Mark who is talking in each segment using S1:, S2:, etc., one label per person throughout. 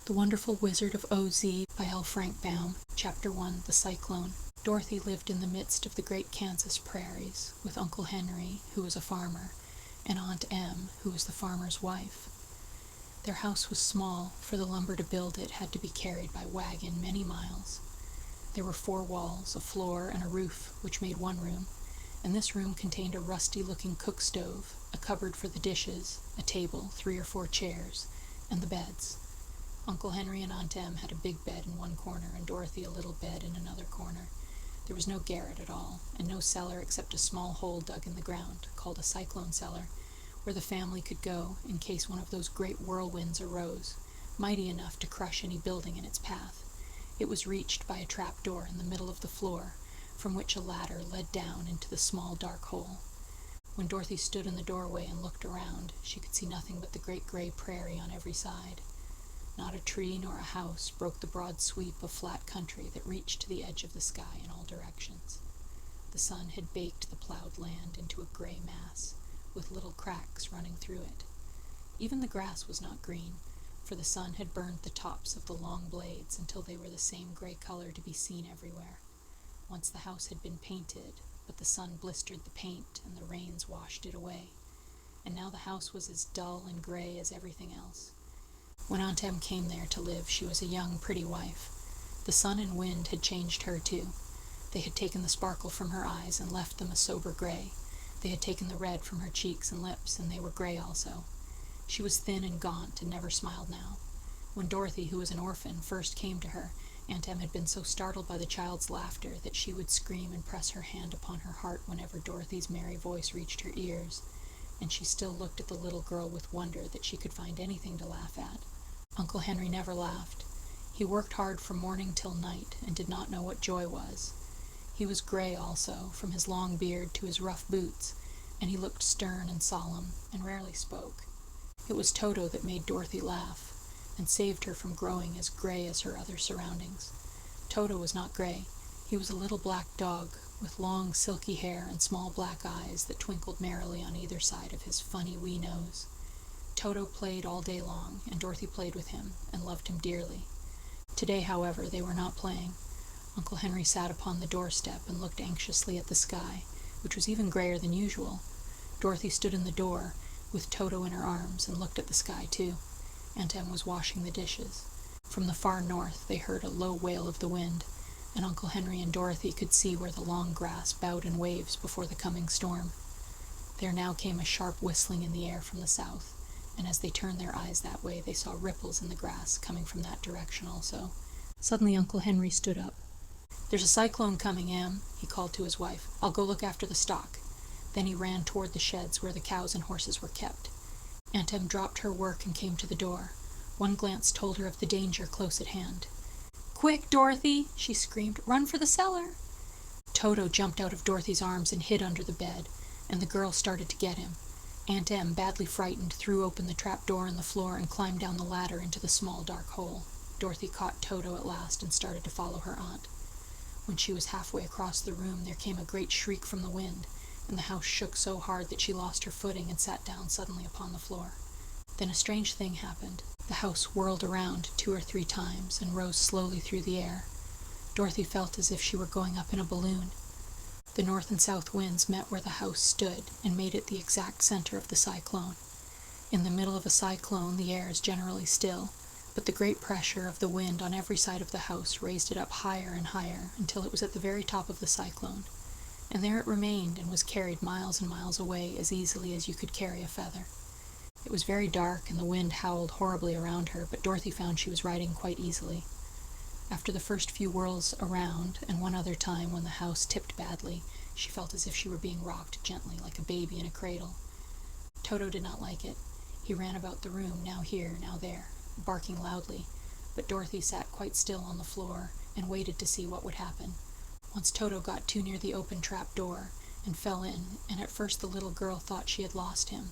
S1: The Wonderful Wizard of Oz by L. Frank Baum. Chapter 1, The Cyclone. Dorothy lived in the midst of the great Kansas prairies, with Uncle Henry, who was a farmer, and Aunt Em, who was the farmer's wife. Their house was small, for the lumber to build it had to be carried by wagon many miles. There were 4 walls, a floor, and a roof, which made one room, and this room contained a rusty-looking cook stove, a cupboard for the dishes, a table, 3 or 4 chairs, and the beds. Uncle Henry and Aunt Em had a big bed in one corner, and Dorothy a little bed in another corner. There was no garret at all, and no cellar except a small hole dug in the ground, called a cyclone cellar, where the family could go in case one of those great whirlwinds arose, mighty enough to crush any building in its path. It was reached by a trap door in the middle of the floor, from which a ladder led down into the small dark hole. When Dorothy stood in the doorway and looked around, she could see nothing but the great gray prairie on every side. Not a tree nor a house broke the broad sweep of flat country that reached to the edge of the sky in all directions. The sun had baked the plowed land into a gray mass, with little cracks running through it. Even the grass was not green, for the sun had burned the tops of the long blades until they were the same gray color to be seen everywhere. Once the house had been painted, but the sun blistered the paint and the rains washed it away, and now the house was as dull and gray as everything else. When Aunt Em came there to live, she was a young, pretty wife. The sun and wind had changed her, too. They had taken the sparkle from her eyes and left them a sober gray. They had taken the red from her cheeks and lips, and they were gray also. She was thin and gaunt and never smiled now. When Dorothy, who was an orphan, first came to her, Aunt Em had been so startled by the child's laughter that she would scream and press her hand upon her heart whenever Dorothy's merry voice reached her ears, and she still looked at the little girl with wonder that she could find anything to laugh at. Uncle Henry never laughed. He worked hard from morning till night and did not know what joy was. He was gray also, from his long beard to his rough boots, and he looked stern and solemn and rarely spoke. It was Toto that made Dorothy laugh and saved her from growing as gray as her other surroundings. Toto was not gray. He was a little black dog with long silky hair and small black eyes that twinkled merrily on either side of his funny wee nose. Toto played all day long, and Dorothy played with him, and loved him dearly. Today, however, they were not playing. Uncle Henry sat upon the doorstep and looked anxiously at the sky, which was even grayer than usual. Dorothy stood in the door, with Toto in her arms, and looked at the sky, too. Aunt Em was washing the dishes. From the far north they heard a low wail of the wind, and Uncle Henry and Dorothy could see where the long grass bowed in waves before the coming storm. There now came a sharp whistling in the air from the south, and as they turned their eyes that way, they saw ripples in the grass coming from that direction also. Suddenly Uncle Henry stood up. "There's a cyclone coming, Em," he called to his wife. "I'll go look after the stock." Then he ran toward the sheds where the cows and horses were kept. Aunt Em dropped her work and came to the door. One glance told her of the danger close at hand. "Quick, Dorothy!" she screamed. "Run for the cellar!" Toto jumped out of Dorothy's arms and hid under the bed, and the girl started to get him. Aunt Em, badly frightened, threw open the trap door in the floor and climbed down the ladder into the small dark hole. Dorothy caught Toto at last and started to follow her aunt. When she was halfway across the room, there came a great shriek from the wind, and the house shook so hard that she lost her footing and sat down suddenly upon the floor. Then a strange thing happened. The house whirled around 2 or 3 times and rose slowly through the air. Dorothy felt as if she were going up in a balloon. The north and south winds met where the house stood and made it the exact center of the cyclone. In the middle of a cyclone, the air is generally still, but the great pressure of the wind on every side of the house raised it up higher and higher until it was at the very top of the cyclone, and there it remained and was carried miles and miles away as easily as you could carry a feather. It was very dark, and the wind howled horribly around her, but Dorothy found she was riding quite easily. After the first few whirls around, and one other time when the house tipped badly, she felt as if she were being rocked gently like a baby in a cradle. Toto did not like it. He ran about the room, now here, now there, barking loudly, but Dorothy sat quite still on the floor and waited to see what would happen. Once Toto got too near the open trap door and fell in, and at first the little girl thought she had lost him,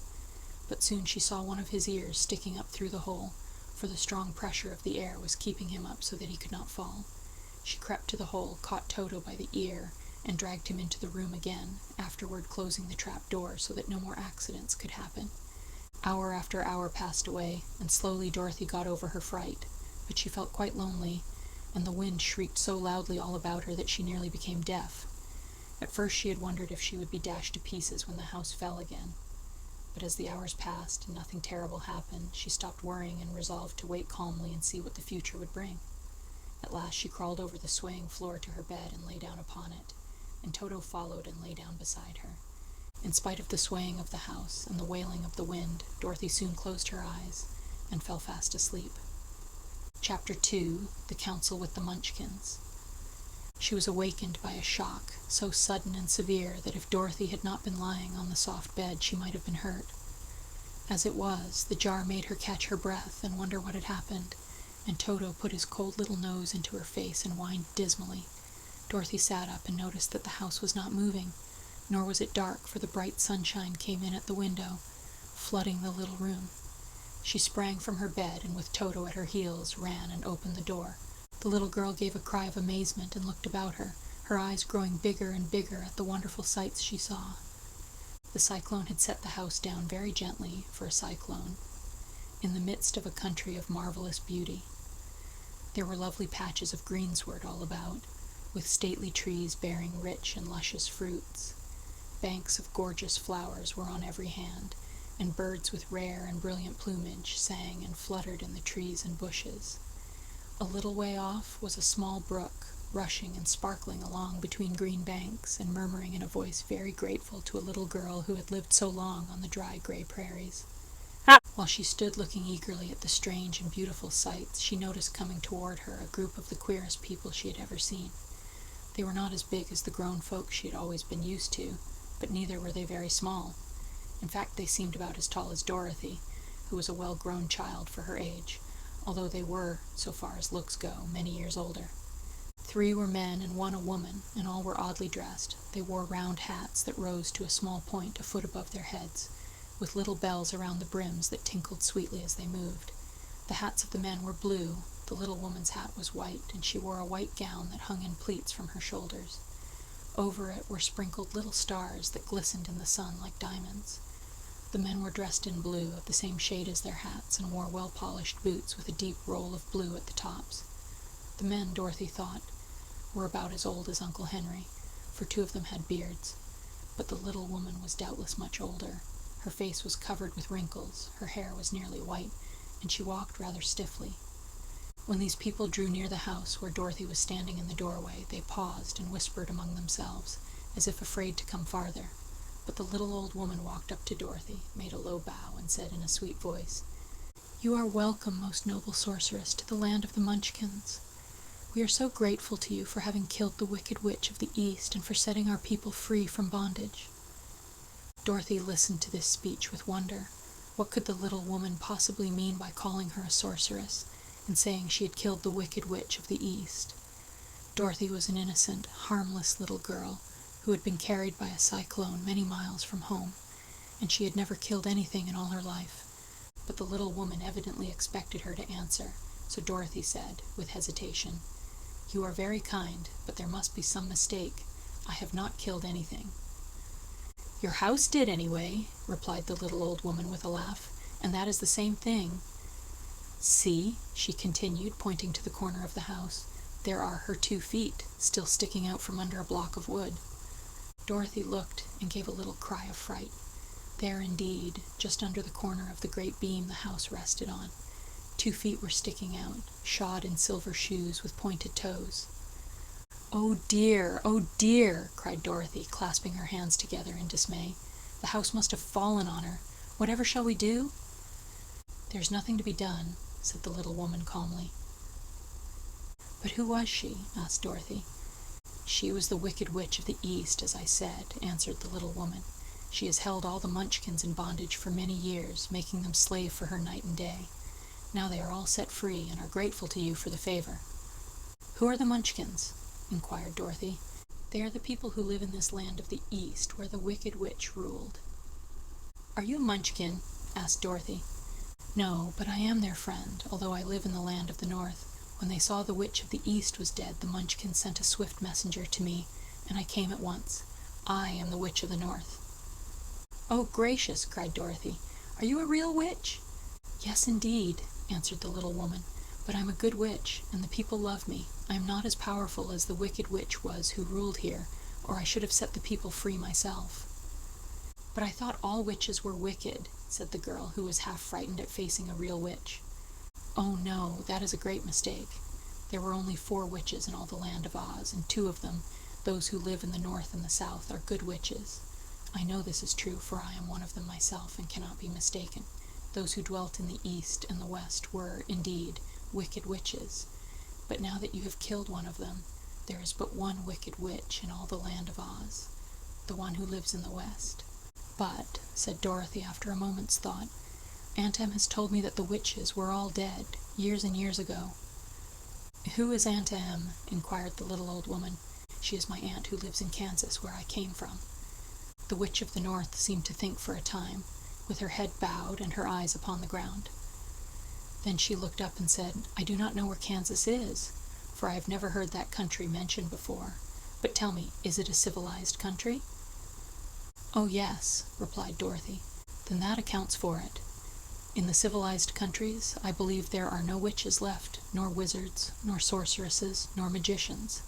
S1: but soon she saw one of his ears sticking up through the hole, for the strong pressure of the air was keeping him up so that he could not fall. She crept to the hole, caught Toto by the ear, and dragged him into the room again, afterward closing the trap door so that no more accidents could happen. Hour after hour passed away, and slowly Dorothy got over her fright, but she felt quite lonely, and the wind shrieked so loudly all about her that she nearly became deaf. At first she had wondered if she would be dashed to pieces when the house fell again. But as the hours passed and nothing terrible happened, she stopped worrying and resolved to wait calmly and see what the future would bring. At last she crawled over the swaying floor to her bed and lay down upon it, and Toto followed and lay down beside her. In spite of the swaying of the house and the wailing of the wind, Dorothy soon closed her eyes and fell fast asleep. Chapter 2. The Council with the Munchkins. She was awakened by a shock, so sudden and severe that if Dorothy had not been lying on the soft bed, she might have been hurt. As it was, the jar made her catch her breath and wonder what had happened, and Toto put his cold little nose into her face and whined dismally. Dorothy sat up and noticed that the house was not moving, nor was it dark, for the bright sunshine came in at the window, flooding the little room. She sprang from her bed and with Toto at her heels ran and opened the door. The little girl gave a cry of amazement and looked about her, her eyes growing bigger and bigger at the wonderful sights she saw. The cyclone had set the house down very gently for a cyclone, in the midst of a country of marvelous beauty. There were lovely patches of greensward all about, with stately trees bearing rich and luscious fruits. Banks of gorgeous flowers were on every hand, and birds with rare and brilliant plumage sang and fluttered in the trees and bushes. A little way off was a small brook, rushing and sparkling along between green banks and murmuring in a voice very grateful to a little girl who had lived so long on the dry gray prairies. While she stood looking eagerly at the strange and beautiful sights, she noticed coming toward her a group of the queerest people she had ever seen. They were not as big as the grown folk she had always been used to, but neither were they very small. In fact, they seemed about as tall as Dorothy, who was a well-grown child for her age, although they were, so far as looks go, many years older. 3 were men and 1 a woman, and all were oddly dressed. They wore round hats that rose to a small point a foot above their heads, with little bells around the brims that tinkled sweetly as they moved. The hats of the men were blue, the little woman's hat was white, and she wore a white gown that hung in pleats from her shoulders. Over it were sprinkled little stars that glistened in the sun like diamonds. The men were dressed in blue, of the same shade as their hats, and wore well-polished boots with a deep roll of blue at the tops. The men, Dorothy thought, were about as old as Uncle Henry, for 2 of them had beards, but the little woman was doubtless much older. Her face was covered with wrinkles, her hair was nearly white, and she walked rather stiffly. When these people drew near the house where Dorothy was standing in the doorway, they paused and whispered among themselves, as if afraid to come farther. But the little old woman walked up to Dorothy, made a low bow, and said in a sweet voice, "You are welcome, most noble sorceress, to the land of the Munchkins. We are so grateful to you for having killed the wicked witch of the East and for setting our people free from bondage." Dorothy listened to this speech with wonder. What could the little woman possibly mean by calling her a sorceress, and saying she had killed the wicked witch of the East? Dorothy was an innocent, harmless little girl who had been carried by a cyclone many miles from home, and she had never killed anything in all her life. But the little woman evidently expected her to answer, so Dorothy said, with hesitation, "You are very kind, but there must be some mistake. I have not killed anything." "Your house did, anyway," replied the little old woman with a laugh, "and that is the same thing. See," she continued, pointing to the corner of the house, "there are her 2 feet, still sticking out from under a block of wood." Dorothy looked and gave a little cry of fright. There, indeed, just under the corner of the great beam the house rested on, 2 feet were sticking out, shod in silver shoes with pointed toes. "Oh dear, oh dear!" cried Dorothy, clasping her hands together in dismay. "The house must have fallen on her. Whatever shall we do?" "There's nothing to be done," said the little woman calmly. "But who was she?" asked Dorothy. "She was the wicked witch of the East, as I said," answered the little woman. "She has held all the Munchkins in bondage for many years, making them slave for her night and day. Now they are all set free and are grateful to you for the favor." "Who are the Munchkins?" inquired Dorothy. "They are the people who live in this land of the East, where the wicked witch ruled." "Are you a Munchkin?" asked Dorothy. "No, but I am their friend, although I live in the land of the North. When they saw the witch of the East was dead, the Munchkins sent a swift messenger to me, and I came at once. I am the witch of the North." "Oh, gracious!" cried Dorothy. "Are you a real witch?" "Yes, indeed," answered the little woman, But I'm a good witch, and the people love me. I am not as powerful as the wicked witch was who ruled here, or I should have set the people free myself." "But I thought all witches were wicked," said the girl, who was half frightened at facing a real witch. "Oh no, that is a great mistake. There were only 4 witches in all the land of Oz, and 2 of them, those who live in the north and the south, are good witches. I know this is true, for I am one of them myself and cannot be mistaken. Those who dwelt in the east and the west were, indeed, wicked witches. But now that you have killed one of them, there is but one wicked witch in all the land of Oz, the one who lives in the west." "But," said Dorothy after a moment's thought, "Aunt Em has told me that the witches were all dead, years and years ago." "Who is Aunt Em?" inquired the little old woman. "She is my aunt who lives in Kansas, where I came from." The witch of the north seemed to think for a time, with her head bowed and her eyes upon the ground. Then she looked up and said, "I do not know where Kansas is, for I have never heard that country mentioned before. But tell me, is it a civilized country?" "Oh, yes," replied Dorothy. "Then that accounts for it. In the civilized countries, I believe there are no witches left, nor wizards, nor sorceresses, nor magicians.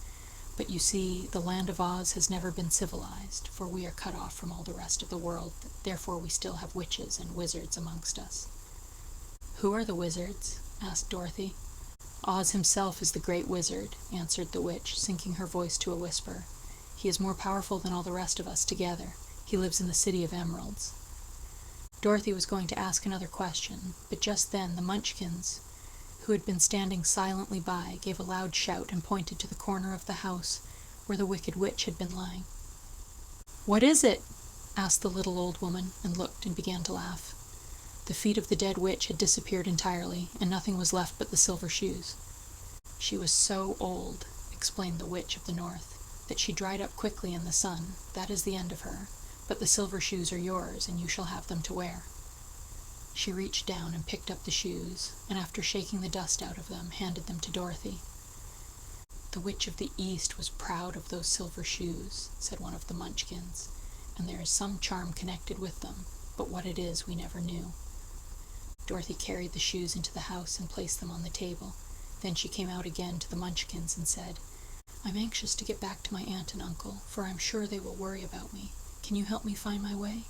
S1: But you see, the land of Oz has never been civilized, for we are cut off from all the rest of the world, therefore we still have witches and wizards amongst us." "Who are the wizards?" asked Dorothy. "Oz himself is the great wizard," answered the witch, sinking her voice to a whisper. "He is more powerful than all the rest of us together. He lives in the City of Emeralds." Dorothy was going to ask another question, but just then the Munchkins, who had been standing silently by, gave a loud shout and pointed to the corner of the house where the wicked witch had been lying. "What is it?" asked the little old woman, and looked and began to laugh. The feet of the dead witch had disappeared entirely, and nothing was left but the silver shoes. "She was so old," explained the witch of the north, "that she dried up quickly in the sun. That is the end of her. But the silver shoes are yours, and you shall have them to wear." She reached down and picked up the shoes, and after shaking the dust out of them, handed them to Dorothy. "The witch of the east was proud of those silver shoes," said one of the Munchkins, "and there is some charm connected with them, but what it is we never knew." Dorothy carried the shoes into the house and placed them on the table. Then she came out again to the Munchkins and said, "I'm anxious to get back to my aunt and uncle, for I'm sure they will worry about me. Can you help me find my way?"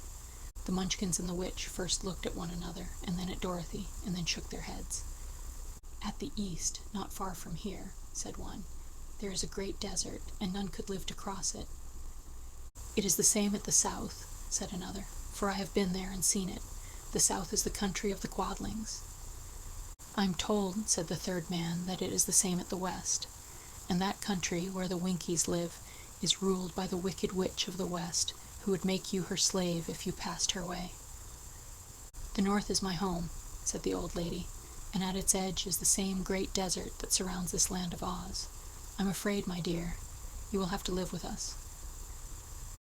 S1: The Munchkins and the witch first looked at one another, and then at Dorothy, and then shook their heads. "At the east, not far from here," said one, "there is a great desert, and none could live to cross it." "It is the same at the south," said another, "for I have been there and seen it. The south is the country of the Quadlings." "I'm told," said the third man, "that it is the same at the west, and that country where the Winkies live is ruled by the wicked witch of the west, who would make you her slave if you passed her way." "The north is my home," said the old lady, "and at its edge is the same great desert that surrounds this land of Oz. I'm afraid, my dear, you will have to live with us."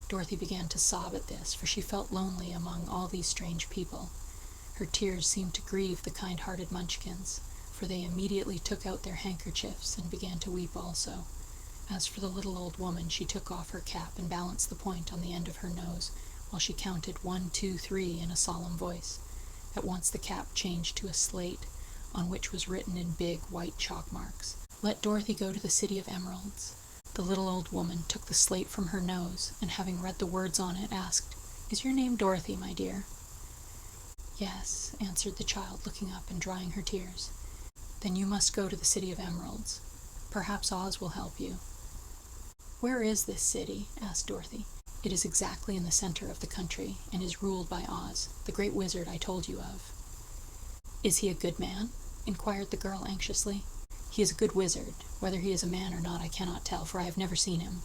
S1: Dorothy began to sob at this, for she felt lonely among all these strange people. Her tears seemed to grieve the kind-hearted Munchkins, for they immediately took out their handkerchiefs and began to weep also. As for the little old woman, she took off her cap and balanced the point on the end of her nose, while she counted 1, 2, 3 in a solemn voice. At once the cap changed to a slate, on which was written in big white chalk marks, "Let Dorothy go to the City of Emeralds." The little old woman took the slate from her nose, and having read the words on it, asked, "Is your name Dorothy, my dear?" "Yes," answered the child, looking up and drying her tears. "Then you must go to the City of Emeralds. Perhaps Oz will help you." "Where is this city?" asked Dorothy. "It is exactly in the center of the country, and is ruled by Oz, the great wizard I told you of." "Is he a good man?" inquired the girl anxiously. "He is a good wizard. Whether he is a man or not I cannot tell, for I have never seen him."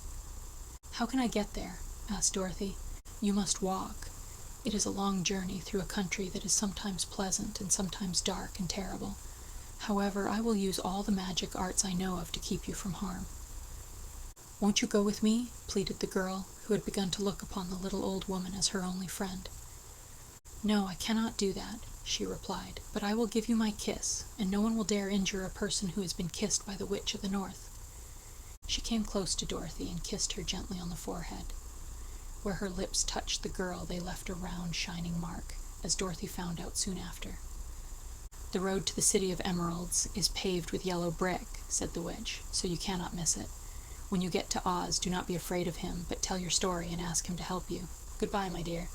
S1: "How can I get there?" asked Dorothy. "You must walk. It is a long journey through a country that is sometimes pleasant and sometimes dark and terrible. However, I will use all the magic arts I know of to keep you from harm." "Won't you go with me?" pleaded the girl, who had begun to look upon the little old woman as her only friend. "No, I cannot do that," she replied, "but I will give you my kiss, and no one will dare injure a person who has been kissed by the witch of the north." She came close to Dorothy and kissed her gently on the forehead. Where her lips touched the girl, they left a round, shining mark, as Dorothy found out soon after. "The road to the City of Emeralds is paved with yellow brick," said the witch, "so you cannot miss it. When you get to Oz, do not be afraid of him, but tell your story and ask him to help you. Goodbye, my dear."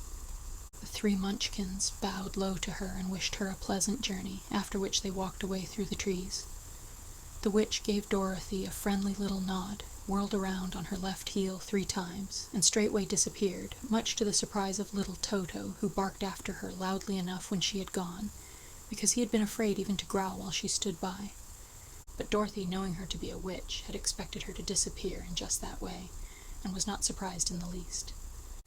S1: The 3 Munchkins bowed low to her and wished her a pleasant journey, after which they walked away through the trees. The witch gave Dorothy a friendly little nod, whirled around on her left heel 3 times, and straightway disappeared, much to the surprise of little Toto, who barked after her loudly enough when she had gone, because he had been afraid even to growl while she stood by. But Dorothy, knowing her to be a witch, had expected her to disappear in just that way, and was not surprised in the least.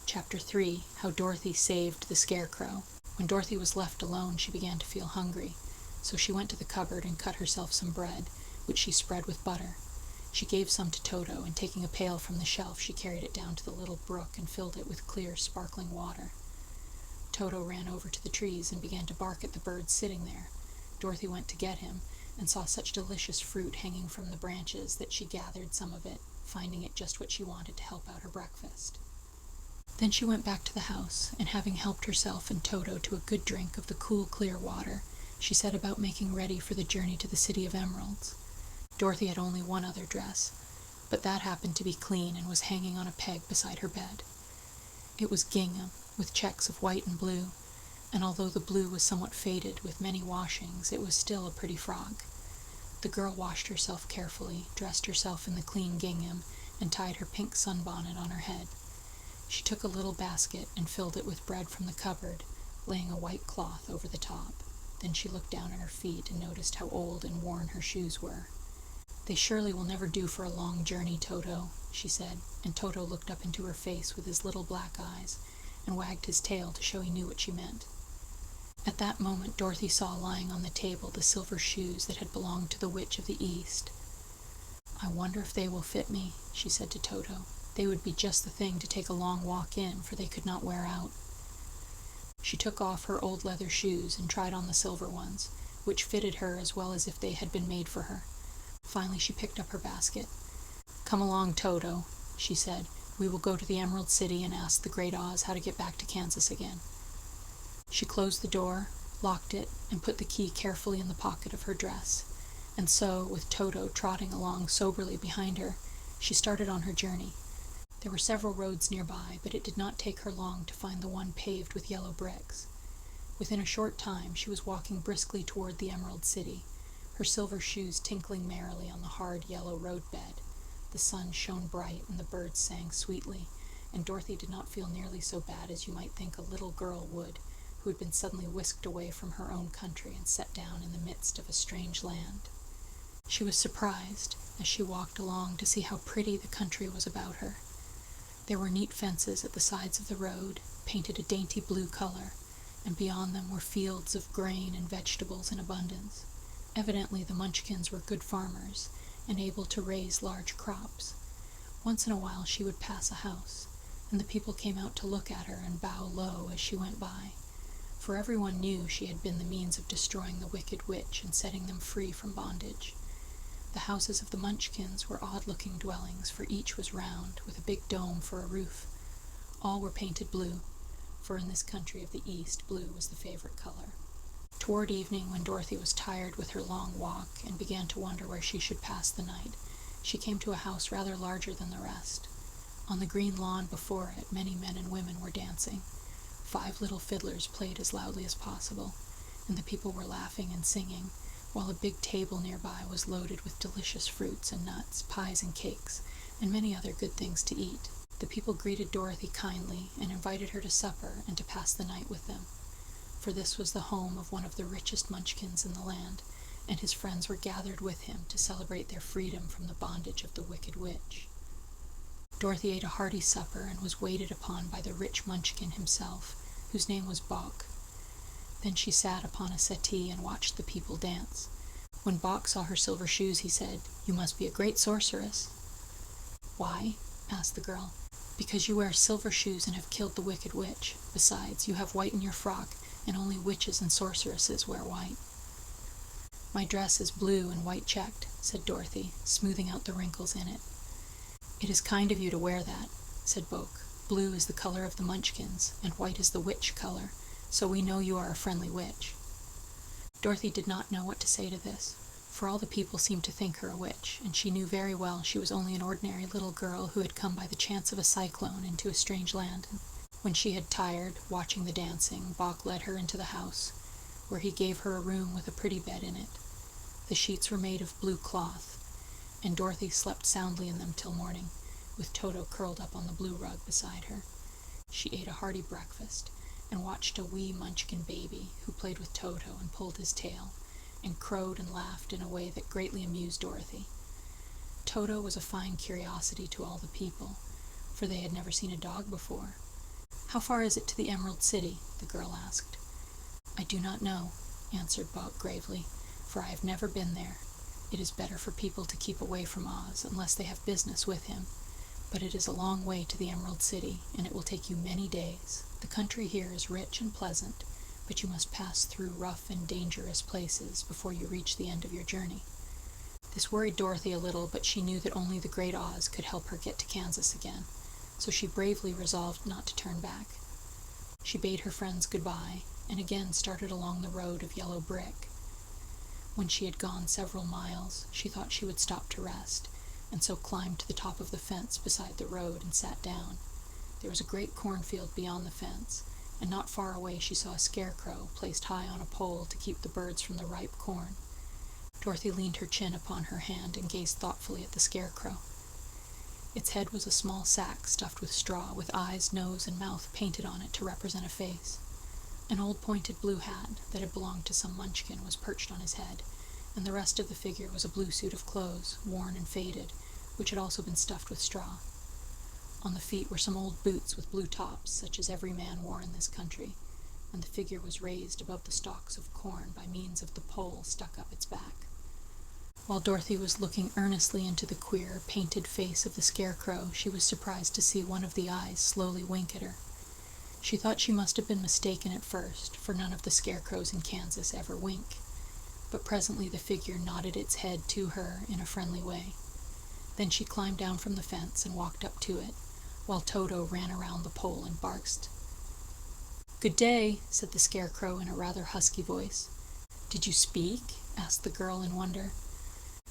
S1: Chapter 3. How Dorothy Saved the Scarecrow. When Dorothy was left alone, she began to feel hungry, so she went to the cupboard and cut herself some bread, which she spread with butter. She gave some to Toto, and taking a pail from the shelf, she carried it down to the little brook and filled it with clear, sparkling water. Toto ran over to the trees and began to bark at the bird sitting there. Dorothy went to get him, and saw such delicious fruit hanging from the branches that she gathered some of it, finding it just what she wanted to help out her breakfast. Then she went back to the house, and having helped herself and Toto to a good drink of the cool, clear water, she set about making ready for the journey to the City of Emeralds. Dorothy had only one other dress, but that happened to be clean and was hanging on a peg beside her bed. It was gingham, with checks of white and blue, and although the blue was somewhat faded with many washings, it was still a pretty frock. The girl washed herself carefully, dressed herself in the clean gingham, and tied her pink sunbonnet on her head. She took a little basket and filled it with bread from the cupboard, laying a white cloth over the top. Then she looked down at her feet and noticed how old and worn her shoes were. "They surely will never do for a long journey, Toto," she said, and Toto looked up into her face with his little black eyes, and wagged his tail to show he knew what she meant. At that moment Dorothy saw lying on the table the silver shoes that had belonged to the Witch of the East. "I wonder if they will fit me," she said to Toto. "They would be just the thing to take a long walk in, for they could not wear out." She took off her old leather shoes and tried on the silver ones, which fitted her as well as if they had been made for her. Finally she picked up her basket. "Come along, Toto," she said. "We will go to the Emerald City and ask the Great Oz how to get back to Kansas again." She closed the door, locked it, and put the key carefully in the pocket of her dress, and so, with Toto trotting along soberly behind her, she started on her journey. There were several roads nearby, but it did not take her long to find the one paved with yellow bricks. Within a short time she was walking briskly toward the Emerald City, her silver shoes tinkling merrily on the hard yellow roadbed. The sun shone bright and the birds sang sweetly, and Dorothy did not feel nearly so bad as you might think a little girl would, who had been suddenly whisked away from her own country and set down in the midst of a strange land. She was surprised, as she walked along, to see how pretty the country was about her. There were neat fences at the sides of the road, painted a dainty blue color, and beyond them were fields of grain and vegetables in abundance. Evidently the Munchkins were good farmers, and able to raise large crops. Once in a while she would pass a house, and the people came out to look at her and bow low as she went by, for everyone knew she had been the means of destroying the wicked witch and setting them free from bondage. The houses of the Munchkins were odd-looking dwellings, for each was round, with a big dome for a roof. All were painted blue, for in this country of the East, blue was the favorite color. Toward evening, when Dorothy was tired with her long walk and began to wonder where she should pass the night, she came to a house rather larger than the rest. On the green lawn before it, many men and women were dancing. 5 little fiddlers played as loudly as possible, and the people were laughing and singing, while a big table nearby was loaded with delicious fruits and nuts, pies and cakes, and many other good things to eat. The people greeted Dorothy kindly and invited her to supper and to pass the night with them, for this was the home of one of the richest Munchkins in the land, and his friends were gathered with him to celebrate their freedom from the bondage of the wicked witch. Dorothy ate a hearty supper and was waited upon by the rich Munchkin himself, whose name was Bok. Then she sat upon a settee and watched the people dance. When Bok saw her silver shoes, he said, "You must be a great sorceress." "Why?" asked the girl. "Because you wear silver shoes and have killed the wicked witch. Besides, you have white in your frock, and only witches and sorceresses wear white." "My dress is blue and white checked," said Dorothy, smoothing out the wrinkles in it. "It is kind of you to wear that," said Bok. "Blue is the color of the Munchkins, and white is the witch color, so we know you are a friendly witch." Dorothy did not know what to say to this, for all the people seemed to think her a witch, and she knew very well she was only an ordinary little girl who had come by the chance of a cyclone into a strange land. When she had tired, watching the dancing, Bach led her into the house, where he gave her a room with a pretty bed in it. The sheets were made of blue cloth, and Dorothy slept soundly in them till morning, with Toto curled up on the blue rug beside her. She ate a hearty breakfast, and watched a wee munchkin baby who played with Toto and pulled his tail, and crowed and laughed in a way that greatly amused Dorothy. Toto was a fine curiosity to all the people, for they had never seen a dog before. "How far is it to the Emerald City?" the girl asked. "I do not know," answered Bach gravely, "for I have never been there. It is better for people to keep away from Oz unless they have business with him. But it is a long way to the Emerald City, and it will take you many days. The country here is rich and pleasant, but you must pass through rough and dangerous places before you reach the end of your journey." This worried Dorothy a little, but she knew that only the great Oz could help her get to Kansas again, so she bravely resolved not to turn back. She bade her friends goodbye, and again started along the road of yellow brick. When she had gone several miles, she thought she would stop to rest, and so climbed to the top of the fence beside the road and sat down. There was a great cornfield beyond the fence, and not far away she saw a scarecrow placed high on a pole to keep the birds from the ripe corn. Dorothy leaned her chin upon her hand and gazed thoughtfully at the scarecrow. Its head was a small sack stuffed with straw, with eyes, nose, and mouth painted on it to represent a face. An old pointed blue hat that had belonged to some munchkin was perched on his head, and the rest of the figure was a blue suit of clothes, worn and faded, which had also been stuffed with straw. On the feet were some old boots with blue tops, such as every man wore in this country, and the figure was raised above the stalks of corn by means of the pole stuck up its back. While Dorothy was looking earnestly into the queer, painted face of the scarecrow, she was surprised to see one of the eyes slowly wink at her. She thought she must have been mistaken at first, for none of the scarecrows in Kansas ever wink. But presently the figure nodded its head to her in a friendly way. Then she climbed down from the fence and walked up to it, while Toto ran around the pole and barked. "Good day," said the scarecrow in a rather husky voice. "Did you speak?" asked the girl in wonder.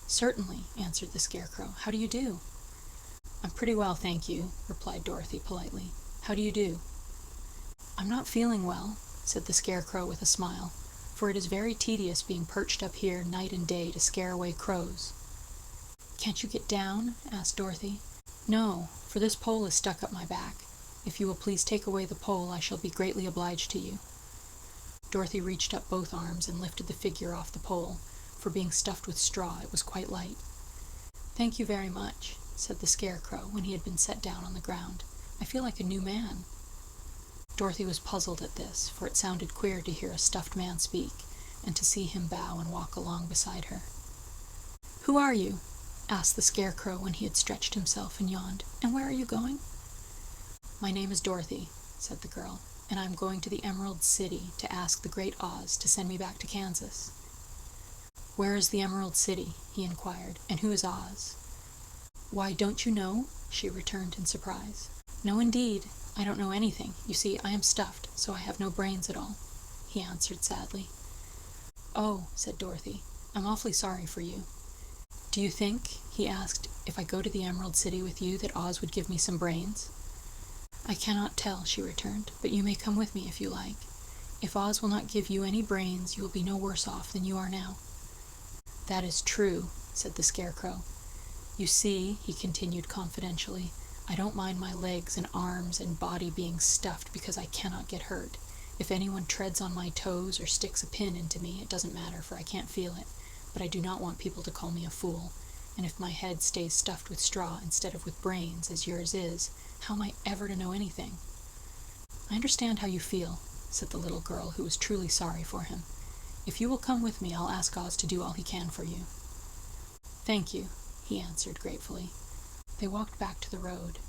S1: "Certainly," answered the scarecrow. "How do you do?" "I'm pretty well, thank you," replied Dorothy politely. "How do you do?" "I'm not feeling well," said the scarecrow with a smile, "for it is very tedious being perched up here night and day to scare away crows." "Can't you get down?" asked Dorothy. "No, for this pole is stuck up my back. If you will please take away the pole, I shall be greatly obliged to you." Dorothy reached up both arms and lifted the figure off the pole. For being stuffed with straw, it was quite light. "Thank you very much," said the scarecrow when he had been set down on the ground. "I feel like a new man." Dorothy was puzzled at this, for it sounded queer to hear a stuffed man speak, and to see him bow and walk along beside her. "Who are you?" asked the scarecrow when he had stretched himself and yawned. "And where are you going?" "My name is Dorothy," said the girl, "and I am going to the Emerald City to ask the great Oz to send me back to Kansas." "Where is the Emerald City?" he inquired, "and who is Oz?" "Why, don't you know?" she returned in surprise. "No, indeed. I don't know anything. You see, I am stuffed, so I have no brains at all," he answered sadly. "Oh," said Dorothy, "I'm awfully sorry for you. Do you think," he asked, "if I go to the Emerald City with you that Oz would give me some brains?" "I cannot tell," she returned, "but you may come with me if you like. If Oz will not give you any brains, you will be no worse off than you are now." "That is true," said the scarecrow. "You see," he continued confidentially, "I don't mind my legs and arms and body being stuffed because I cannot get hurt. If anyone treads on my toes or sticks a pin into me, it doesn't matter, for I can't feel it. But I do not want people to call me a fool. And if my head stays stuffed with straw instead of with brains, as yours is, how am I ever to know anything?" "I understand how you feel," said the little girl, who was truly sorry for him. "If you will come with me, I'll ask Oz to do all he can for you." "Thank you," he answered gratefully. They walked back to the road.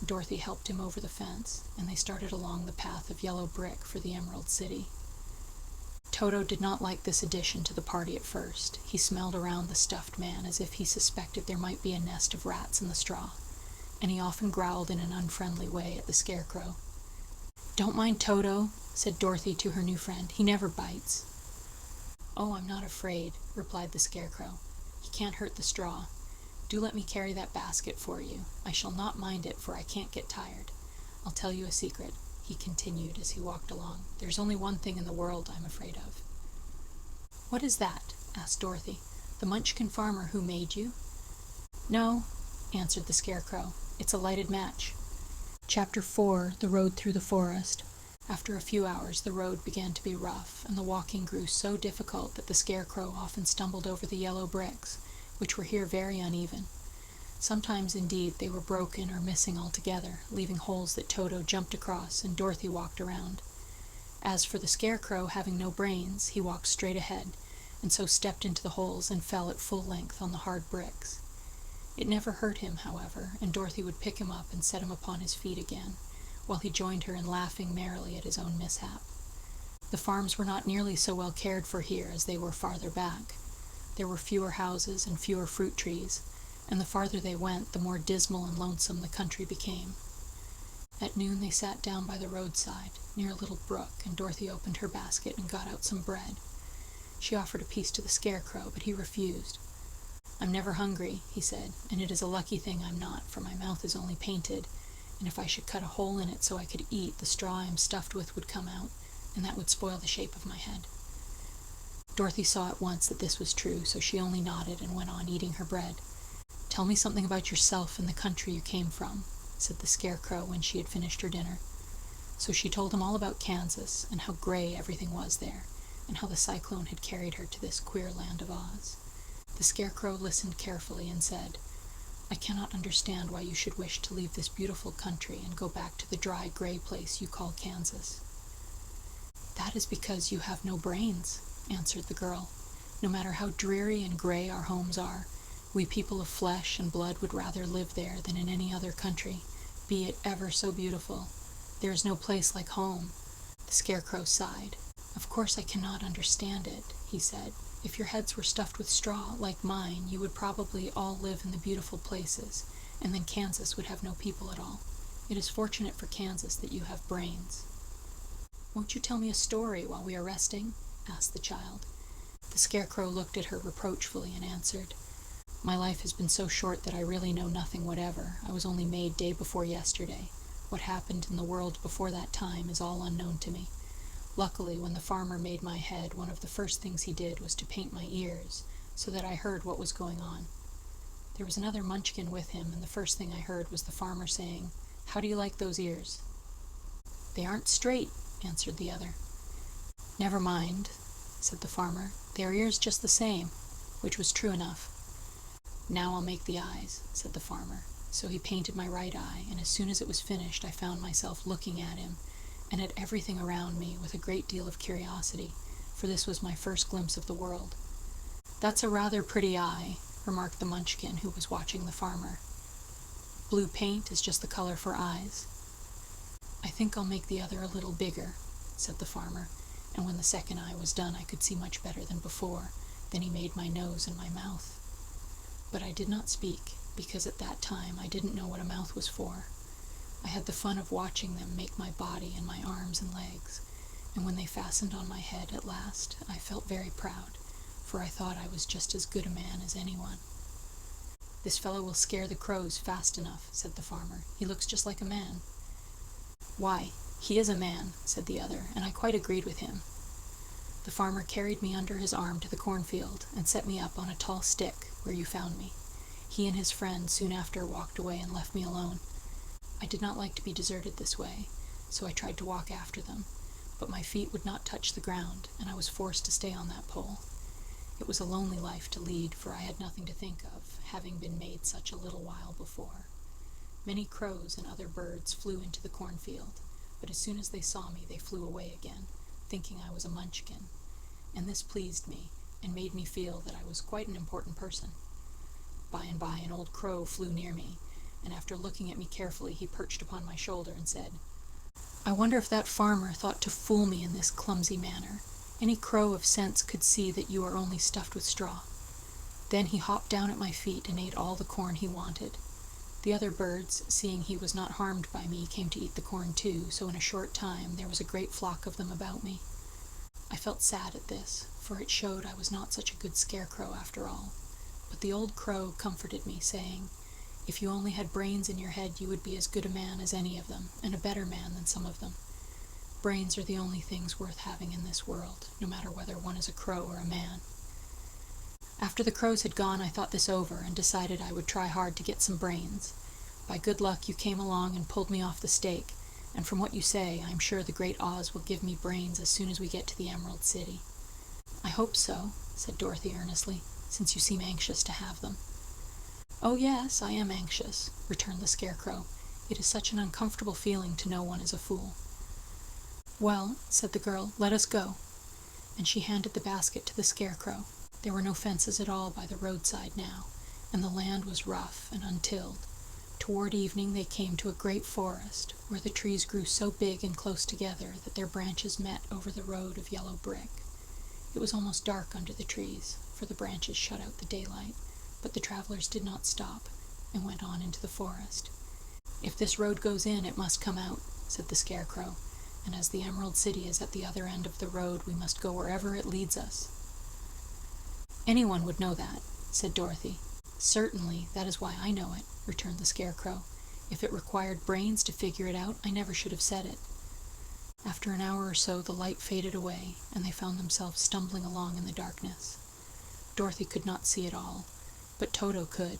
S1: Dorothy helped him over the fence, and they started along the path of yellow brick for the Emerald City. Toto did not like this addition to the party at first. He smelled around the stuffed man as if he suspected there might be a nest of rats in the straw, and he often growled in an unfriendly way at the scarecrow. "Don't mind Toto," said Dorothy to her new friend. "He never bites." "Oh, I'm not afraid," replied the Scarecrow. "He can't hurt the straw. Do let me carry that basket for you. I shall not mind it, for I can't get tired. I'll tell you a secret," he continued as he walked along. "There's only one thing in the world I'm afraid of." "What is that?" asked Dorothy. "The Munchkin farmer who made you?" "No," answered the Scarecrow. "It's a lighted match." Chapter 4: The Road Through the Forest. After a few hours the road began to be rough, and the walking grew so difficult that the Scarecrow often stumbled over the yellow bricks, which were here very uneven. Sometimes, indeed, they were broken or missing altogether, leaving holes that Toto jumped across and Dorothy walked around. As for the Scarecrow, having no brains, he walked straight ahead, and so stepped into the holes and fell at full length on the hard bricks. It never hurt him, however, and Dorothy would pick him up and set him upon his feet again, while he joined her in laughing merrily at his own mishap. The farms were not nearly so well cared for here as they were farther back. There were fewer houses and fewer fruit trees, and the farther they went, the more dismal and lonesome the country became. At noon they sat down by the roadside, near a little brook, and Dorothy opened her basket and got out some bread. She offered a piece to the Scarecrow, but he refused. "I'm never hungry," he said, "and it is a lucky thing I'm not, for my mouth is only painted, and if I should cut a hole in it so I could eat, the straw I'm stuffed with would come out, and that would spoil the shape of my head." Dorothy saw at once that this was true, so she only nodded and went on eating her bread. "Tell me something about yourself and the country you came from," said the Scarecrow when she had finished her dinner. So she told him all about Kansas, and how gray everything was there, and how the cyclone had carried her to this queer land of Oz. The Scarecrow listened carefully and said, "I cannot understand why you should wish to leave this beautiful country and go back to the dry, gray place you call Kansas." "That is because you have no brains," answered the girl. "No matter how dreary and gray our homes are, we people of flesh and blood would rather live there than in any other country, be it ever so beautiful. There is no place like home." The Scarecrow sighed. "Of course I cannot understand it," he said. "If your heads were stuffed with straw, like mine, you would probably all live in the beautiful places, and then Kansas would have no people at all. It is fortunate for Kansas that you have brains." "Won't you tell me a story while we are resting?" asked the child. The Scarecrow looked at her reproachfully and answered, "My life has been so short that I really know nothing whatever. I was only made day before yesterday. What happened in the world before that time is all unknown to me. Luckily, when the farmer made my head, one of the first things he did was to paint my ears, so that I heard what was going on. There was another Munchkin with him, and the first thing I heard was the farmer saying, 'How do you like those ears?' 'They aren't straight,' answered the other. 'Never mind,' said the farmer. 'They are ears just the same,' which was true enough. 'Now I'll make the eyes,' said the farmer. So he painted my right eye, and as soon as it was finished I found myself looking at him, and at everything around me, with a great deal of curiosity, for this was my first glimpse of the world. 'That's a rather pretty eye,' remarked the Munchkin who was watching the farmer. 'Blue paint is just the color for eyes.' 'I think I'll make the other a little bigger,' said the farmer, and when the second eye was done I could see much better than before. Then he made my nose and my mouth. But I did not speak, because at that time I didn't know what a mouth was for. I had the fun of watching them make my body and my arms and legs, and when they fastened on my head at last, I felt very proud, for I thought I was just as good a man as anyone. 'This fellow will scare the crows fast enough,' said the farmer. 'He looks just like a man.' 'Why, he is a man,' said the other, and I quite agreed with him. The farmer carried me under his arm to the cornfield, and set me up on a tall stick, where you found me. He and his friend soon after walked away and left me alone. I did not like to be deserted this way, so I tried to walk after them, but my feet would not touch the ground, and I was forced to stay on that pole. It was a lonely life to lead, for I had nothing to think of, having been made such a little while before. Many crows and other birds flew into the cornfield, but as soon as they saw me they flew away again, thinking I was a Munchkin, and this pleased me, and made me feel that I was quite an important person. By and by an old crow flew near me, and after looking at me carefully he perched upon my shoulder and said, 'I wonder if that farmer thought to fool me in this clumsy manner. Any crow of sense could see that you are only stuffed with straw.' Then he hopped down at my feet and ate all the corn he wanted. The other birds, seeing he was not harmed by me, came to eat the corn too, so in a short time there was a great flock of them about me. I felt sad at this, for it showed I was not such a good scarecrow after all. But the old crow comforted me, saying, "If you only had brains in your head, you would be as good a man as any of them, and a better man than some of them. Brains are the only things worth having in this world, no matter whether one is a crow or a man." After the crows had gone, I thought this over and decided I would try hard to get some brains. By good luck, you came along and pulled me off the stake, and from what you say, I am sure the great Oz will give me brains as soon as we get to the Emerald City. "I hope so," said Dorothy earnestly, "since you seem anxious to have them." "Oh yes, I am anxious," returned the Scarecrow. "It is such an uncomfortable feeling to know one is a fool." "Well," said the girl, "let us go." And she handed the basket to the Scarecrow. There were no fences at all by the roadside now, and the land was rough and untilled. Toward evening they came to a great forest, where the trees grew so big and close together that their branches met over the road of yellow brick. It was almost dark under the trees, for the branches shut out the daylight, but the travelers did not stop, and went on into the forest. "If this road goes in, it must come out," said the Scarecrow, "and as the Emerald City is at the other end of the road, we must go wherever it leads us." "Anyone would know that," said Dorothy. "Certainly, that is why I know it," returned the Scarecrow. "If it required brains to figure it out, I never should have said it." After an hour or so, the light faded away, and they found themselves stumbling along in the darkness. Dorothy could not see at all, but Toto could,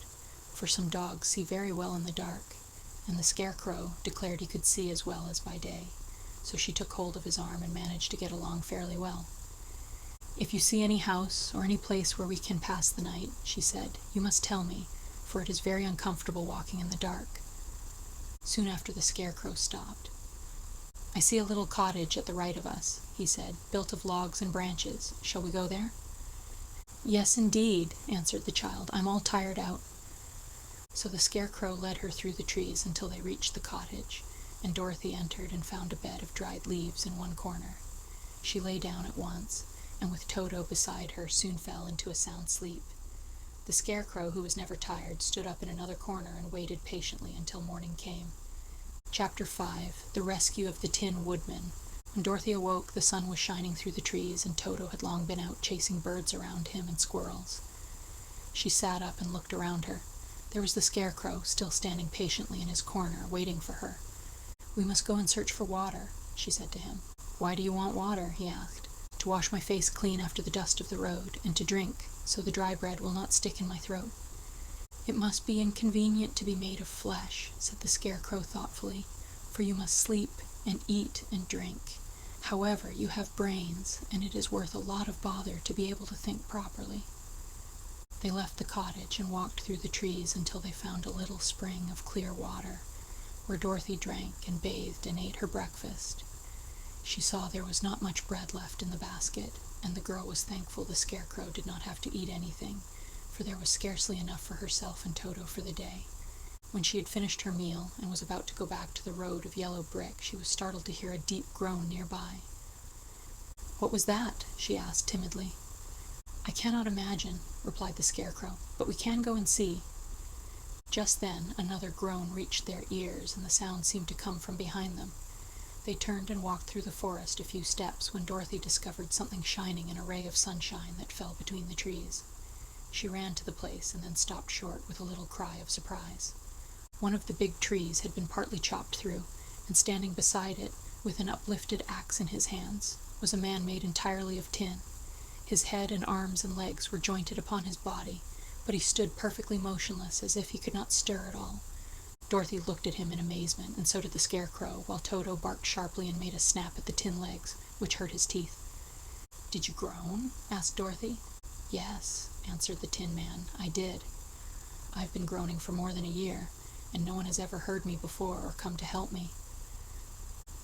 S1: for some dogs see very well in the dark, and the Scarecrow declared he could see as well as by day, so she took hold of his arm and managed to get along fairly well. "If you see any house or any place where we can pass the night," she said, "you must tell me, for it is very uncomfortable walking in the dark." Soon after the Scarecrow stopped. "I see a little cottage at the right of us," he said, "built of logs and branches. Shall we go there?" "Yes, indeed," answered the child. "I'm all tired out." So the Scarecrow led her through the trees until they reached the cottage, and Dorothy entered and found a bed of dried leaves in one corner. She lay down at once, and with Toto beside her soon fell into a sound sleep. The Scarecrow, who was never tired, stood up in another corner and waited patiently until morning came. Chapter 5. The Rescue of the Tin Woodman. When Dorothy awoke, the sun was shining through the trees, and Toto had long been out chasing birds around him and squirrels. She sat up and looked around her. There was the Scarecrow, still standing patiently in his corner, waiting for her. "We must go and search for water," she said to him. "Why do you want water?" he asked. "To wash my face clean after the dust of the road, and to drink, so the dry bread will not stick in my throat." "It must be inconvenient to be made of flesh," said the Scarecrow thoughtfully, "for you must sleep and eat and drink. However, you have brains, and it is worth a lot of bother to be able to think properly." They left the cottage and walked through the trees until they found a little spring of clear water, where Dorothy drank and bathed and ate her breakfast. She saw there was not much bread left in the basket, and the girl was thankful the Scarecrow did not have to eat anything, for there was scarcely enough for herself and Toto for the day. When she had finished her meal and was about to go back to the road of yellow brick, she was startled to hear a deep groan nearby. "What was that?" she asked timidly. "I cannot imagine," replied the Scarecrow, "but we can go and see." Just then another groan reached their ears, and the sound seemed to come from behind them. They turned and walked through the forest a few steps when Dorothy discovered something shining in a ray of sunshine that fell between the trees. She ran to the place and then stopped short with a little cry of surprise. One of the big trees had been partly chopped through, and standing beside it, with an uplifted axe in his hands, was a man made entirely of tin. His head and arms and legs were jointed upon his body, but he stood perfectly motionless, as if he could not stir at all. Dorothy looked at him in amazement, and so did the Scarecrow, while Toto barked sharply and made a snap at the tin legs, which hurt his teeth. "Did you groan?" asked Dorothy. "Yes," answered the Tin Man, "I did. I've been groaning for more than a year, and no one has ever heard me before or come to help me."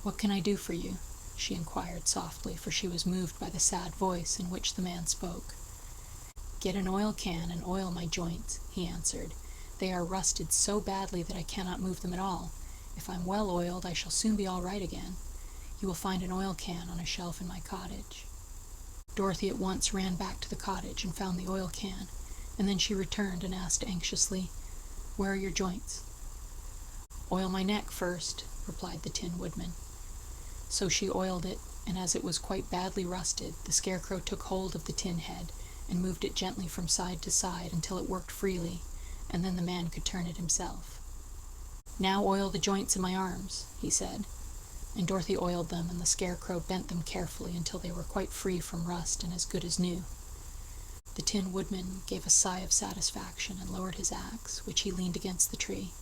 S1: "What can I do for you?" she inquired softly, for she was moved by the sad voice in which the man spoke. "Get an oil can and oil my joints," he answered. "They are rusted so badly that I cannot move them at all. If I'm well oiled, I shall soon be all right again. You will find an oil can on a shelf in my cottage." Dorothy at once ran back to the cottage and found the oil can, and then she returned and asked anxiously, "Where are your joints?" "Oil my neck first," replied the Tin Woodman. So she oiled it, and as it was quite badly rusted, the Scarecrow took hold of the tin head and moved it gently from side to side until it worked freely, and then the man could turn it himself. "Now oil the joints in my arms," he said, and Dorothy oiled them, and the Scarecrow bent them carefully until they were quite free from rust and as good as new. The Tin Woodman gave a sigh of satisfaction and lowered his axe, which he leaned against the tree.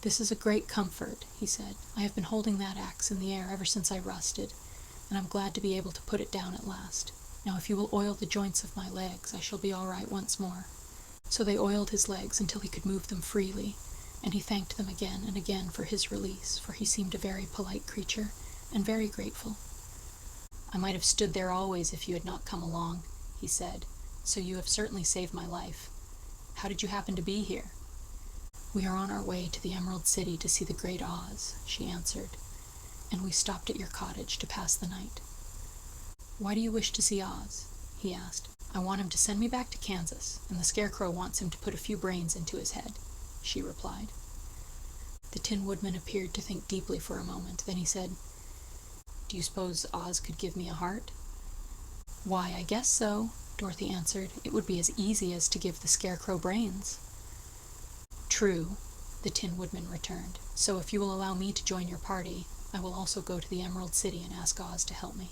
S1: "This is a great comfort," he said. "I have been holding that axe in the air ever since I rusted, and I'm glad to be able to put it down at last. Now if you will oil the joints of my legs, I shall be all right once more." So they oiled his legs until he could move them freely, and he thanked them again and again for his release, for he seemed a very polite creature, and very grateful. "I might have stood there always if you had not come along," he said, "so you have certainly saved my life. How did you happen to be here?" "We are on our way to the Emerald City to see the Great Oz," she answered, "and we stopped at your cottage to pass the night." "Why do you wish to see Oz?" he asked. "I want him to send me back to Kansas, and the Scarecrow wants him to put a few brains into his head," she replied. The Tin Woodman appeared to think deeply for a moment. Then he said, "Do you suppose Oz could give me a heart?" "Why, I guess so," Dorothy answered. "It would be as easy as to give the Scarecrow brains." "True," the Tin Woodman returned. "So if you will allow me to join your party, I will also go to the Emerald City and ask Oz to help me."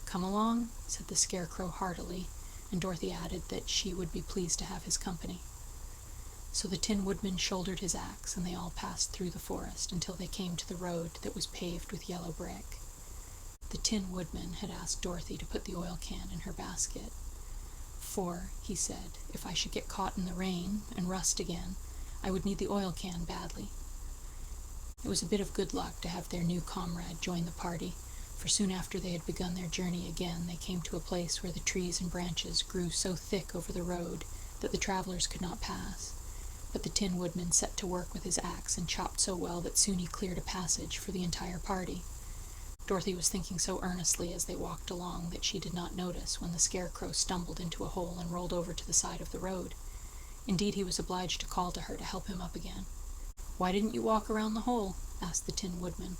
S1: "Come along," said the Scarecrow heartily, and Dorothy added that she would be pleased to have his company. So the Tin Woodman shouldered his axe, and they all passed through the forest until they came to the road that was paved with yellow brick. The Tin Woodman had asked Dorothy to put the oil can in her basket, "For," he said, "if I should get caught in the rain and rust again, I would need the oil can badly." It was a bit of good luck to have their new comrade join the party, for soon after they had begun their journey again, they came to a place where the trees and branches grew so thick over the road that the travelers could not pass. But the Tin Woodman set to work with his axe and chopped so well that soon he cleared a passage for the entire party. Dorothy was thinking so earnestly as they walked along that she did not notice when the Scarecrow stumbled into a hole and rolled over to the side of the road. Indeed, he was obliged to call to her to help him up again. "Why didn't you walk around the hole?" asked the Tin Woodman.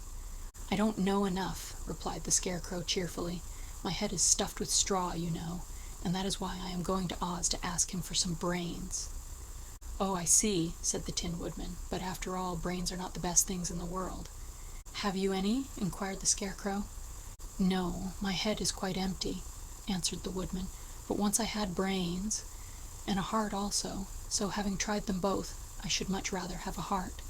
S1: "I don't know enough," replied the Scarecrow cheerfully. "My head is stuffed with straw, you know, and that is why I am going to Oz to ask him for some brains." "Oh, I see," said the Tin Woodman, "but after all, brains are not the best things in the world." "Have you any?" inquired the Scarecrow. "No, my head is quite empty," answered the Woodman, "but once I had brains, and a heart also, so having tried them both, I should much rather have a heart."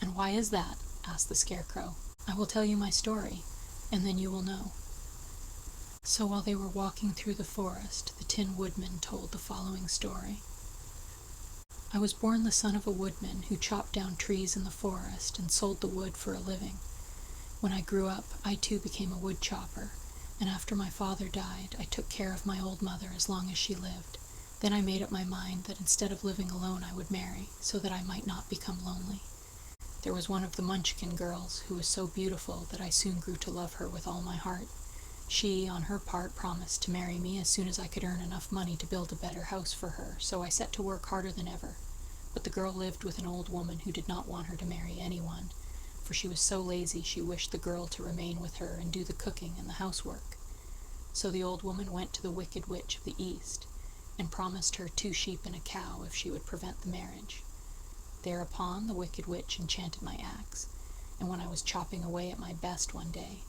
S1: "And why is that?" asked the Scarecrow. "I will tell you my story, and then you will know." So while they were walking through the forest, the Tin Woodman told the following story. "I was born the son of a woodman who chopped down trees in the forest and sold the wood for a living. When I grew up, I too became a wood chopper, and after my father died, I took care of my old mother as long as she lived. Then I made up my mind that instead of living alone I would marry, so that I might not become lonely. There was one of the Munchkin girls who was so beautiful that I soon grew to love her with all my heart. She, on her part, promised to marry me as soon as I could earn enough money to build a better house for her, so I set to work harder than ever. But the girl lived with an old woman who did not want her to marry anyone, for she was so lazy she wished the girl to remain with her and do the cooking and the housework. So the old woman went to the Wicked Witch of the East, and promised her 2 sheep and a cow if she would prevent the marriage. Thereupon the Wicked Witch enchanted my axe, and when I was chopping away at my best one day,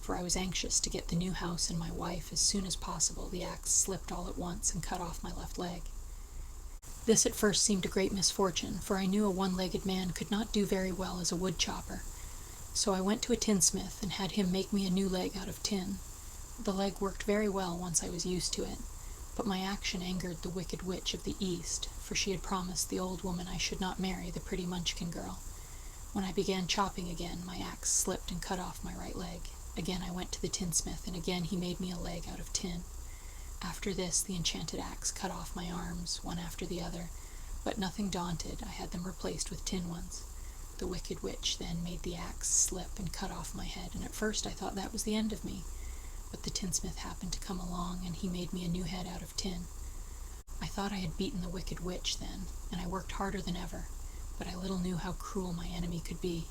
S1: for I was anxious to get the new house and my wife as soon as possible, the axe slipped all at once and cut off my left leg. This at first seemed a great misfortune, for I knew a one-legged man could not do very well as a wood chopper. So I went to a tinsmith and had him make me a new leg out of tin. The leg worked very well once I was used to it, but my action angered the Wicked Witch of the East, for she had promised the old woman I should not marry the pretty Munchkin girl. When I began chopping again, my axe slipped and cut off my right leg. Again I went to the tinsmith, and again he made me a leg out of tin. After this, the enchanted axe cut off my arms, one after the other, but nothing daunted, I had them replaced with tin ones. The Wicked Witch then made the axe slip and cut off my head, and at first I thought that was the end of me. But the tinsmith happened to come along, and he made me a new head out of tin. I thought I had beaten the Wicked Witch then, and I worked harder than ever, but I little knew how cruel my enemy could be.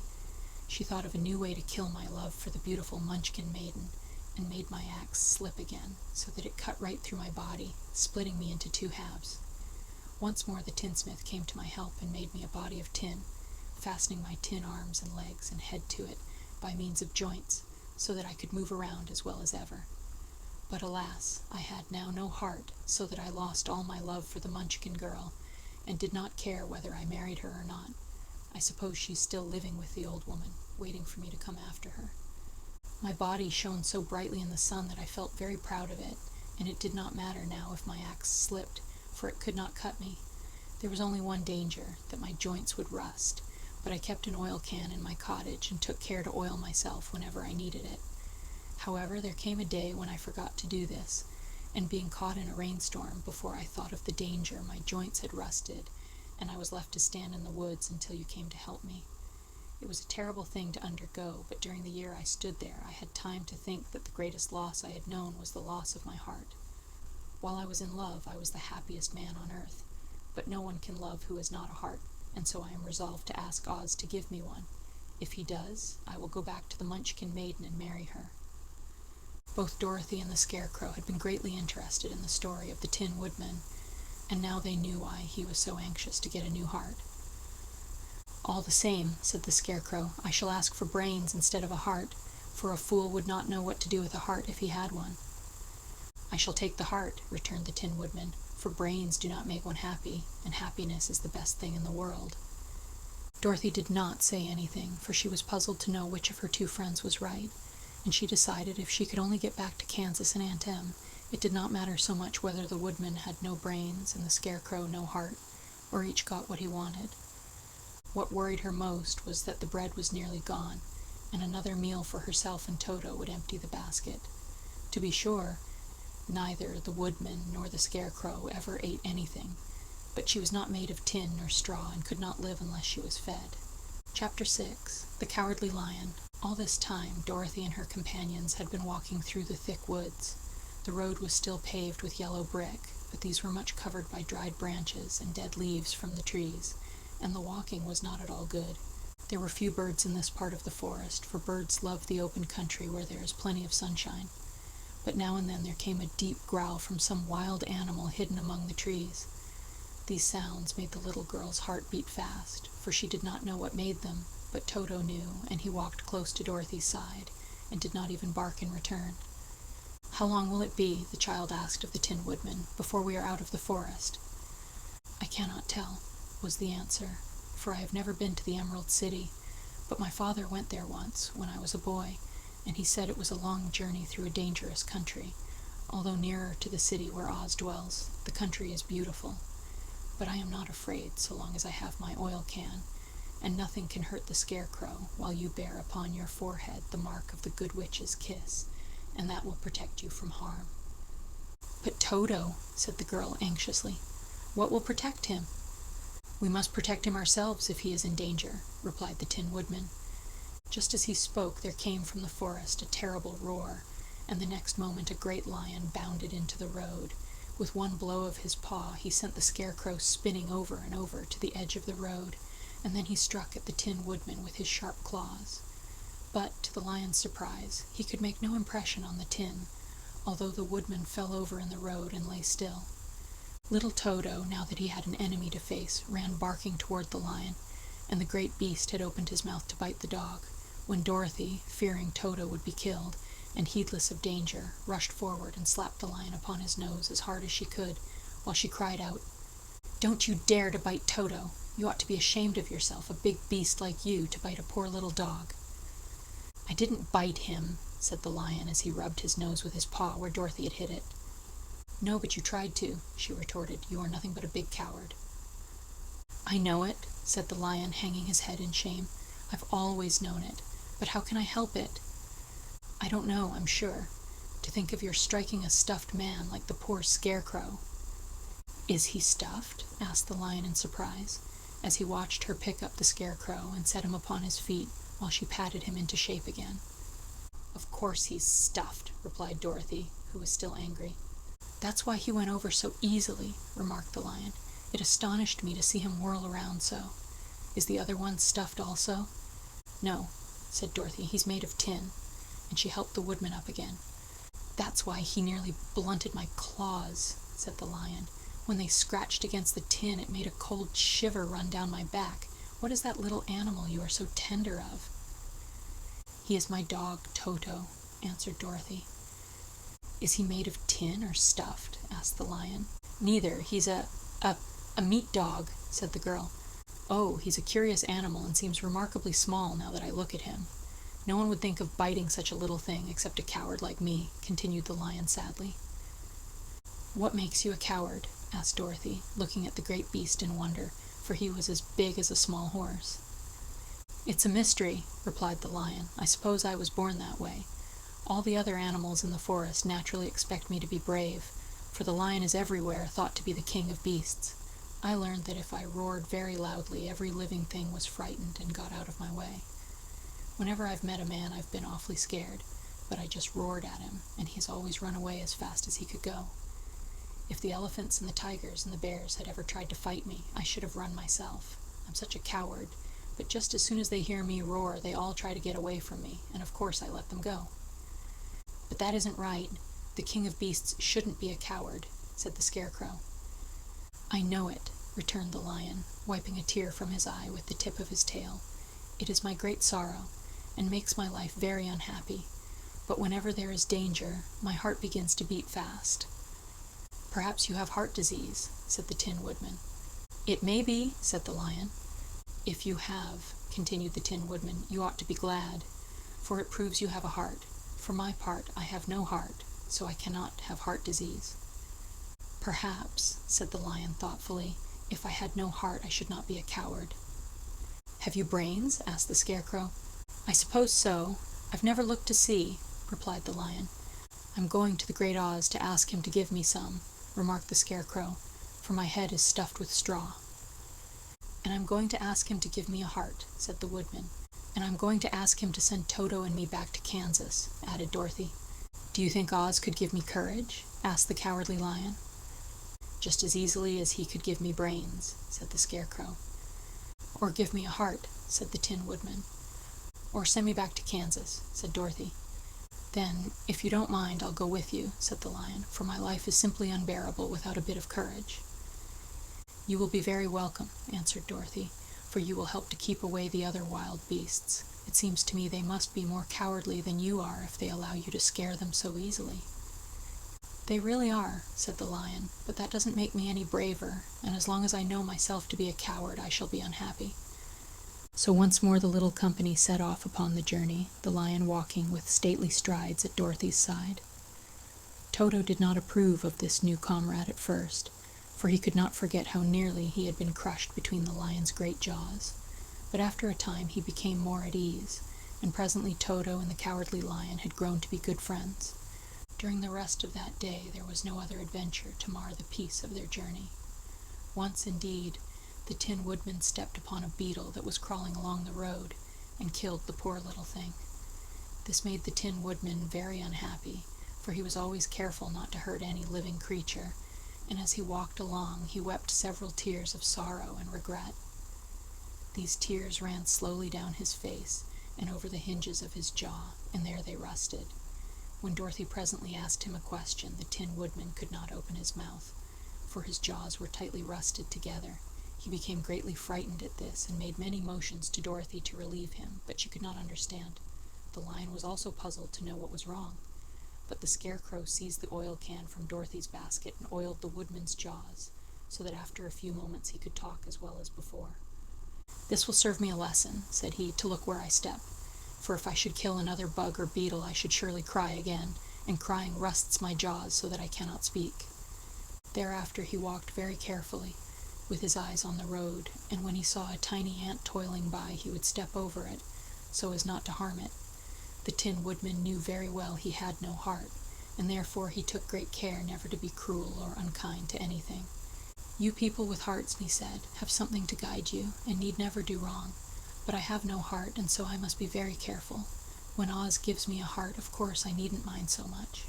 S1: She thought of a new way to kill my love for the beautiful Munchkin maiden, and made my axe slip again, so that it cut right through my body, splitting me into 2 halves. Once more the tinsmith came to my help and made me a body of tin, fastening my tin arms and legs and head to it by means of joints, so that I could move around as well as ever. But alas, I had now no heart, so that I lost all my love for the Munchkin girl, and did not care whether I married her or not. I suppose she's still living with the old woman, waiting for me to come after her. My body shone so brightly in the sun that I felt very proud of it, and it did not matter now if my axe slipped, for it could not cut me. There was only one danger, that my joints would rust, but I kept an oil can in my cottage and took care to oil myself whenever I needed it. However, there came a day when I forgot to do this, and being caught in a rainstorm before I thought of the danger, my joints had rusted, and I was left to stand in the woods until you came to help me. It was a terrible thing to undergo, but during the year I stood there, I had time to think that the greatest loss I had known was the loss of my heart. While I was in love, I was the happiest man on earth, but no one can love who has not a heart, and so I am resolved to ask Oz to give me one. If he does, I will go back to the Munchkin maiden and marry her. Both Dorothy and the Scarecrow had been greatly interested in the story of the Tin Woodman, and now they knew why he was so anxious to get a new heart. "All the same," said the Scarecrow, "I shall ask for brains instead of a heart, for a fool would not know what to do with a heart if he had one." "I shall take the heart," returned the Tin Woodman, "for brains do not make one happy, and happiness is the best thing in the world." Dorothy did not say anything, for she was puzzled to know which of her 2 friends was right, and she decided if she could only get back to Kansas and Aunt Em, it did not matter so much whether the Woodman had no brains and the Scarecrow no heart, or each got what he wanted. What worried her most was that the bread was nearly gone, and another meal for herself and Toto would empty the basket. To be sure, neither the Woodman nor the Scarecrow ever ate anything, but she was not made of tin nor straw and could not live unless she was fed. Chapter 6. The Cowardly Lion. All this time, Dorothy and her companions had been walking through the thick woods. The road was still paved with yellow brick, but these were much covered by dried branches and dead leaves from the trees, and the walking was not at all good. There were few birds in this part of the forest, for birds love the open country where there is plenty of sunshine. But now and then there came a deep growl from some wild animal hidden among the trees. These sounds made the little girl's heart beat fast, for she did not know what made them, but Toto knew, and he walked close to Dorothy's side, and did not even bark in return. "How long will it be," the child asked of the Tin Woodman, "before we are out of the forest?" "I cannot tell," was the answer, "for I have never been to the Emerald City, but my father went there once, when I was a boy, and he said it was a long journey through a dangerous country. Although nearer to the city where Oz dwells, the country is beautiful. But I am not afraid so long as I have my oil can, and nothing can hurt the Scarecrow while you bear upon your forehead the mark of the Good Witch's kiss, and that will protect you from harm." "But Toto," said the girl anxiously, "what will protect him?" "We must protect him ourselves if he is in danger," replied the Tin Woodman. Just as he spoke, there came from the forest a terrible roar, and the next moment a great lion bounded into the road. With one blow of his paw, he sent the Scarecrow spinning over and over to the edge of the road, and then he struck at the Tin Woodman with his sharp claws. But, to the lion's surprise, he could make no impression on the tin, although the woodman fell over in the road and lay still. Little Toto, now that he had an enemy to face, ran barking toward the lion, and the great beast had opened his mouth to bite the dog, when Dorothy, fearing Toto would be killed, and heedless of danger, rushed forward and slapped the lion upon his nose as hard as she could, while she cried out, "Don't you dare to bite Toto! You ought to be ashamed of yourself, a big beast like you, to bite a poor little dog." "I didn't bite him," said the lion as he rubbed his nose with his paw where Dorothy had hit it. "No, but you tried to," she retorted. "You are nothing but a big coward." "I know it," said the lion, hanging his head in shame. "I've always known it, but how can I help it? I don't know, I'm sure. To think of your striking a stuffed man like the poor Scarecrow." "Is he stuffed?" asked the lion in surprise, as he watched her pick up the Scarecrow and set him upon his feet while she patted him into shape again. "Of course he's stuffed," replied Dorothy, who was still angry. "That's why he went over so easily," remarked the lion. "It astonished me to see him whirl around so. Is the other one stuffed also?" "No, said Dorothy. "He's made of tin." And she helped the woodman up again. "That's why he nearly blunted my claws," said the lion. "When they scratched against the tin, it made a cold shiver run down my back. What is that little animal you are so tender of?" "He is my dog, Toto," answered Dorothy. "Is he made of tin or stuffed?" asked the lion. "Neither. He's a meat dog," said the girl. "Oh, he's a curious animal and seems remarkably small now that I look at him. No one would think of biting such a little thing except a coward like me," continued the lion sadly. "What makes you a coward?" asked Dorothy, looking at the great beast in wonder, for he was as big as a small horse. "It's a mystery," replied the lion. "I suppose I was born that way. All the other animals in the forest naturally expect me to be brave, for the lion is everywhere thought to be the king of beasts. I learned that if I roared very loudly, every living thing was frightened and got out of my way. Whenever I've met a man, I've been awfully scared, but I just roared at him, and he's always run away as fast as he could go. If the elephants and the tigers and the bears had ever tried to fight me, I should have run myself. I'm such a coward, but just as soon as they hear me roar, they all try to get away from me, and of course I let them go." "But that isn't right. The king of beasts shouldn't be a coward," said the Scarecrow. "I know it," returned the lion, wiping a tear from his eye with the tip of his tail. "It is my great sorrow, and makes my life very unhappy. But whenever there is danger, my heart begins to beat fast." "Perhaps you have heart disease," said the Tin Woodman. "It may be," said the lion. "If you have," continued the Tin Woodman, "you ought to be glad, for it proves you have a heart. For my part, I have no heart, so I cannot have heart disease." "Perhaps," said the lion thoughtfully, "if I had no heart, I should not be a coward." "Have you brains?" asked the Scarecrow. "I suppose so. I've never looked to see," replied the lion. "I'm going to the Great Oz to ask him to give me some," remarked the Scarecrow, "for my head is stuffed with straw." "And I'm going to ask him to give me a heart," said the woodman. "And I'm going to ask him to send Toto and me back to Kansas," added Dorothy. "Do you think Oz could give me courage?" asked the Cowardly Lion. "Just as easily as he could give me brains," said the Scarecrow. "Or give me a heart," said the Tin Woodman. "Or send me back to Kansas," said Dorothy. "Then, if you don't mind, I'll go with you," said the lion, "for my life is simply unbearable without a bit of courage." "You will be very welcome," answered Dorothy, "for you will help to keep away the other wild beasts. It seems to me they must be more cowardly than you are if they allow you to scare them so easily." "They really are," said the lion, "but that doesn't make me any braver, and as long as I know myself to be a coward, I shall be unhappy." So once more the little company set off upon the journey, the lion walking with stately strides at Dorothy's side. Toto did not approve of this new comrade at first, for he could not forget how nearly he had been crushed between the lion's great jaws. But after a time he became more at ease, and presently Toto and the Cowardly Lion had grown to be good friends. During the rest of that day there was no other adventure to mar the peace of their journey. Once, indeed, the Tin Woodman stepped upon a beetle that was crawling along the road, and killed the poor little thing. This made the Tin Woodman very unhappy, for he was always careful not to hurt any living creature, and as he walked along he wept several tears of sorrow and regret. These tears ran slowly down his face and over the hinges of his jaw, and there they rested. When Dorothy presently asked him a question, the Tin Woodman could not open his mouth, for his jaws were tightly rusted together. He became greatly frightened at this, and made many motions to Dorothy to relieve him, but she could not understand. The lion was also puzzled to know what was wrong, but the Scarecrow seized the oil can from Dorothy's basket and oiled the woodman's jaws, so that after a few moments he could talk as well as before. "This will serve me a lesson," said he, "to look where I step, for if I should kill another bug or beetle I should surely cry again, and crying rusts my jaws so that I cannot speak." Thereafter he walked very carefully, with his eyes on the road, and when he saw a tiny ant toiling by he would step over it, so as not to harm it. The Tin Woodman knew very well he had no heart, and therefore he took great care never to be cruel or unkind to anything. "You people with hearts," he said, "have something to guide you, and need never do wrong, but I have no heart, and so I must be very careful. When Oz gives me a heart, of course I needn't mind so much."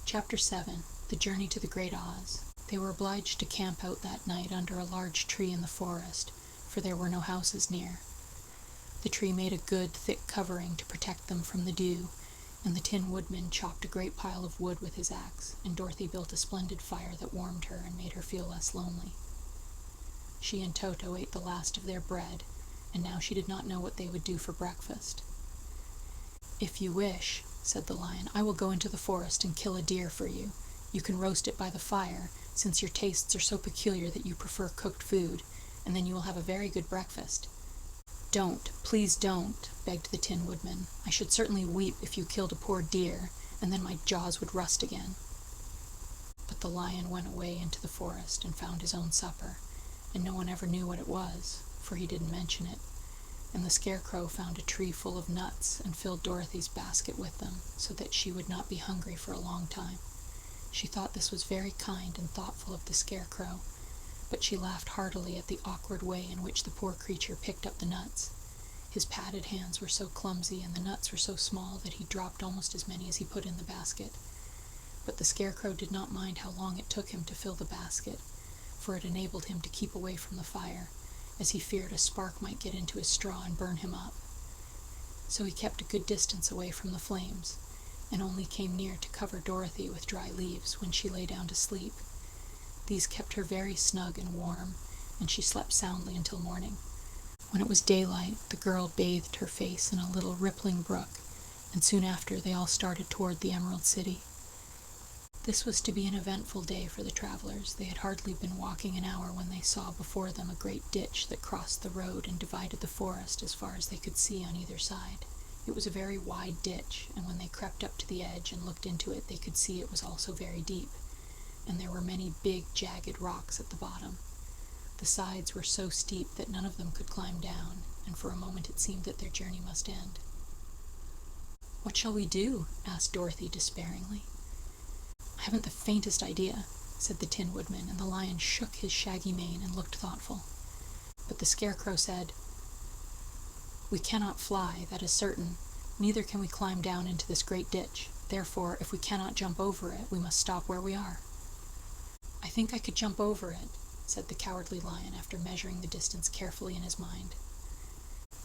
S1: Chapter 7. The Journey to the Great Oz. They were obliged to camp out that night under a large tree in the forest, for there were no houses near. The tree made a good, thick covering to protect them from the dew, and the Tin Woodman chopped a great pile of wood with his axe, and Dorothy built a splendid fire that warmed her and made her feel less lonely. She and Toto ate the last of their bread, and now she did not know what they would do for breakfast. "If you wish," said the lion, "I will go into the forest and kill a deer for you. You can roast it by the fire, since your tastes are so peculiar that you prefer cooked food, and then you will have a very good breakfast." "Don't, please don't," begged the Tin Woodman. "I should certainly weep if you killed a poor deer, and then my jaws would rust again." But the lion went away into the forest and found his own supper, and no one ever knew what it was, for he didn't mention it. And the Scarecrow found a tree full of nuts and filled Dorothy's basket with them, so that she would not be hungry for a long time. She thought this was very kind and thoughtful of the Scarecrow, but she laughed heartily at the awkward way in which the poor creature picked up the nuts. His padded hands were so clumsy and the nuts were so small that he dropped almost as many as he put in the basket. But the Scarecrow did not mind how long it took him to fill the basket, for it enabled him to keep away from the fire, as he feared a spark might get into his straw and burn him up. So he kept a good distance away from the flames, and only came near to cover Dorothy with dry leaves when she lay down to sleep. These kept her very snug and warm, and she slept soundly until morning. When it was daylight, the girl bathed her face in a little rippling brook, and soon after they all started toward the Emerald City. This was to be an eventful day for the travelers. They had hardly been walking an hour when they saw before them a great ditch that crossed the road and divided the forest as far as they could see on either side. It was a very wide ditch, and when they crept up to the edge and looked into it, they could see it was also very deep, and there were many big, jagged rocks at the bottom. The sides were so steep that none of them could climb down, and for a moment it seemed that their journey must end. "What shall we do?" asked Dorothy despairingly. "I haven't the faintest idea," said the Tin Woodman, and the lion shook his shaggy mane and looked thoughtful. But the Scarecrow said, "We cannot fly, that is certain. Neither can we climb down into this great ditch. Therefore, if we cannot jump over it, we must stop where we are." "I think I could jump over it," said the Cowardly Lion after measuring the distance carefully in his mind.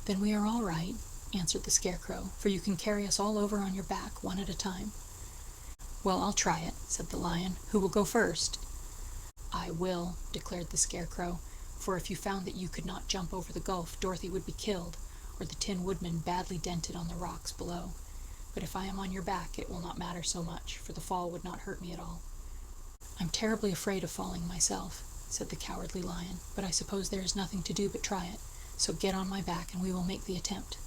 S1: "Then we are all right," answered the Scarecrow, "for you can carry us all over on your back, one at a time." "Well, I'll try it," said the lion. "Who will go first?" "I will," declared the Scarecrow, "for if you found that you could not jump over the gulf, Dorothy would be killed, or the Tin Woodman badly dented on the rocks below. But if I am on your back, it will not matter so much, for the fall would not hurt me at all." "I'm terribly afraid of falling myself," said the Cowardly Lion, "but I suppose there is nothing to do but try it, so get on my back and we will make the attempt."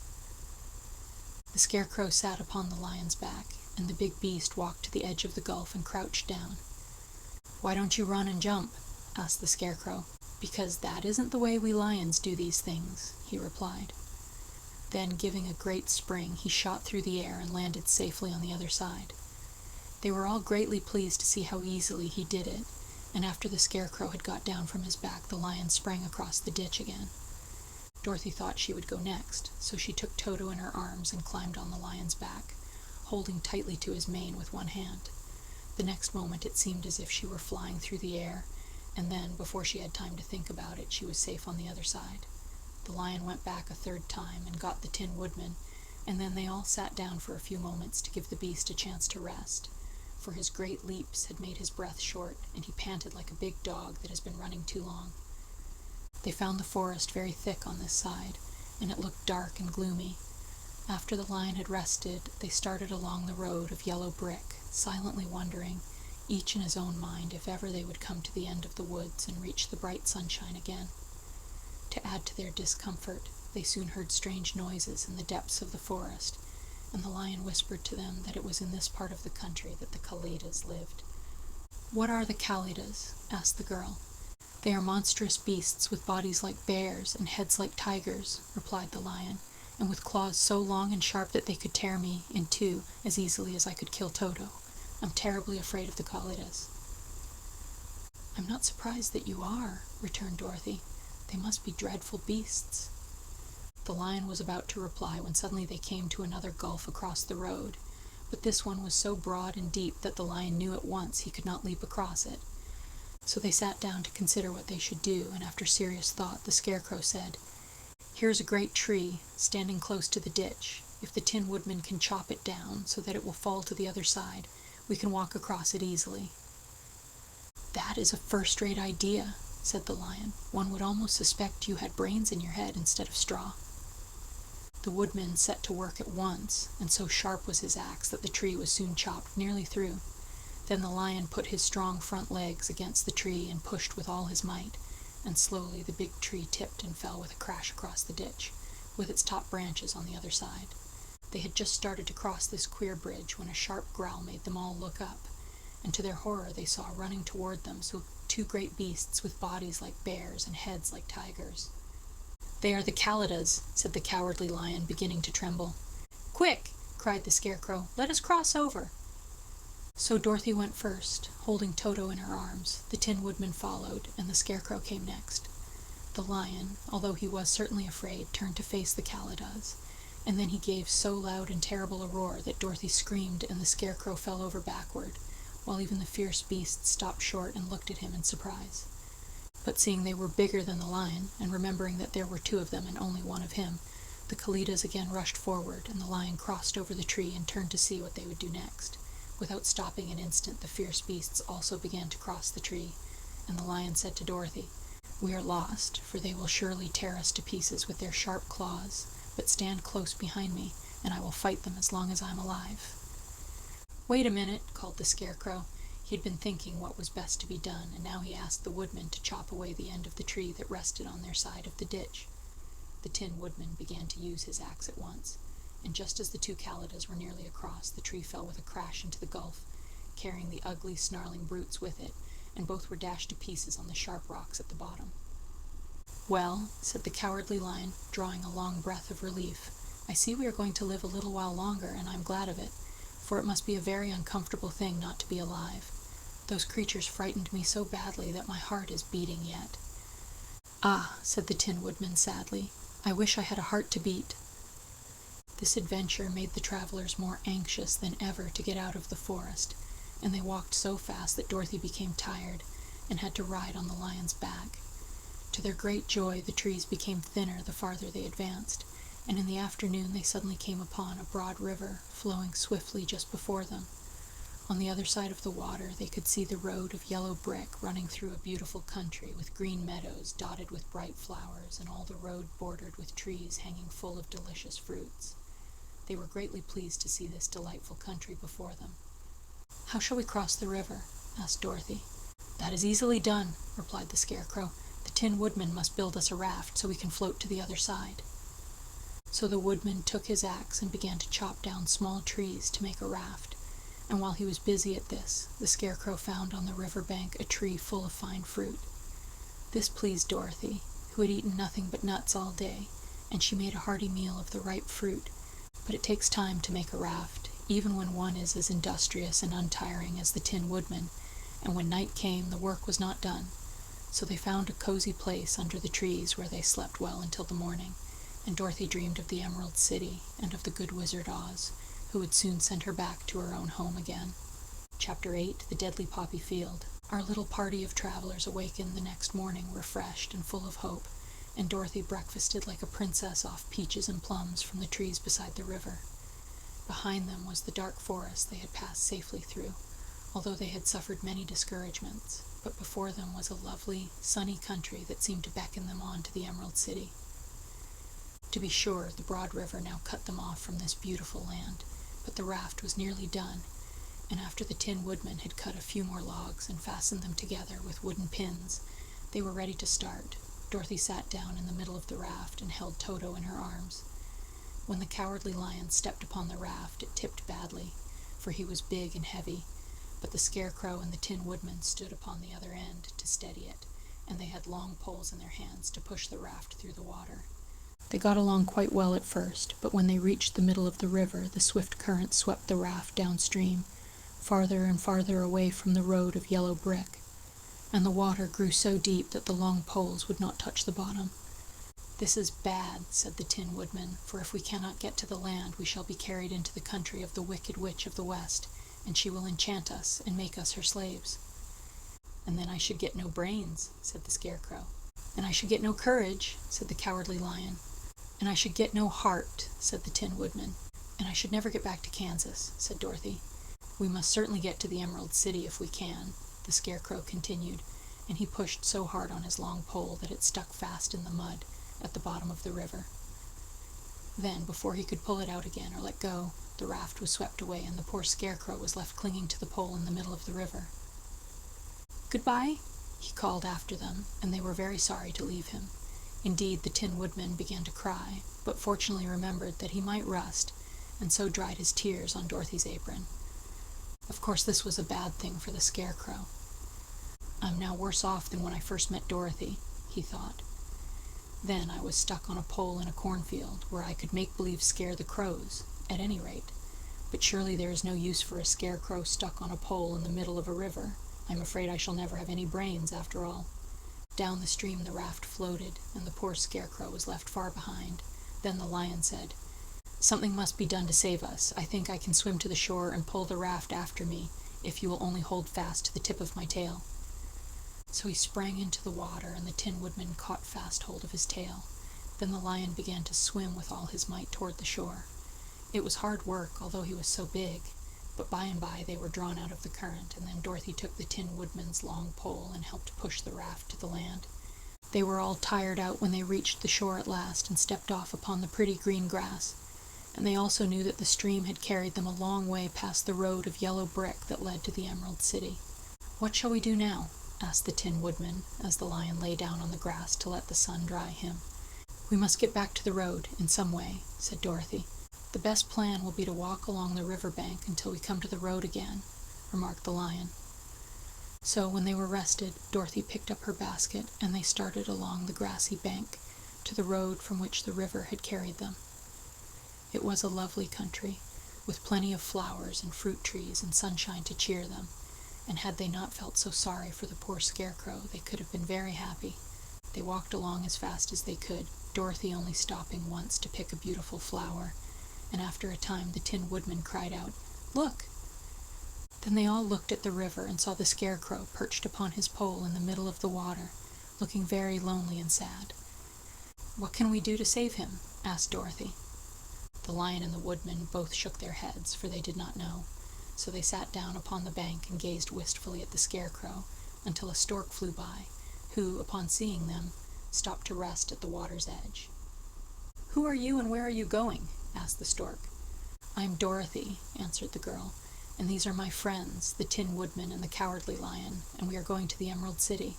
S1: The Scarecrow sat upon the lion's back, and the big beast walked to the edge of the gulf and crouched down. "Why don't you run and jump?" asked the Scarecrow. "Because that isn't the way we lions do these things," he replied. Then, giving a great spring, he shot through the air and landed safely on the other side. They were all greatly pleased to see how easily he did it, and after the Scarecrow had got down from his back, the lion sprang across the ditch again. Dorothy thought she would go next, so she took Toto in her arms and climbed on the lion's back, holding tightly to his mane with one hand. The next moment it seemed as if she were flying through the air, and then, before she had time to think about it, she was safe on the other side. The lion went back a third time and got the Tin Woodman, and then they all sat down for a few moments to give the beast a chance to rest, for his great leaps had made his breath short, and he panted like a big dog that has been running too long. They found the forest very thick on this side, and it looked dark and gloomy. After the lion had rested, they started along the road of yellow brick, silently wondering, each in his own mind, if ever they would come to the end of the woods and reach the bright sunshine again. To add to their discomfort, they soon heard strange noises in the depths of the forest, and the lion whispered to them that it was in this part of the country that the Kalidas lived. "What are the Kalidas?" asked the girl. "They are monstrous beasts with bodies like bears and heads like tigers," replied the lion, "and with claws so long and sharp that they could tear me in two as easily as I could kill Toto. I'm terribly afraid of the Kalidas." "I'm not surprised that you are," returned Dorothy. "They must be dreadful beasts." The lion was about to reply when suddenly they came to another gulf across the road, but this one was so broad and deep that the lion knew at once he could not leap across it. So they sat down to consider what they should do, and after serious thought, the Scarecrow said, Here's a great tree, standing close to the ditch. If the Tin Woodman can chop it down so that it will fall to the other side, we can walk across it easily." "That is a first-rate idea," said the Lion. "One would almost suspect you had brains in your head instead of straw." The Woodman set to work at once, and so sharp was his axe that the tree was soon chopped nearly through. Then the Lion put his strong front legs against the tree and pushed with all his might, and slowly the big tree tipped and fell with a crash across the ditch, with its top branches on the other side. They had just started to cross this queer bridge when a sharp growl made them all look up, and to their horror they saw running toward them two great beasts with bodies like bears and heads like tigers. "They are the Kalidas," said the Cowardly Lion, beginning to tremble. "Quick!" cried the Scarecrow. "Let us cross over." So Dorothy went first, holding Toto in her arms. The Tin Woodman followed, and the Scarecrow came next. The Lion, although he was certainly afraid, turned to face the Kalidas, and then he gave so loud and terrible a roar that Dorothy screamed and the Scarecrow fell over backward, while even the fierce beasts stopped short and looked at him in surprise. But seeing they were bigger than the Lion, and remembering that there were two of them and only one of him, the Kalidas again rushed forward, and the Lion crossed over the tree and turned to see what they would do next. Without stopping an instant, the fierce beasts also began to cross the tree, and the Lion said to Dorothy, "We are lost, for they will surely tear us to pieces with their sharp claws, but stand close behind me, and I will fight them as long as I am alive." "Wait a minute," called the Scarecrow. He had been thinking what was best to be done, and now he asked the Woodman to chop away the end of the tree that rested on their side of the ditch. The Tin Woodman began to use his axe at once, and just as the two Kalidas were nearly across, the tree fell with a crash into the gulf, carrying the ugly, snarling brutes with it, and both were dashed to pieces on the sharp rocks at the bottom. "Well," said the Cowardly Lion, drawing a long breath of relief, "I see we are going to live a little while longer, and I'm glad of it, for it must be a very uncomfortable thing not to be alive. Those creatures frightened me so badly that my heart is beating yet." "Ah," said the Tin Woodman sadly, "I wish I had a heart to beat." This adventure made the travelers more anxious than ever to get out of the forest, and they walked so fast that Dorothy became tired and had to ride on the Lion's back. To their great joy, the trees became thinner the farther they advanced, and in the afternoon they suddenly came upon a broad river flowing swiftly just before them. On the other side of the water they could see the road of yellow brick running through a beautiful country with green meadows dotted with bright flowers, and all the road bordered with trees hanging full of delicious fruits. They were greatly pleased to see this delightful country before them. "How shall we cross the river?" asked Dorothy. "That is easily done," replied the Scarecrow. "The Tin Woodman must build us a raft so we can float to the other side." So the Woodman took his axe and began to chop down small trees to make a raft, and while he was busy at this, the Scarecrow found on the river bank a tree full of fine fruit. This pleased Dorothy, who had eaten nothing but nuts all day, and she made a hearty meal of the ripe fruit. But it takes time to make a raft, even when one is as industrious and untiring as the Tin Woodman, and when night came the work was not done, so they found a cozy place under the trees where they slept well until the morning, and Dorothy dreamed of the Emerald City and of the good Wizard Oz, who would soon send her back to her own home again. Chapter 8, The Deadly Poppy Field. Our little party of travelers awakened the next morning refreshed and full of hope, and Dorothy breakfasted like a princess off peaches and plums from the trees beside the river. Behind them was the dark forest they had passed safely through, although they had suffered many discouragements, but before them was a lovely, sunny country that seemed to beckon them on to the Emerald City. To be sure, the broad river now cut them off from this beautiful land, but the raft was nearly done, and after the Tin Woodman had cut a few more logs and fastened them together with wooden pins, they were ready to start. Dorothy sat down in the middle of the raft and held Toto in her arms. When the Cowardly Lion stepped upon the raft, it tipped badly, for he was big and heavy, but the Scarecrow and the Tin Woodman stood upon the other end to steady it, and they had long poles in their hands to push the raft through the water. They got along quite well at first, but when they reached the middle of the river, the swift current swept the raft downstream, farther and farther away from the road of yellow brick, and the water grew so deep that the long poles would not touch the bottom. "This is bad," said the Tin Woodman, "for if we cannot get to the land, we shall be carried into the country of the Wicked Witch of the West, and she will enchant us and make us her slaves." "And then I should get no brains," said the Scarecrow. "And I should get no courage," said the Cowardly Lion. "And I should get no heart," said the Tin Woodman. "And I should never get back to Kansas," said Dorothy. "We must certainly get to the Emerald City if we can," the Scarecrow continued, and he pushed so hard on his long pole that it stuck fast in the mud at the bottom of the river. Then, before he could pull it out again or let go, the raft was swept away and the poor Scarecrow was left clinging to the pole in the middle of the river. "Goodbye," he called after them, and they were very sorry to leave him. Indeed, the Tin Woodman began to cry, but fortunately remembered that he might rust, and so dried his tears on Dorothy's apron. Of course, this was a bad thing for the Scarecrow. "I'm now worse off than when I first met Dorothy," he thought. "Then I was stuck on a pole in a cornfield, where I could make-believe scare the crows, at any rate. But surely there is no use for a Scarecrow stuck on a pole in the middle of a river. I'm afraid I shall never have any brains, after all." Down the stream the raft floated, and the poor Scarecrow was left far behind. Then the Lion said, "Something must be done to save us. I think I can swim to the shore and pull the raft after me, if you will only hold fast to the tip of my tail." So he sprang into the water, and the Tin Woodman caught fast hold of his tail. Then the Lion began to swim with all his might toward the shore. It was hard work, although he was so big, but by and by they were drawn out of the current, and then Dorothy took the Tin Woodman's long pole and helped push the raft to the land. They were all tired out when they reached the shore at last and stepped off upon the pretty green grass, and they also knew that the stream had carried them a long way past the road of yellow brick that led to the Emerald City. "What shall we do now?" asked the Tin Woodman, as the Lion lay down on the grass to let the sun dry him. "We must get back to the road, in some way," said Dorothy. "The best plan will be to walk along the river bank until we come to the road again," remarked the Lion. So, when they were rested, Dorothy picked up her basket, and they started along the grassy bank to the road from which the river had carried them. It was a lovely country, with plenty of flowers and fruit trees and sunshine to cheer them, and had they not felt so sorry for the poor Scarecrow, they could have been very happy. They walked along as fast as they could, Dorothy only stopping once to pick a beautiful flower, and after a time the Tin Woodman cried out, "Look!" Then they all looked at the river and saw the Scarecrow perched upon his pole in the middle of the water, looking very lonely and sad. "What can we do to save him?" asked Dorothy. The Lion and the Woodman both shook their heads, for they did not know, so they sat down upon the bank and gazed wistfully at the Scarecrow until a stork flew by, who, upon seeing them, stopped to rest at the water's edge. "Who are you and where are you going?" asked the stork. "I am Dorothy," answered the girl, "and these are my friends, the Tin Woodman and the Cowardly Lion, and we are going to the Emerald City."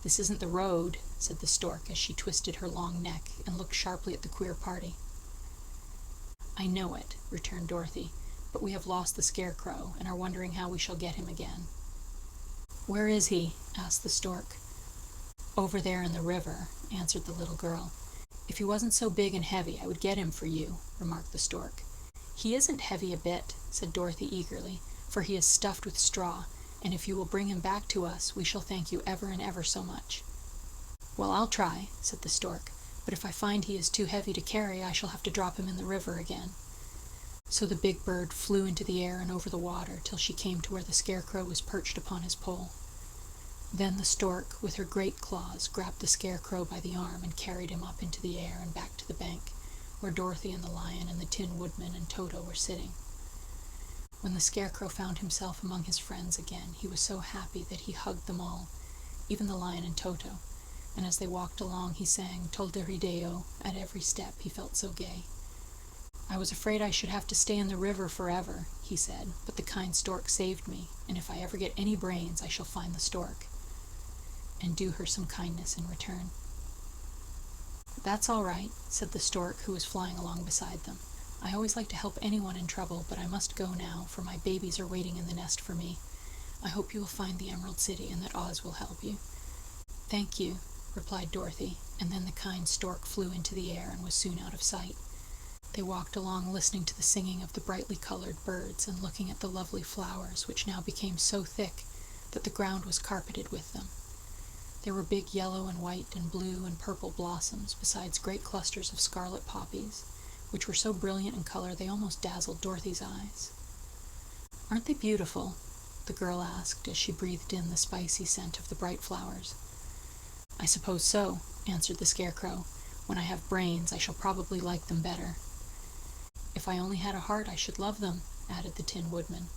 S1: "This isn't the road," said the stork as she twisted her long neck and looked sharply at the queer party. "I know it," returned Dorothy, "but we have lost the Scarecrow and are wondering how we shall get him again." "Where is he?" asked the stork. "Over there in the river," answered the little girl. "If he wasn't so big and heavy, I would get him for you," remarked the stork. "He isn't heavy a bit," said Dorothy eagerly, "for he is stuffed with straw, and if you will bring him back to us, we shall thank you ever and ever so much." "Well, I'll try," said the stork, "but if I find he is too heavy to carry, I shall have to drop him in the river again." So the big bird flew into the air and over the water till she came to where the Scarecrow was perched upon his pole. Then the stork, with her great claws, grabbed the Scarecrow by the arm and carried him up into the air and back to the bank, where Dorothy and the Lion and the Tin Woodman and Toto were sitting. When the Scarecrow found himself among his friends again, he was so happy that he hugged them all, even the Lion and Toto, and as they walked along he sang Tolderideo at every step, he felt so gay. "I was afraid I should have to stay in the river forever," he said, "but the kind stork saved me, and if I ever get any brains I shall find the stork and do her some kindness in return." "That's all right," said the stork, who was flying along beside them. "I always like to help anyone in trouble, but I must go now, for my babies are waiting in the nest for me. I hope you will find the Emerald City and that Oz will help you." "Thank you," replied Dorothy, and then the kind stork flew into the air and was soon out of sight. They walked along listening to the singing of the brightly colored birds and looking at the lovely flowers, which now became so thick that the ground was carpeted with them. There were big yellow and white and blue and purple blossoms, besides great clusters of scarlet poppies, which were so brilliant in color they almost dazzled Dorothy's eyes. "Aren't they beautiful?" the girl asked as she breathed in the spicy scent of the bright flowers. "I suppose so," answered the Scarecrow. When I have brains, I shall probably like them better." "If I only had a heart, I should love them," added the Tin Woodman.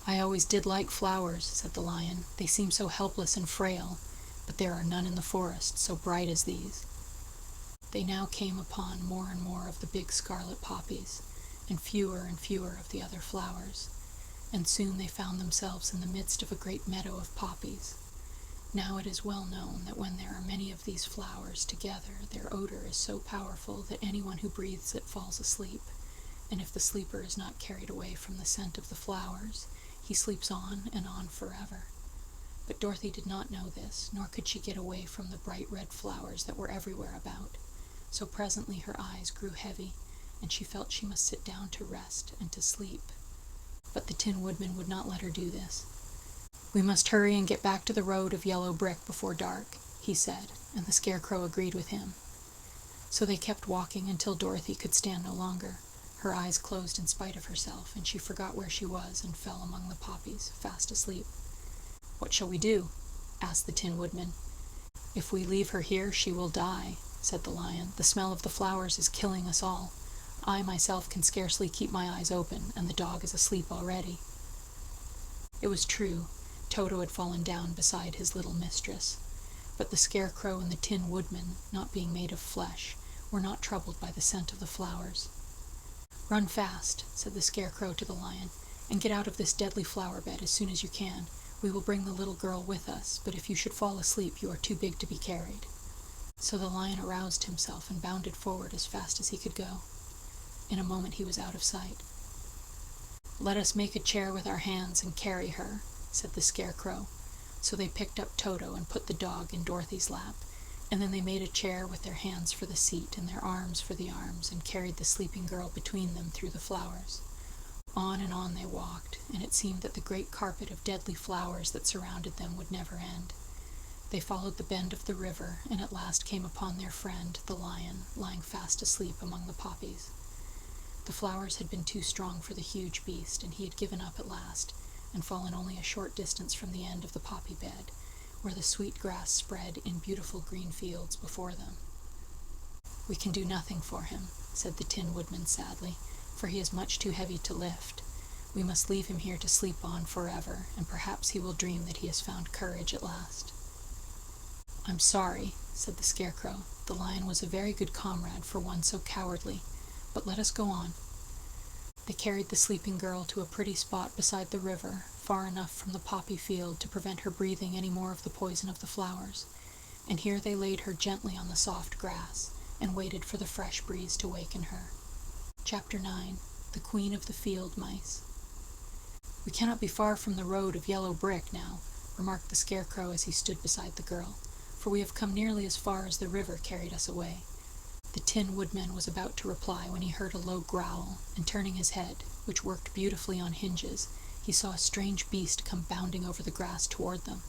S1: "I always did like flowers," said the Lion. "They seem so helpless and frail, but there are none in the forest so bright as these." They now came upon more and more of the big scarlet poppies, and fewer of the other flowers, and soon they found themselves in the midst of a great meadow of poppies. Now it is well known that when there are many of these flowers together, their odor is so powerful that anyone who breathes it falls asleep, and if the sleeper is not carried away from the scent of the flowers, he sleeps on and on forever. But Dorothy did not know this, nor could she get away from the bright red flowers that were everywhere about, so presently her eyes grew heavy, and she felt she must sit down to rest and to sleep. But the Tin Woodman would not let her do this. "We must hurry and get back to the road of yellow brick before dark," he said, and the Scarecrow agreed with him. So they kept walking until Dorothy could stand no longer. Her eyes closed in spite of herself, and she forgot where she was and fell among the poppies, fast asleep. "What shall we do?" asked the Tin Woodman. "If we leave her here, she will die," said the Lion. "The smell of the flowers is killing us all. I myself can scarcely keep my eyes open, and the dog is asleep already." It was true. Toto had fallen down beside his little mistress, but the Scarecrow and the Tin Woodman, not being made of flesh, were not troubled by the scent of the flowers. "Run fast," said the Scarecrow to the Lion, "and get out of this deadly flower bed as soon as you can. We will bring the little girl with us, but if you should fall asleep, you are too big to be carried." So the Lion aroused himself and bounded forward as fast as he could go. In a moment he was out of sight. "Let us make a chair with our hands and carry her," said the Scarecrow. So they picked up Toto and put the dog in Dorothy's lap, and then they made a chair with their hands for the seat and their arms for the arms, and carried the sleeping girl between them through the flowers. On and on they walked, and it seemed that the great carpet of deadly flowers that surrounded them would never end. They followed the bend of the river, and at last came upon their friend, the Lion, lying fast asleep among the poppies. The flowers had been too strong for the huge beast, and he had given up at last, and fallen only a short distance from the end of the poppy bed, where the sweet grass spread in beautiful green fields before them. "We can do nothing for him," said the Tin Woodman sadly, "for he is much too heavy to lift. We must leave him here to sleep on forever, and perhaps he will dream that he has found courage at last." "I'm sorry," said the Scarecrow. "The Lion was a very good comrade for one so cowardly, but let us go on." They carried the sleeping girl to a pretty spot beside the river, far enough from the poppy field to prevent her breathing any more of the poison of the flowers, and here they laid her gently on the soft grass, and waited for the fresh breeze to waken her. Chapter 9. The Queen of the Field Mice. "We cannot be far from the road of yellow brick now," remarked the Scarecrow as he stood beside the girl, "for we have come nearly as far as the river carried us away." The Tin Woodman was about to reply when he heard a low growl, and turning his head, which worked beautifully on hinges, he saw a strange beast come bounding over the grass toward them.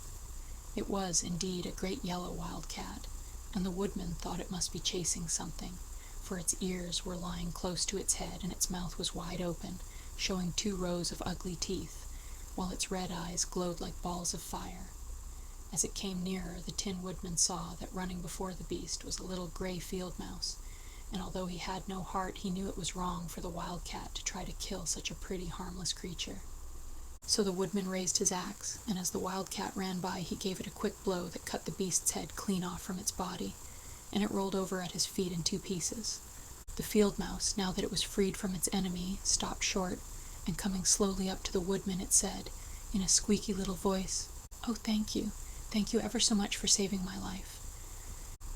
S1: It was, indeed, a great yellow wildcat, and the Woodman thought it must be chasing something, for its ears were lying close to its head, and its mouth was wide open, showing 2 rows of ugly teeth, while its red eyes glowed like balls of fire. As it came nearer, the Tin Woodman saw that running before the beast was a little gray field mouse, and although he had no heart, he knew it was wrong for the wildcat to try to kill such a pretty, harmless creature. So the Woodman raised his axe, and as the wildcat ran by, he gave it a quick blow that cut the beast's head clean off from its body, and it rolled over at his feet in 2 pieces. The field mouse, now that it was freed from its enemy, stopped short, and coming slowly up to the Woodman, it said, in a squeaky little voice, "Oh, thank you. Thank you ever so much for saving my life."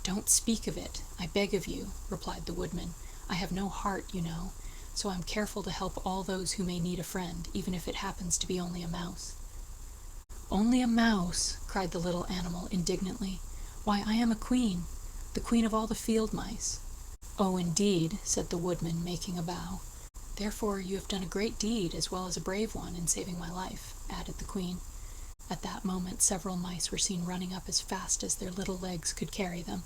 S1: "Don't speak of it, I beg of you," replied the Woodman. "I have no heart, you know, so I'm careful to help all those who may need a friend, even if it happens to be only a mouse." "Only a mouse!" cried the little animal indignantly. "Why, I am a queen, the queen of all the field mice." "Oh, indeed," said the Woodman, making a bow. "Therefore you have done a great deed, as well as a brave one, in saving my life," added the queen. At that moment several mice were seen running up as fast as their little legs could carry them,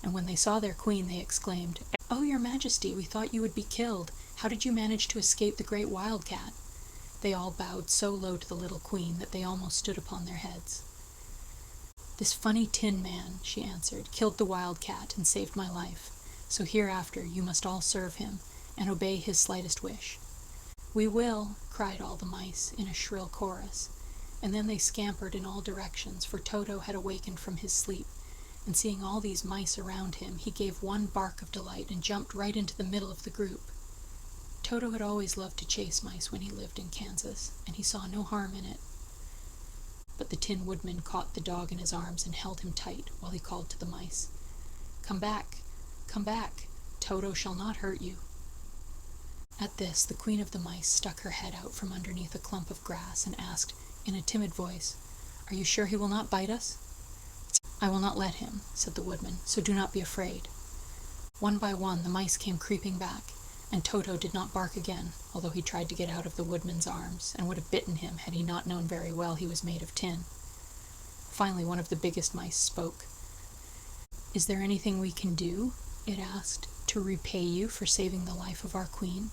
S1: and when they saw their queen they exclaimed, "Oh, your Majesty, we thought you would be killed. How did you manage to escape the great wildcat?" They all bowed so low to the little queen that they almost stood upon their heads. "This funny tin man," she answered, "killed the wildcat and saved my life. so hereafter you must all serve him, and obey his slightest wish." "We will," cried all the mice in a shrill chorus, and then they scampered in all directions, for Toto had awakened from his sleep, and seeing all these mice around him, he gave one bark of delight and jumped right into the middle of the group. Toto had always loved to chase mice when he lived in Kansas, and he saw no harm in it. But the Tin Woodman caught the dog in his arms and held him tight while he called to the mice, "Come back, come back, Toto shall not hurt you." At this, the Queen of the Mice stuck her head out from underneath a clump of grass and asked, in a timid voice, "Are you sure he will not bite us?" "I will not let him," said the Woodman, "so do not be afraid." One by one the mice came creeping back, and Toto did not bark again, although he tried to get out of the Woodman's arms, and would have bitten him had he not known very well he was made of tin. Finally, one of the biggest mice spoke. "Is there anything we can do," it asked, "to repay you for saving the life of our queen?"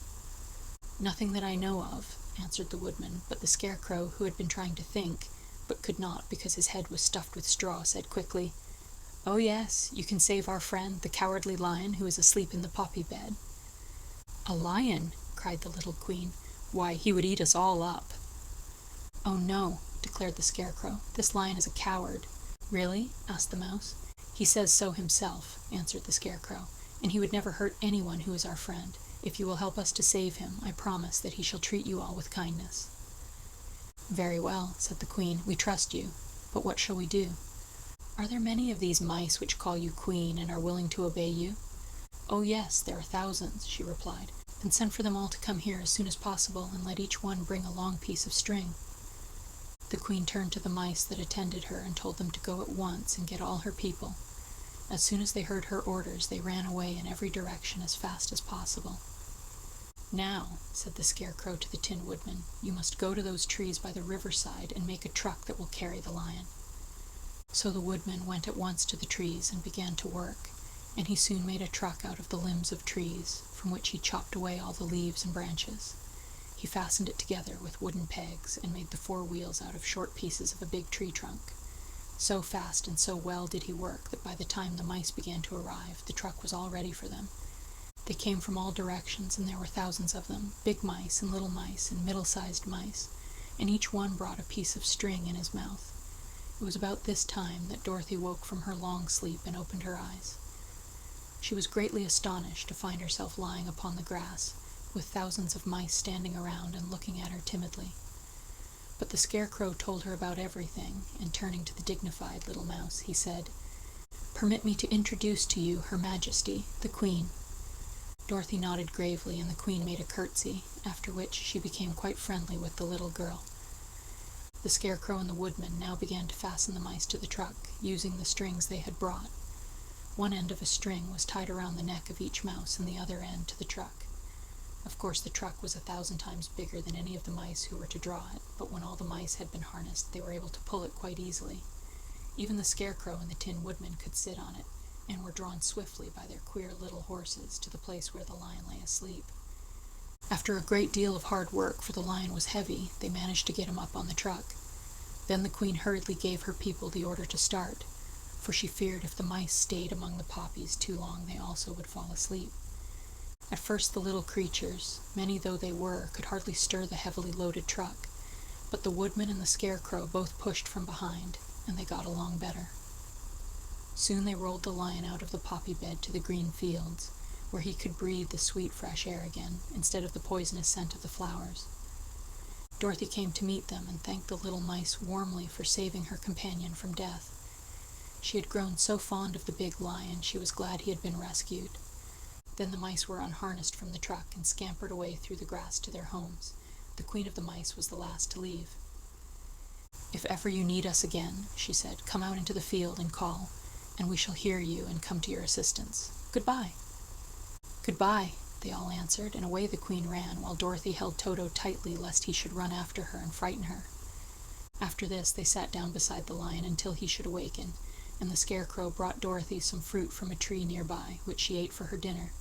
S1: "Nothing that I know of," answered the Woodman, but the Scarecrow, who had been trying to think, but could not because his head was stuffed with straw, said quickly, "Oh yes, you can save our friend, the Cowardly Lion, who is asleep in the poppy bed." "A lion?" cried the little queen. "Why, he would eat us all up." "Oh no," declared the Scarecrow, "this lion is a coward." "Really?" asked the mouse. "He says so himself," answered the Scarecrow, "and he would never hurt anyone who is our friend. If you will help us to save him, I promise that he shall treat you all with kindness." "Very well," said the Queen, "we trust you, but what shall we do?" "Are there many of these mice which call you queen and are willing to obey you?" "Oh yes, there are thousands," she replied. "Then send for them all to come here as soon as possible, and let each one bring a long piece of string." The Queen turned to the mice that attended her and told them to go at once and get all her people. As soon as they heard her orders, they ran away in every direction as fast as possible. "Now," said the Scarecrow to the Tin Woodman, "you must go to those trees by the riverside and make a truck that will carry the lion." So the Woodman went at once to the trees and began to work, and he soon made a truck out of the limbs of trees, from which he chopped away all the leaves and branches. He fastened it together with wooden pegs and made the 4 wheels out of short pieces of a big tree trunk. So fast and so well did he work that by the time the mice began to arrive, the truck was all ready for them. They came from all directions, and there were thousands of them, big mice and little mice and middle-sized mice, and each one brought a piece of string in his mouth. It was about this time that Dorothy woke from her long sleep and opened her eyes. She was greatly astonished to find herself lying upon the grass, with thousands of mice standing around and looking at her timidly. But the Scarecrow told her about everything, and turning to the dignified little mouse, he said, "Permit me to introduce to you Her Majesty, the Queen." Dorothy nodded gravely, and the Queen made a curtsy, after which she became quite friendly with the little girl. The Scarecrow and the Woodman now began to fasten the mice to the truck, using the strings they had brought. One end of a string was tied around the neck of each mouse and the other end to the truck. Of course, the truck was 1,000 times bigger than any of the mice who were to draw it, but when all the mice had been harnessed, they were able to pull it quite easily. Even the Scarecrow and the Tin Woodman could sit on it, and were drawn swiftly by their queer little horses to the place where the lion lay asleep. After a great deal of hard work, for the lion was heavy, they managed to get him up on the truck. Then the Queen hurriedly gave her people the order to start, for she feared if the mice stayed among the poppies too long they also would fall asleep. At first the little creatures, many though they were, could hardly stir the heavily loaded truck, but the Woodman and the Scarecrow both pushed from behind, and they got along better. Soon they rolled the lion out of the poppy bed to the green fields, where he could breathe the sweet fresh air again, instead of the poisonous scent of the flowers. Dorothy came to meet them and thanked the little mice warmly for saving her companion from death. She had grown so fond of the big lion she was glad he had been rescued. Then the mice were unharnessed from the truck and scampered away through the grass to their homes. The Queen of the Mice was the last to leave. "If ever you need us again," she said, "come out into the field and call, and we shall hear you and come to your assistance. Goodbye." "Goodbye," they all answered, and away the Queen ran, while Dorothy held Toto tightly lest he should run after her and frighten her. After this they sat down beside the lion until he should awaken, and the Scarecrow brought Dorothy some fruit from a tree nearby, which she ate for her dinner.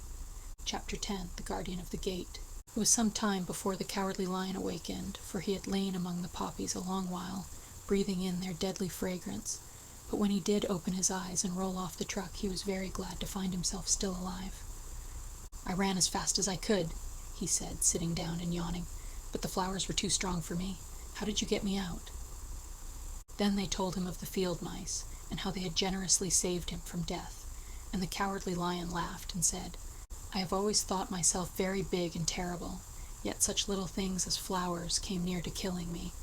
S1: Chapter 10. The Guardian of the Gate. It was some time before the Cowardly Lion awakened, for he had lain among the poppies a long while, breathing in their deadly fragrance. But when he did open his eyes and roll off the truck, he was very glad to find himself still alive. "I ran as fast as I could," he said, sitting down and yawning, "but the flowers were too strong for me. How did you get me out?" Then they told him of the field mice, and how they had generously saved him from death, and the Cowardly Lion laughed and said, "I have always thought myself very big and terrible, yet such little things as flowers came near to killing me,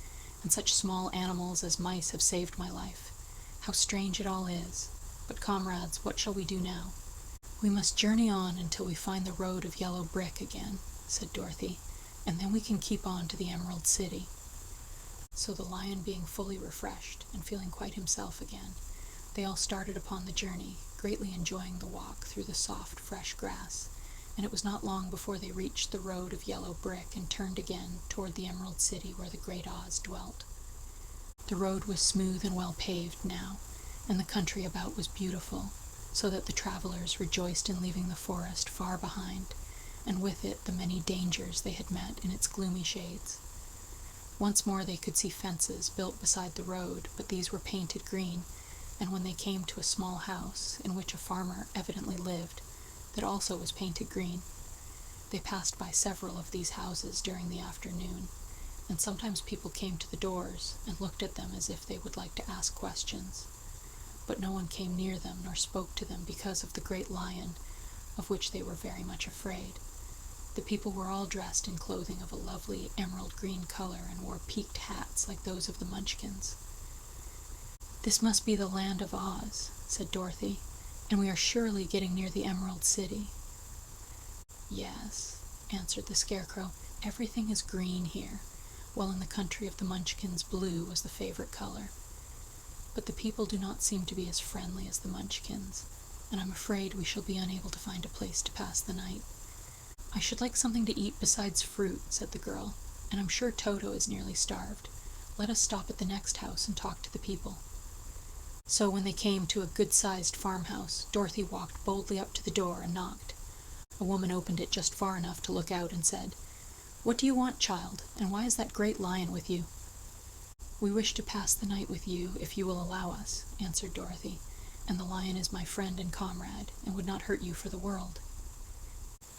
S1: and such small animals as mice have saved my life. How strange it all is. But comrades, what shall we do now?" "We must journey on until we find the road of yellow brick again," said Dorothy, "and then we can keep on to the Emerald City." So the lion being fully refreshed and feeling quite himself again, they all started upon the journey, greatly enjoying the walk through the soft, fresh grass, and it was not long before they reached the road of yellow brick and turned again toward the Emerald City where the Great Oz dwelt. The road was smooth and well paved now, and the country about was beautiful, so that the travelers rejoiced in leaving the forest far behind, and with it the many dangers they had met in its gloomy shades. Once more they could see fences built beside the road, but these were painted green, and when they came to a small house, in which a farmer evidently lived, that also was painted green, they passed by several of these houses during the afternoon, and sometimes people came to the doors and looked at them as if they would like to ask questions. But no one came near them nor spoke to them because of the great lion, of which they were very much afraid. The people were all dressed in clothing of a lovely emerald green color and wore peaked hats like those of the Munchkins. "This must be the land of Oz," said Dorothy, "and we are surely getting near the Emerald City." "Yes," answered the Scarecrow, "everything is green here, while in the country of the Munchkins blue was the favorite color. But the people do not seem to be as friendly as the Munchkins, and I'm afraid we shall be unable to find a place to pass the night." "I should like something to eat besides fruit," said the girl, "and I'm sure Toto is nearly starved. Let us stop at the next house and talk to the people." So when they came to a good-sized farmhouse, Dorothy walked boldly up to the door and knocked. A woman opened it just far enough to look out and said, "What do you want, child, and why is that great lion with you?" "We wish to pass the night with you, if you will allow us," answered Dorothy, "and the lion is my friend and comrade, and would not hurt you for the world."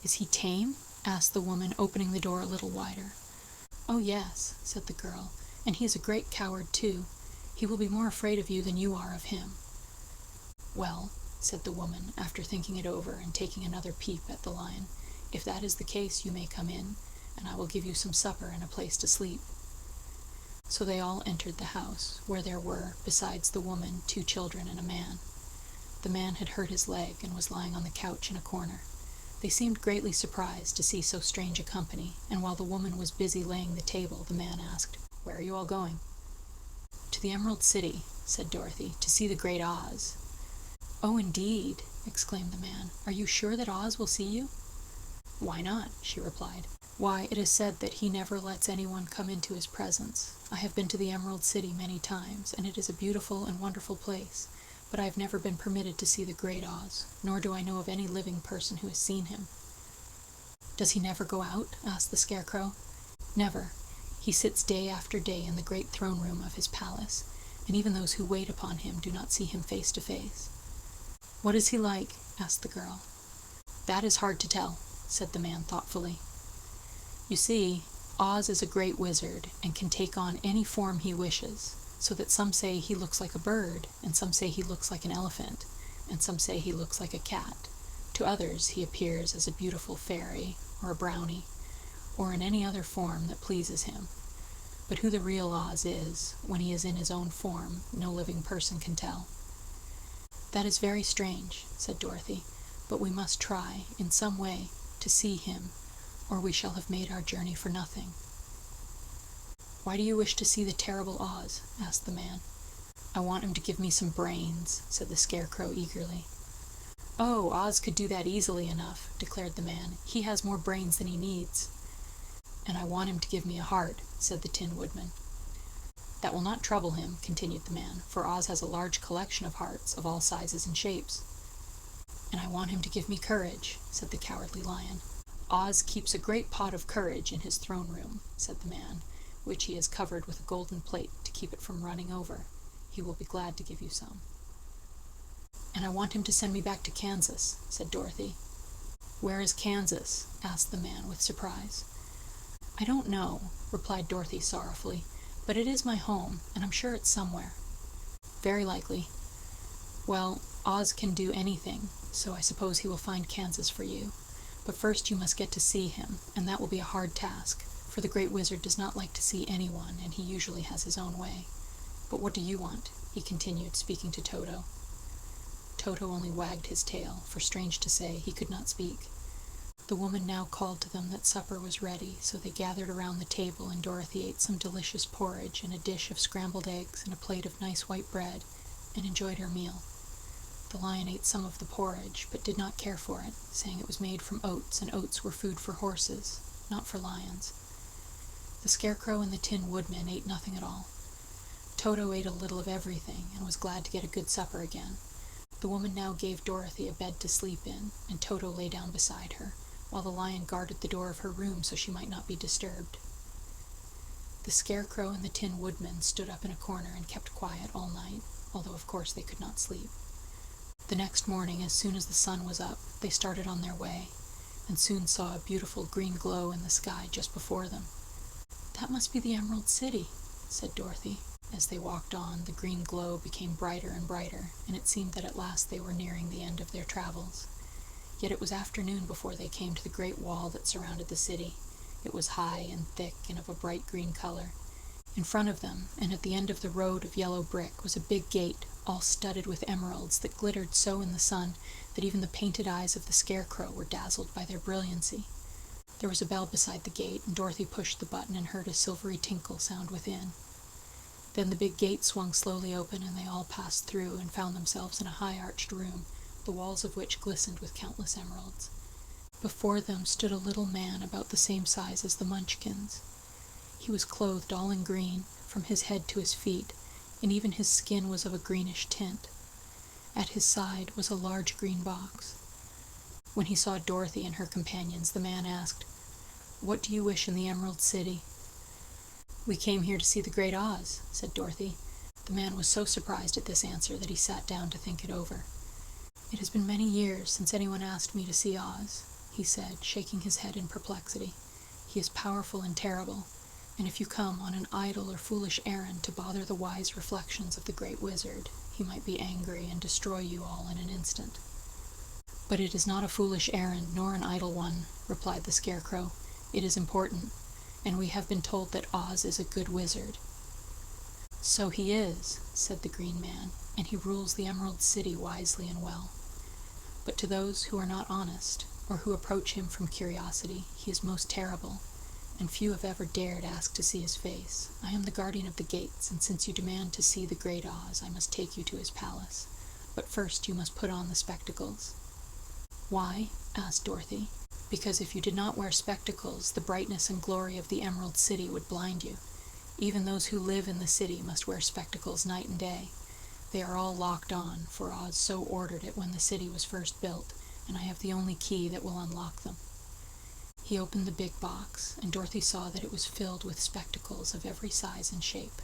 S1: "Is he tame?" asked the woman, opening the door a little wider. "Oh, yes," said the girl, "and he is a great coward, too. He will be more afraid of you than you are of him." "Well," said the woman, after thinking it over and taking another peep at the lion, "if that is the case, you may come in, and I will give you some supper and a place to sleep." So they all entered the house, where there were, besides the woman, 2 children and a man. The man had hurt his leg and was lying on the couch in a corner. They seemed greatly surprised to see so strange a company, and while the woman was busy laying the table, the man asked, "Where are you all going?" "To the Emerald City," said Dorothy, "to see the Great Oz." "Oh, indeed!" exclaimed the man. "Are you sure that Oz will see you?" "Why not?" she replied. "Why, it is said that he never lets anyone come into his presence. I have been to the Emerald City many times, and it is a beautiful and wonderful place, but I have never been permitted to see the Great Oz, nor do I know of any living person who has seen him." "Does he never go out?" asked the Scarecrow. "Never. He sits day after day in the great throne room of his palace, and even those who wait upon him do not see him face to face." "What is he like?" asked the girl. "That is hard to tell," said the man thoughtfully. "You see, Oz is a great wizard, and can take on any form he wishes, so that some say he looks like a bird, and some say he looks like an elephant, and some say he looks like a cat. To others he appears as a beautiful fairy, or a brownie, or in any other form that pleases him. But who the real Oz is, when he is in his own form, no living person can tell." "That is very strange," said Dorothy, "but we must try, in some way, to see him, or we shall have made our journey for nothing." "Why do you wish to see the terrible Oz?" asked the man. "I want him to give me some brains," said the Scarecrow eagerly. "Oh, Oz could do that easily enough," declared the man. "He has more brains than he needs." "And I want him to give me a heart," said the Tin Woodman. "That will not trouble him," continued the man, "for Oz has a large collection of hearts of all sizes and shapes." "And I want him to give me courage," said the Cowardly Lion. "Oz keeps a great pot of courage in his throne room," said the man, "which he has covered with a golden plate to keep it from running over. He will be glad to give you some." and I want him to send me back to Kansas," said Dorothy. "Where is Kansas?" asked the man with surprise. "I don't know," replied Dorothy sorrowfully, "but it is my home, and I'm sure it's somewhere." "Very likely. Well, Oz can do anything, so I suppose he will find Kansas for you. But first you must get to see him, and that will be a hard task, for the Great Wizard does not like to see anyone, and he usually has his own way. But what do you want?" he continued, speaking to Toto. Toto only wagged his tail, for strange to say, he could not speak. The woman now called to them that supper was ready, so they gathered around the table, and Dorothy ate some delicious porridge and a dish of scrambled eggs and a plate of nice white bread, and enjoyed her meal. The lion ate some of the porridge, but did not care for it, saying it was made from oats, and oats were food for horses, not for lions. The Scarecrow and the Tin Woodman ate nothing at all. Toto ate a little of everything, and was glad to get a good supper again. The woman now gave Dorothy a bed to sleep in, and Toto lay down beside her, while the lion guarded the door of her room so she might not be disturbed. The Scarecrow and the Tin Woodman stood up in a corner and kept quiet all night, although of course they could not sleep. The next morning, as soon as the sun was up, they started on their way, and soon saw a beautiful green glow in the sky just before them. "That must be the Emerald City," said Dorothy. As they walked on, the green glow became brighter and brighter, and it seemed that at last they were nearing the end of their travels. Yet it was afternoon before they came to the great wall that surrounded the city. It was high and thick and of a bright green color. In front of them, and at the end of the road of yellow brick, was a big gate, all studded with emeralds that glittered so in the sun that even the painted eyes of the Scarecrow were dazzled by their brilliancy. There was a bell beside the gate, and Dorothy pushed the button and heard a silvery tinkle sound within. Then the big gate swung slowly open, and they all passed through and found themselves in a high-arched room, the walls of which glistened with countless emeralds. Before them stood a little man about the same size as the Munchkins. He was clothed all in green, from his head to his feet, and even his skin was of a greenish tint. At his side was a large green box. When he saw Dorothy and her companions, the man asked, "What do you wish in the Emerald City?" "We came here to see the Great Oz," said Dorothy. The man was so surprised at this answer that he sat down to think it over. "It has been many years since anyone asked me to see Oz," he said, shaking his head in perplexity. "He is powerful and terrible, and if you come on an idle or foolish errand to bother the wise reflections of the Great Wizard, he might be angry and destroy you all in an instant." "But it is not a foolish errand, nor an idle one," replied the Scarecrow. "It is important, and we have been told that Oz is a good wizard." "So he is," said the Green Man, "and he rules the Emerald City wisely and well. But to those who are not honest, or who approach him from curiosity, he is most terrible, and few have ever dared ask to see his face. I am the guardian of the gates, and since you demand to see the Great Oz, I must take you to his palace. But first you must put on the spectacles." "Why?" asked Dorothy. "Because if you did not wear spectacles, the brightness and glory of the Emerald City would blind you. Even those who live in the city must wear spectacles night and day. They are all locked on, for Oz so ordered it when the city was first built, and I have the only key that will unlock them." He opened the big box, and Dorothy saw that it was filled with spectacles of every size and shape.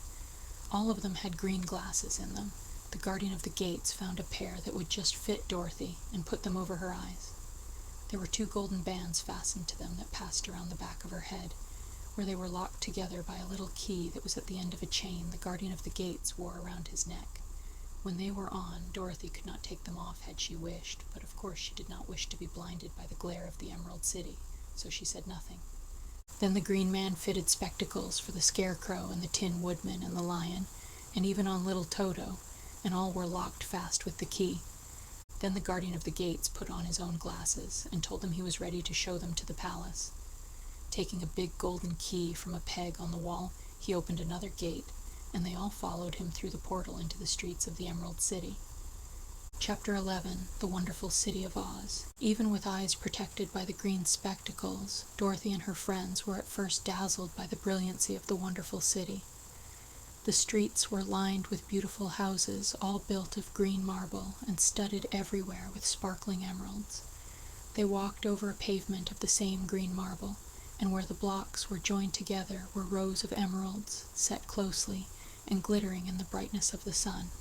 S1: All of them had green glasses in them. The guardian of the gates found a pair that would just fit Dorothy, and put them over her eyes. There were 2 golden bands fastened to them that passed around the back of her head, where they were locked together by a little key that was at the end of a chain the guardian of the gates wore around his neck. When they were on, Dorothy could not take them off had she wished, but of course she did not wish to be blinded by the glare of the Emerald City, so she said nothing. Then the Green Man fitted spectacles for the Scarecrow and the Tin Woodman and the Lion, and even on little Toto, and all were locked fast with the key. Then the guardian of the gates put on his own glasses, and told them he was ready to show them to the palace. Taking a big golden key from a peg on the wall, he opened another gate, and they all followed him through the portal into the streets of the Emerald City. Chapter 11. The Wonderful City of Oz. Even with eyes protected by the green spectacles, Dorothy and her friends were at first dazzled by the brilliancy of the wonderful city. The streets were lined with beautiful houses, all built of green marble and studded everywhere with sparkling emeralds. They walked over a pavement of the same green marble, and where the blocks were joined together were rows of emeralds, set closely and glittering in the brightness of the sun.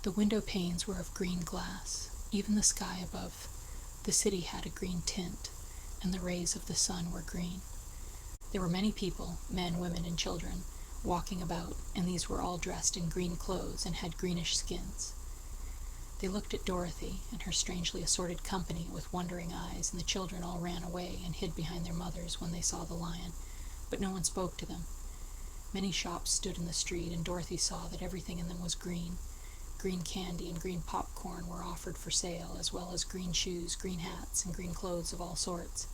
S1: The The window panes were of green glass. Even the sky above the city had a green tint, and the rays of the sun were green. There were many people, men, women, and children, walking about, and these were all dressed in green clothes and had greenish skins. They looked at Dorothy and her strangely assorted company with wondering eyes, and the children all ran away and hid behind their mothers when they saw the lion, but no one spoke to them. Many shops stood in the street, and Dorothy saw that everything in them was green. Green candy and green popcorn were offered for sale, as well as green shoes, green hats, and green clothes of all sorts.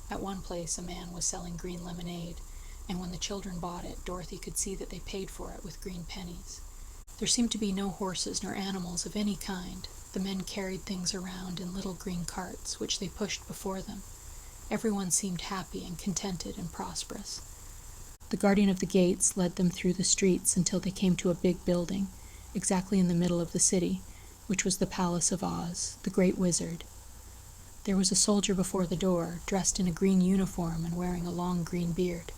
S1: At one place a man was selling green lemonade, and when the children bought it, Dorothy could see that they paid for it with green pennies. There seemed to be no horses nor animals of any kind. The men carried things around in little green carts, which they pushed before them. Everyone seemed happy and contented and prosperous. The guardian of the gates led them through the streets until they came to a big building, exactly in the middle of the city, which was the Palace of Oz, the Great Wizard. There was a soldier before the door, dressed in a green uniform and wearing a long green beard.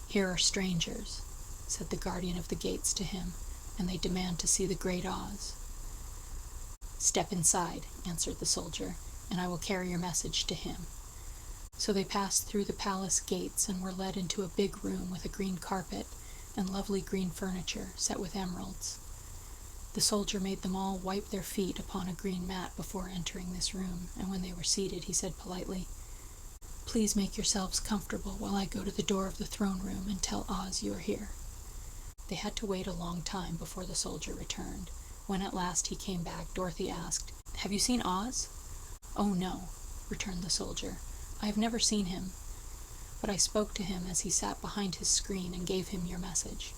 S1: "Here are strangers," said the guardian of the gates to him, "and they demand to see the Great Oz." "Step inside," answered the soldier, "and I will carry your message to him." So they passed through the palace gates and were led into a big room with a green carpet and lovely green furniture set with emeralds. The soldier made them all wipe their feet upon a green mat before entering this room, and when they were seated, he said politely, "Please make yourselves comfortable while I go to the door of the throne room and tell Oz you are here." They had to wait a long time before the soldier returned. When at last he came back, Dorothy asked, "Have you seen Oz?" "Oh, no," returned the soldier. "I have never seen him, but I spoke to him as he sat behind his screen and gave him your message.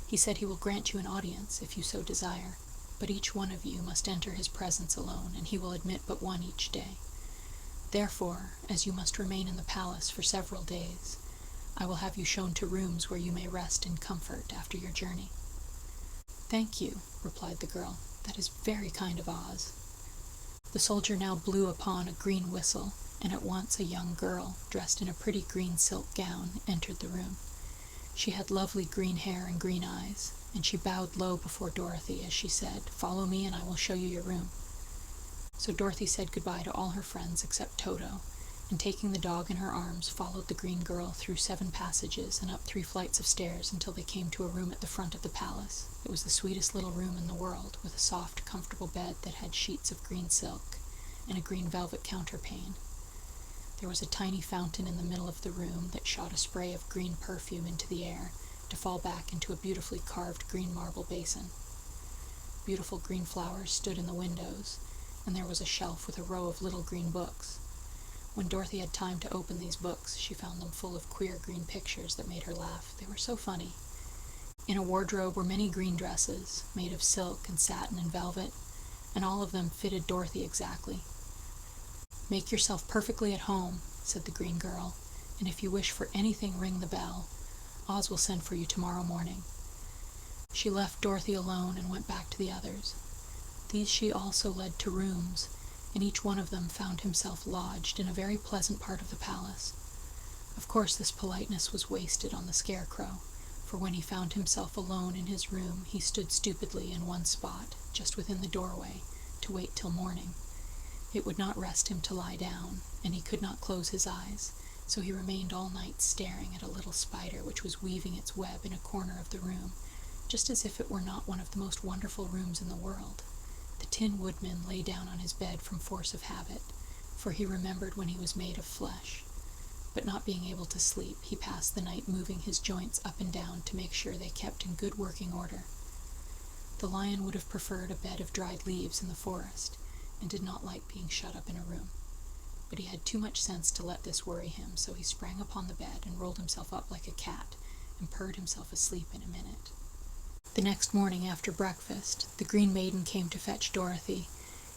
S1: He said he will grant you an audience if you so desire, but each one of you must enter his presence alone, and he will admit but one each day. Therefore, as you must remain in the palace for several days, I will have you shown to rooms where you may rest in comfort after your journey." "Thank you," replied the girl. "That is very kind of Oz." The soldier now blew upon a green whistle, and at once a young girl, dressed in a pretty green silk gown, entered the room. She had lovely green hair and green eyes, and she bowed low before Dorothy as she said, "Follow me and I will show you your room." So Dorothy said goodbye to all her friends except Toto, and taking the dog in her arms, followed the green girl through 7 passages and up 3 flights of stairs until they came to a room at the front of the palace. It was the sweetest little room in the world, with a soft, comfortable bed that had sheets of green silk and a green velvet counterpane. There was a tiny fountain in the middle of the room that shot a spray of green perfume into the air to fall back into a beautifully carved green marble basin. Beautiful green flowers stood in the windows, and there was a shelf with a row of little green books. When Dorothy had time to open these books, she found them full of queer green pictures that made her laugh. They were so funny. In a wardrobe were many green dresses, made of silk and satin and velvet, and all of them fitted Dorothy exactly. "Make yourself perfectly at home," said the green girl, "and if you wish for anything, ring the bell. Oz will send for you tomorrow morning." She left Dorothy alone and went back to the others. These she also led to rooms, and each one of them found himself lodged in a very pleasant part of the palace. Of course this politeness was wasted on the Scarecrow, for when he found himself alone in his room, he stood stupidly in one spot, just within the doorway, to wait till morning. It would not rest him to lie down, and he could not close his eyes, so he remained all night staring at a little spider which was weaving its web in a corner of the room, just as if it were not one of the most wonderful rooms in the world. The Tin Woodman lay down on his bed from force of habit, for he remembered when he was made of flesh. But not being able to sleep, he passed the night moving his joints up and down to make sure they kept in good working order. The lion would have preferred a bed of dried leaves in the forest, and did not like being shut up in a room. But he had too much sense to let this worry him, so he sprang upon the bed and rolled himself up like a cat, and purred himself asleep in a minute. The next morning after breakfast, the Green Maiden came to fetch Dorothy,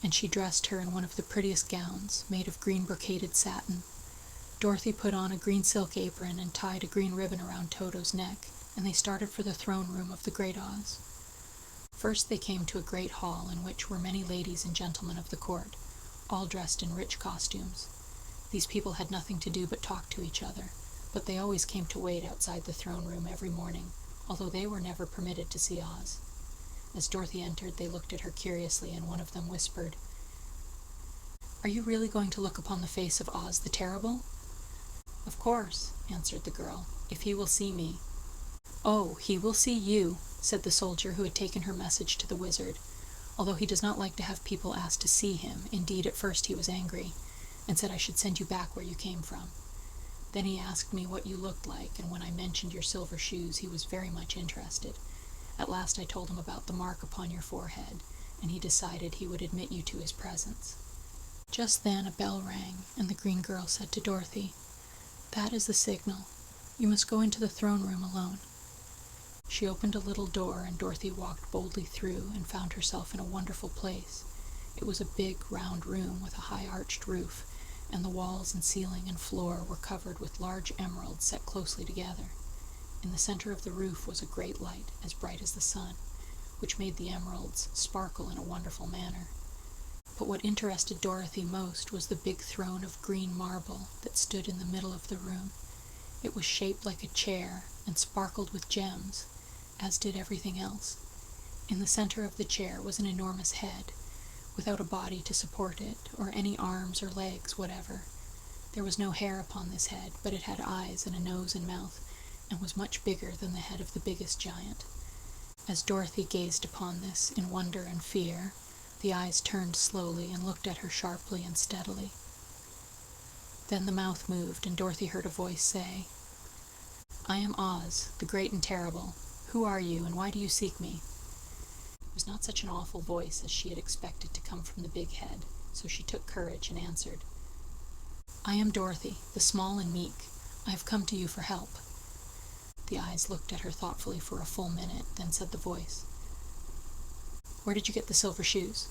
S1: and she dressed her in one of the prettiest gowns, made of green brocaded satin. Dorothy put on a green silk apron and tied a green ribbon around Toto's neck, and they started for the throne room of the Great Oz. First they came to a great hall in which were many ladies and gentlemen of the court, all dressed in rich costumes. These people had nothing to do but talk to each other, but they always came to wait outside the throne room every morning, although they were never permitted to see Oz. As Dorothy entered, they looked at her curiously, and one of them whispered, "Are you really going to look upon the face of Oz the Terrible?" "Of course," answered the girl, "if he will see me." "Oh, he will see you," said the soldier who had taken her message to the wizard, although he does not like to have people asked to see him. Indeed, at first he was angry, and said I should send you back where you came from. Then he asked me what you looked like, and when I mentioned your silver shoes, he was very much interested. At last I told him about the mark upon your forehead, and he decided he would admit you to his presence. Just then a bell rang, and the green girl said to Dorothy, "That is the signal. You must go into the throne room alone." She opened a little door, and Dorothy walked boldly through and found herself in a wonderful place. It was a big, round room with a high arched roof, and the walls and ceiling and floor were covered with large emeralds set closely together. In the center of the roof was a great light, as bright as the sun, which made the emeralds sparkle in a wonderful manner. But what interested Dorothy most was the big throne of green marble that stood in the middle of the room. It was shaped like a chair and sparkled with gems, as did everything else. In the center of the chair was an enormous head, without a body to support it, or any arms or legs whatever. There was no hair upon this head, but it had eyes and a nose and mouth, and was much bigger than the head of the biggest giant. As Dorothy gazed upon this in wonder and fear, the eyes turned slowly and looked at her sharply and steadily. Then the mouth moved, and Dorothy heard a voice say, "I am Oz, the great and terrible. Who are you, and why do you seek me?" It was not such an awful voice as she had expected to come from the big head, so she took courage and answered, "I am Dorothy, the small and meek. I have come to you for help." The eyes looked at her thoughtfully for a full minute, then said the voice, "Where did you get the silver shoes?"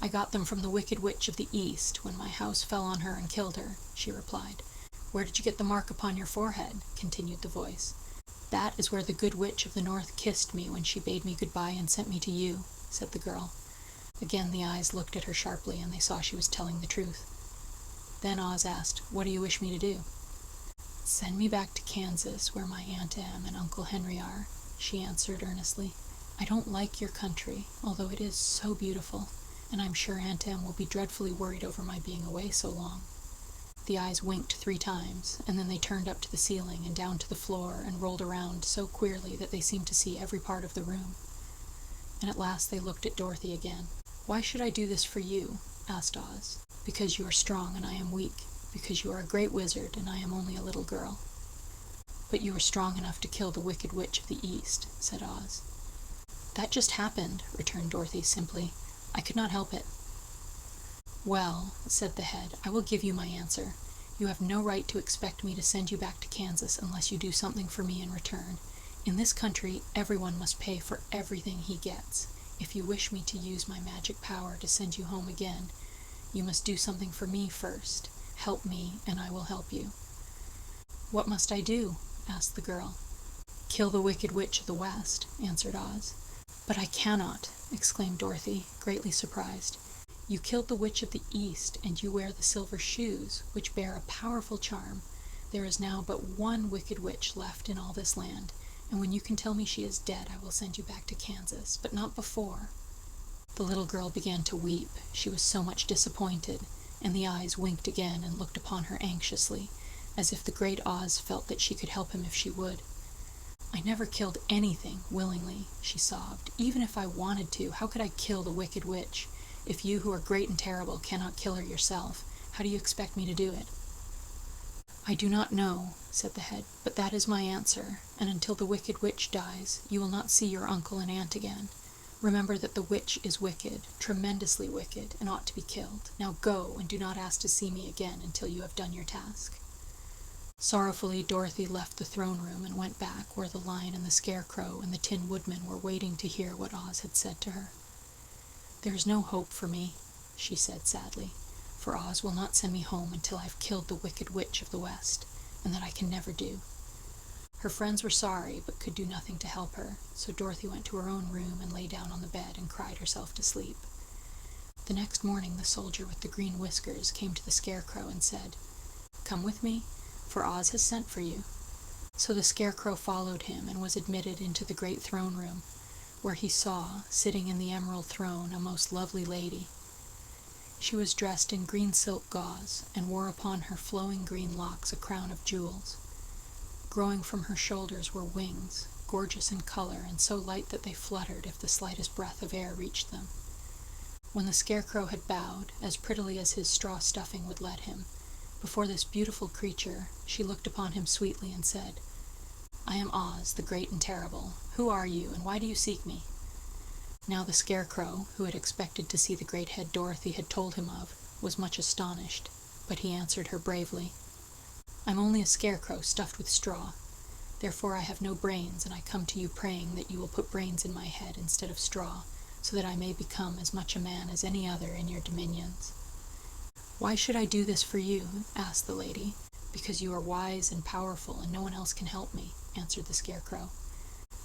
S1: "I got them from the Wicked Witch of the East when my house fell on her and killed her," she replied. "Where did you get the mark upon your forehead?" continued the voice. "That is where the Good Witch of the North kissed me when she bade me goodbye and sent me to you," said the girl. Again the eyes looked at her sharply, and they saw she was telling the truth. Then Oz asked, "What do you wish me to do?" "Send me back to Kansas, where my Aunt Em and Uncle Henry are," she answered earnestly. "I don't like your country, although it is so beautiful, and I'm sure Aunt Em will be dreadfully worried over my being away so long." The eyes winked 3 times, and then they turned up to the ceiling and down to the floor and rolled around so queerly that they seemed to see every part of the room. And at last they looked at Dorothy again. "Why should I do this for you?" asked Oz. "Because you are strong and I am weak. Because you are a great wizard and I am only a little girl." "But you were strong enough to kill the Wicked Witch of the East," said Oz. "That just happened," returned Dorothy simply. "I could not help it." "Well," said the head, "I will give you my answer. You have no right to expect me to send you back to Kansas unless you do something for me in return. In this country, everyone must pay for everything he gets. If you wish me to use my magic power to send you home again, you must do something for me first. Help me, and I will help you." "What must I do?" asked the girl. "Kill the Wicked Witch of the West," answered Oz. "But I cannot," exclaimed Dorothy, greatly surprised. "You killed the Witch of the East, and you wear the silver shoes, which bear a powerful charm. There is now but one Wicked Witch left in all this land, and when you can tell me she is dead, I will send you back to Kansas, but not before." The little girl began to weep. She was so much disappointed, and the eyes winked again and looked upon her anxiously, as if the great Oz felt that she could help him if she would. "I never killed anything willingly," she sobbed. "Even if I wanted to, how could I kill the Wicked Witch? If you, who are great and terrible, cannot kill her yourself, how do you expect me to do it?" "I do not know," said the head, "but that is my answer, and until the Wicked Witch dies, you will not see your uncle and aunt again. Remember that the witch is wicked, tremendously wicked, and ought to be killed. Now go, and do not ask to see me again until you have done your task." Sorrowfully, Dorothy left the throne room and went back where the Lion and the Scarecrow and the Tin Woodman were waiting to hear what Oz had said to her. "There is no hope for me," she said sadly, "for Oz will not send me home until I have killed the Wicked Witch of the West, and that I can never do." Her friends were sorry, but could do nothing to help her, so Dorothy went to her own room and lay down on the bed and cried herself to sleep. The next morning the soldier with the green whiskers came to the Scarecrow and said, "Come with me, for Oz has sent for you." So the Scarecrow followed him and was admitted into the great throne room, where he saw, sitting in the emerald throne, a most lovely lady. She was dressed in green silk gauze, and wore upon her flowing green locks a crown of jewels. Growing from her shoulders were wings, gorgeous in color and so light that they fluttered if the slightest breath of air reached them. When the Scarecrow had bowed, as prettily as his straw stuffing would let him, before this beautiful creature, she looked upon him sweetly and said, "I am Oz, the great and terrible. Who are you, and why do you seek me?" Now the Scarecrow, who had expected to see the great head Dorothy had told him of, was much astonished, but he answered her bravely, "I'm only a scarecrow stuffed with straw. Therefore I have no brains, and I come to you praying that you will put brains in my head instead of straw, so that I may become as much a man as any other in your dominions." "Why should I do this for you?" asked the lady. "Because you are wise and powerful, and no one else can help me," answered the Scarecrow.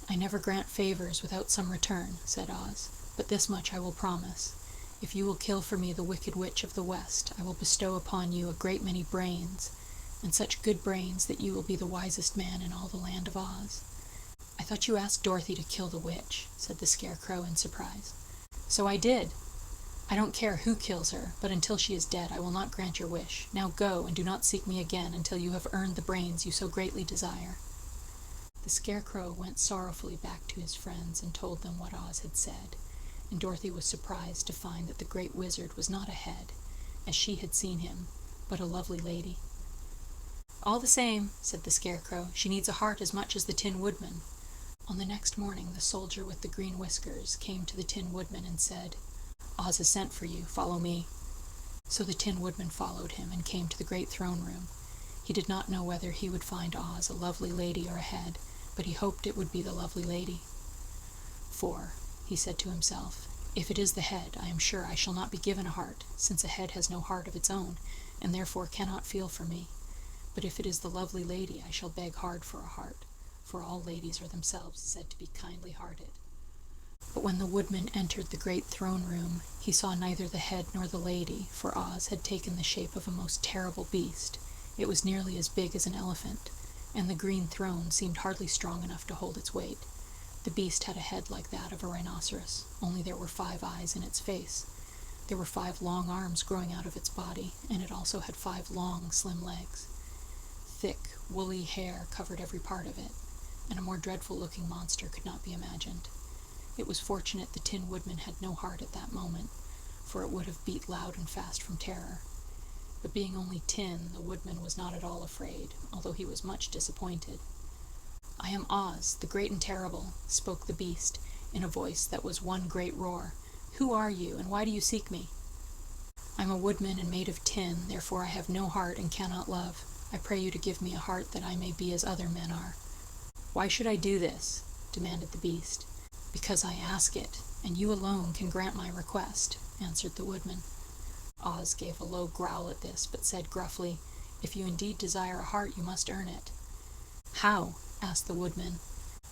S1: "I never grant favors without some return," said Oz, "but this much I will promise. If you will kill for me the Wicked Witch of the West, I will bestow upon you a great many brains, and such good brains that you will be the wisest man in all the land of Oz." "I thought you asked Dorothy to kill the witch," said the Scarecrow in surprise. "So I did. I don't care who kills her, but until she is dead I will not grant your wish. Now go, and do not seek me again until you have earned the brains you so greatly desire." The Scarecrow went sorrowfully back to his friends and told them what Oz had said, and Dorothy was surprised to find that the great wizard was not a head, as she had seen him, but a lovely lady. "All the same," said the Scarecrow, "she needs a heart as much as the Tin Woodman." On the next morning the soldier with the green whiskers came to the Tin Woodman and said, "Oz has sent for you. Follow me." So the Tin Woodman followed him and came to the great throne room. He did not know whether he would find Oz a lovely lady or a head, but he hoped it would be the lovely lady. "For," he said to himself, "if it is the head, I am sure I shall not be given a heart, since a head has no heart of its own, and therefore cannot feel for me. But if it is the lovely lady, I shall beg hard for a heart, for all ladies are themselves said to be kindly-hearted." But when the woodman entered the great throne room, he saw neither the head nor the lady, for Oz had taken the shape of a most terrible beast. It was nearly as big as an elephant, and the green throne seemed hardly strong enough to hold its weight. The beast had a head like that of a rhinoceros, only there were 5 eyes in its face. There were 5 long arms growing out of its body, and it also had 5 long, slim legs. Thick, woolly hair covered every part of it, and a more dreadful-looking monster could not be imagined. It was fortunate the Tin Woodman had no heart at that moment, for it would have beat loud and fast from terror. But being only tin, the woodman was not at all afraid, although he was much disappointed. "I am Oz, the great and terrible," spoke the beast, in a voice that was one great roar. "Who are you, and why do you seek me?" "I am a woodman and made of tin, therefore I have no heart and cannot love. I pray you to give me a heart that I may be as other men are." "Why should I do this?" demanded the beast. "Because I ask it, and you alone can grant my request," answered the woodman. Oz gave a low growl at this, but said gruffly, "If you indeed desire a heart, you must earn it." "How?" asked the woodman.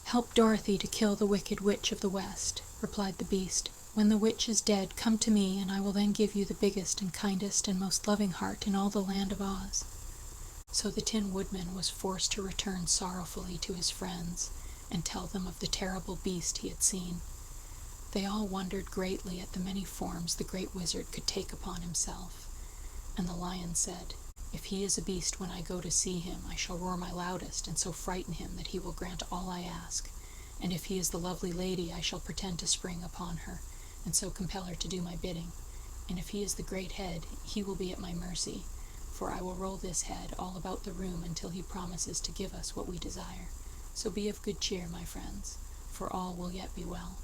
S1: "Help Dorothy to kill the Wicked Witch of the West," replied the beast. "When the witch is dead, come to me, and I will then give you the biggest and kindest and most loving heart in all the land of Oz." So the Tin Woodman was forced to return sorrowfully to his friends, and tell them of the terrible beast he had seen. They all wondered greatly at the many forms the great wizard could take upon himself. And the lion said, "If he is a beast when I go to see him, I shall roar my loudest, and so frighten him that he will grant all I ask. And if he is the lovely lady, I shall pretend to spring upon her, and so compel her to do my bidding. And if he is the great head, he will be at my mercy, for I will roll this head all about the room until he promises to give us what we desire. So be of good cheer, my friends, for all will yet be well."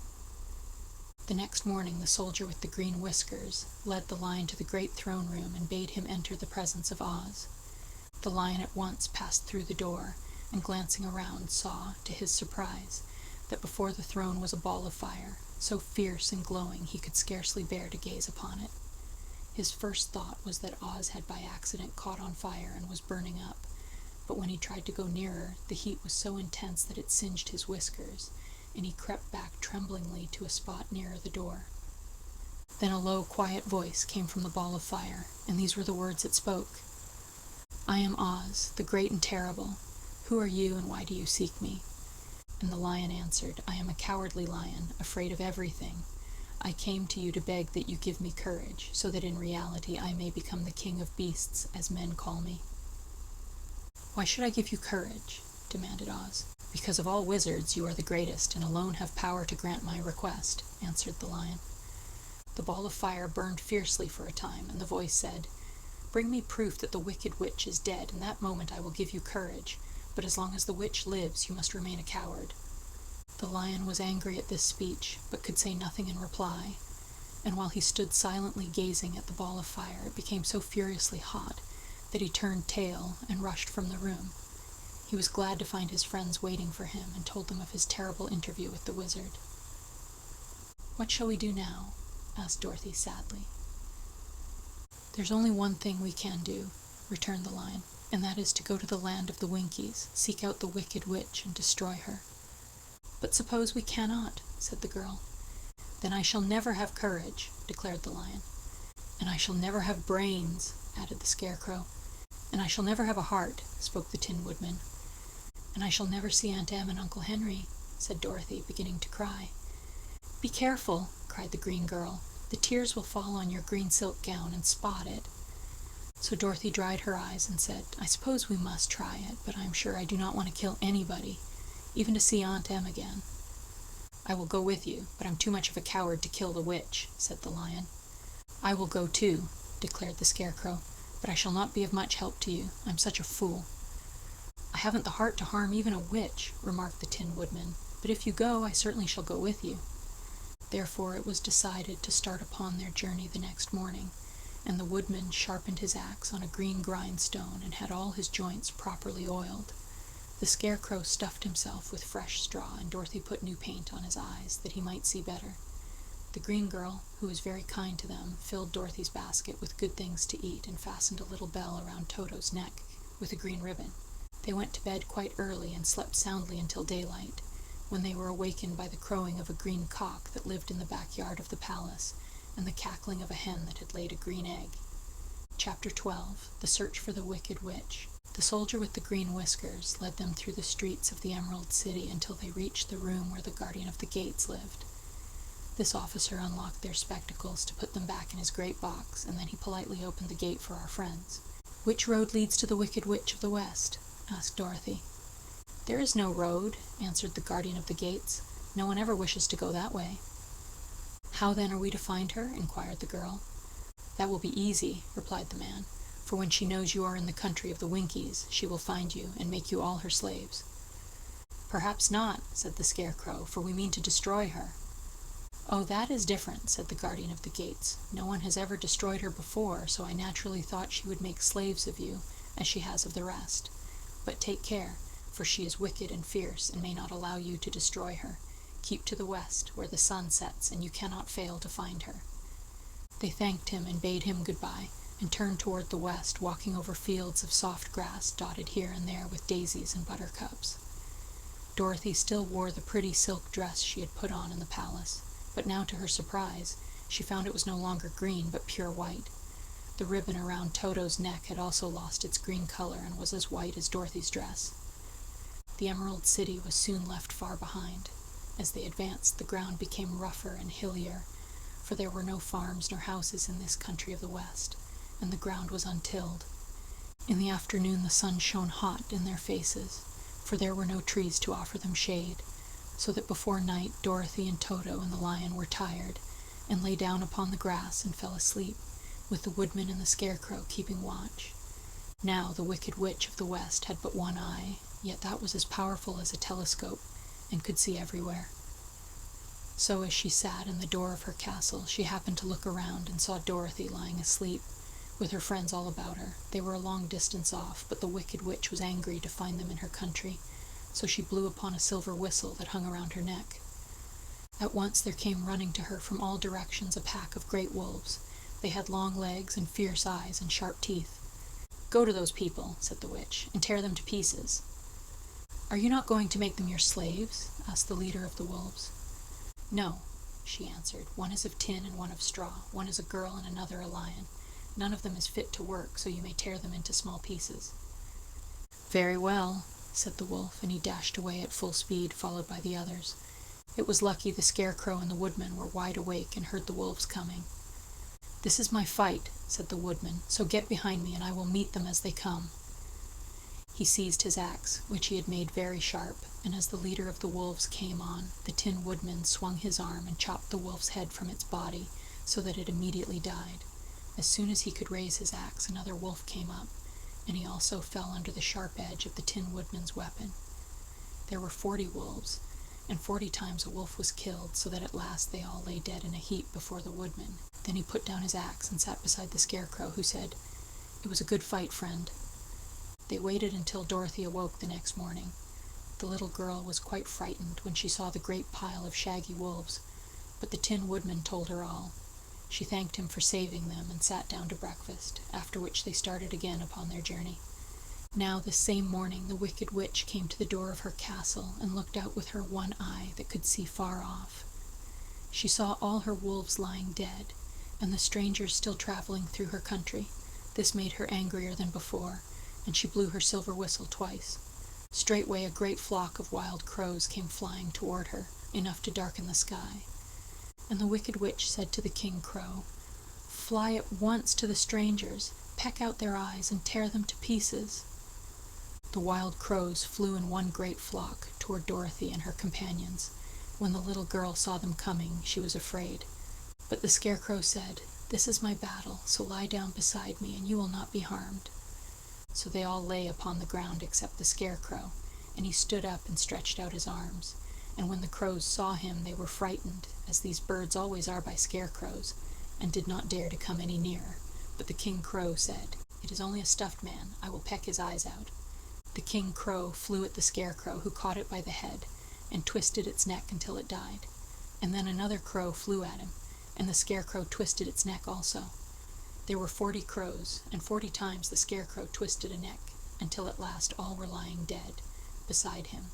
S1: The next morning the soldier with the green whiskers led the lion to the great throne room and bade him enter the presence of Oz. The lion at once passed through the door, and glancing around saw, to his surprise, that before the throne was a ball of fire, so fierce and glowing he could scarcely bear to gaze upon it. His first thought was that Oz had by accident caught on fire and was burning up, but when he tried to go nearer, the heat was so intense that it singed his whiskers, and he crept back tremblingly to a spot nearer the door. Then a low, quiet voice came from the ball of fire, and these were the words it spoke. "I am Oz, the great and terrible. Who are you, and why do you seek me?" And the lion answered, "I am a cowardly lion, afraid of everything. I came to you to beg that you give me courage, so that in reality I may become the king of beasts, as men call me." "Why should I give you courage?" demanded Oz. "Because of all wizards you are the greatest, and alone have power to grant my request," answered the lion. The ball of fire burned fiercely for a time, and the voice said, "Bring me proof that the wicked witch is dead, and that moment I will give you courage, but as long as the witch lives you must remain a coward." The lion was angry at this speech, but could say nothing in reply, and while he stood silently gazing at the ball of fire, it became so furiously hot that he turned tail and rushed from the room. He was glad to find his friends waiting for him, and told them of his terrible interview with the wizard. "What shall we do now?" asked Dorothy sadly. "There's only one thing we can do," returned the lion, "and that is to go to the land of the Winkies, seek out the wicked witch, and destroy her." "But suppose we cannot?" said the girl. "Then I shall never have courage," declared the lion. "And I shall never have brains," added the Scarecrow. "And I shall never have a heart," spoke the Tin Woodman. "And I shall never see Aunt Em and Uncle Henry," said Dorothy, beginning to cry. "Be careful," cried the green girl. "The tears will fall on your green silk gown and spot it." So Dorothy dried her eyes and said, "I suppose we must try it, but I am sure I do not want to kill anybody, even to see Aunt Em again." "I will go with you, but I'm too much of a coward to kill the witch," said the lion. "I will go too," declared the Scarecrow, "but I shall not be of much help to you. I'm such a fool." "I haven't the heart to harm even a witch," remarked the Tin Woodman, "but if you go, I certainly shall go with you." Therefore it was decided to start upon their journey the next morning, and the woodman sharpened his axe on a green grindstone and had all his joints properly oiled. The Scarecrow stuffed himself with fresh straw, and Dorothy put new paint on his eyes, that he might see better. The green girl, who was very kind to them, filled Dorothy's basket with good things to eat and fastened a little bell around Toto's neck with a green ribbon. They went to bed quite early and slept soundly until daylight, when they were awakened by the crowing of a green cock that lived in the backyard of the palace, and the cackling of a hen that had laid a green egg. Chapter 12. The Search for the Wicked Witch. The soldier with the green whiskers led them through the streets of the Emerald City until they reached the room where the guardian of the gates lived. This officer unlocked their spectacles to put them back in his great box, and then he politely opened the gate for our friends. "Which road leads to the Wicked Witch of the West?" asked Dorothy. "There is no road," answered the guardian of the gates. "No one ever wishes to go that way." "How then are we to find her?" inquired the girl. "That will be easy," replied the man, "for when she knows you are in the country of the Winkies, she will find you and make you all her slaves." "Perhaps not," said the Scarecrow, "for we mean to destroy her." "Oh, that is different," said the guardian of the gates. "No one has ever destroyed her before, so I naturally thought she would make slaves of you, as she has of the rest. But take care, for she is wicked and fierce, and may not allow you to destroy her. Keep to the west, where the sun sets, and you cannot fail to find her." They thanked him and bade him goodbye, and turned toward the west, walking over fields of soft grass dotted here and there with daisies and buttercups. Dorothy still wore the pretty silk dress she had put on in the palace, but now, to her surprise, she found it was no longer green but pure white. The ribbon around Toto's neck had also lost its green color and was as white as Dorothy's dress. The Emerald City was soon left far behind. As they advanced, the ground became rougher and hillier, for there were no farms nor houses in this country of the West, and the ground was untilled. In the afternoon the sun shone hot in their faces, for there were no trees to offer them shade, so that before night Dorothy and Toto and the lion were tired, and lay down upon the grass and fell asleep, with the woodman and the Scarecrow keeping watch. Now the Wicked Witch of the West had but one eye, yet that was as powerful as a telescope, and could see everywhere. So as she sat in the door of her castle, she happened to look around and saw Dorothy lying asleep, with her friends all about her. They were a long distance off, but the Wicked Witch was angry to find them in her country, so she blew upon a silver whistle that hung around her neck. At once there came running to her from all directions a pack of great wolves. They had long legs and fierce eyes and sharp teeth. "Go to those people," said the witch, "and tear them to pieces." "Are you not going to make them your slaves?" asked the leader of the wolves. "No," she answered. "One is of tin and one of straw. One is a girl and another a lion. None of them is fit to work, so you may tear them into small pieces." "Very well," said the wolf, and he dashed away at full speed, followed by the others. It was lucky the Scarecrow and the Woodman were wide awake and heard the wolves coming. "This is my fight," said the Woodman, "so get behind me and I will meet them as they come." He seized his axe, which he had made very sharp, and as the leader of the wolves came on, the Tin Woodman swung his arm and chopped the wolf's head from its body, so that it immediately died. As soon as he could raise his axe, another wolf came up, and he also fell under the sharp edge of the Tin Woodman's weapon. There were 40 wolves, and 40 times a wolf was killed, so that at last they all lay dead in a heap before the Woodman. Then he put down his axe and sat beside the Scarecrow, who said, "It was a good fight, friend." They waited until Dorothy awoke the next morning. The little girl was quite frightened when she saw the great pile of shaggy wolves, but the Tin Woodman told her all. She thanked him for saving them and sat down to breakfast, after which they started again upon their journey. Now this same morning the Wicked Witch came to the door of her castle and looked out with her one eye that could see far off. She saw all her wolves lying dead, and the strangers still traveling through her country. This made her angrier than before, and she blew her silver whistle twice. Straightway a great flock of wild crows came flying toward her, enough to darken the sky. And the Wicked Witch said to the King Crow, "Fly at once to the strangers, peck out their eyes, and tear them to pieces." The wild crows flew in one great flock toward Dorothy and her companions. When the little girl saw them coming, she was afraid. But the Scarecrow said, "This is my battle, so lie down beside me, and you will not be harmed." So they all lay upon the ground except the Scarecrow, and he stood up and stretched out his arms. And when the crows saw him, they were frightened, as these birds always are by scarecrows, and did not dare to come any nearer. But the King Crow said, "It is only a stuffed man. I will peck his eyes out." The King Crow flew at the Scarecrow, who caught it by the head, and twisted its neck until it died. And then another crow flew at him, and the Scarecrow twisted its neck also. There were 40 crows, and 40 times the Scarecrow twisted a neck, until at last all were lying dead beside him.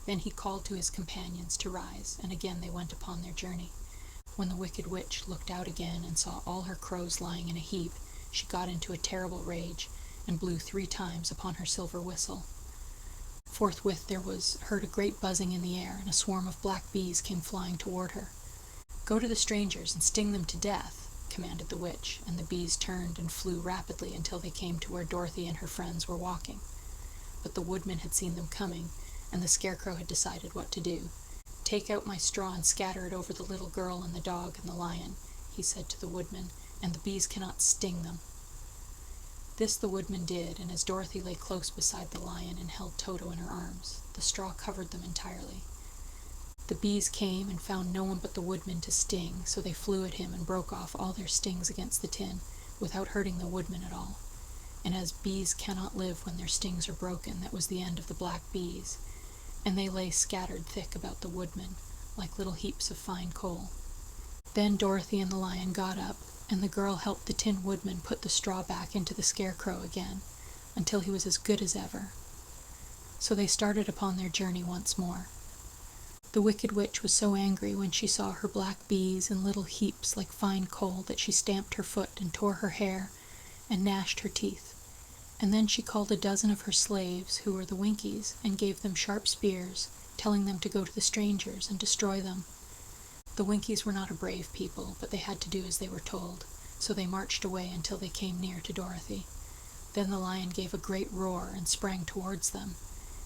S1: Then he called to his companions to rise, and again they went upon their journey. When the Wicked Witch looked out again and saw all her crows lying in a heap, she got into a terrible rage, and blew 3 times upon her silver whistle. Forthwith there was heard a great buzzing in the air, and a swarm of black bees came flying toward her. "Go to the strangers and sting them to death," commanded the witch, and the bees turned and flew rapidly until they came to where Dorothy and her friends were walking. But the Woodman had seen them coming, and the Scarecrow had decided what to do. "Take out my straw and scatter it over the little girl and the dog and the lion," he said to the Woodman, "and the bees cannot sting them." This the Woodman did, and as Dorothy lay close beside the lion and held Toto in her arms, the straw covered them entirely. The bees came and found no one but the Woodman to sting, so they flew at him and broke off all their stings against the tin, without hurting the Woodman at all. And as bees cannot live when their stings are broken, that was the end of the black bees, and they lay scattered thick about the Woodman, like little heaps of fine coal. Then Dorothy and the lion got up, and the girl helped the Tin Woodman put the straw back into the Scarecrow again, until he was as good as ever. So they started upon their journey once more. The Wicked Witch was so angry when she saw her black bees in little heaps like fine coal that she stamped her foot and tore her hair and gnashed her teeth. And then she called a dozen of her slaves, who were the Winkies, and gave them sharp spears, telling them to go to the strangers and destroy them. The Winkies were not a brave people, but they had to do as they were told, so they marched away until they came near to Dorothy. Then the lion gave a great roar and sprang towards them,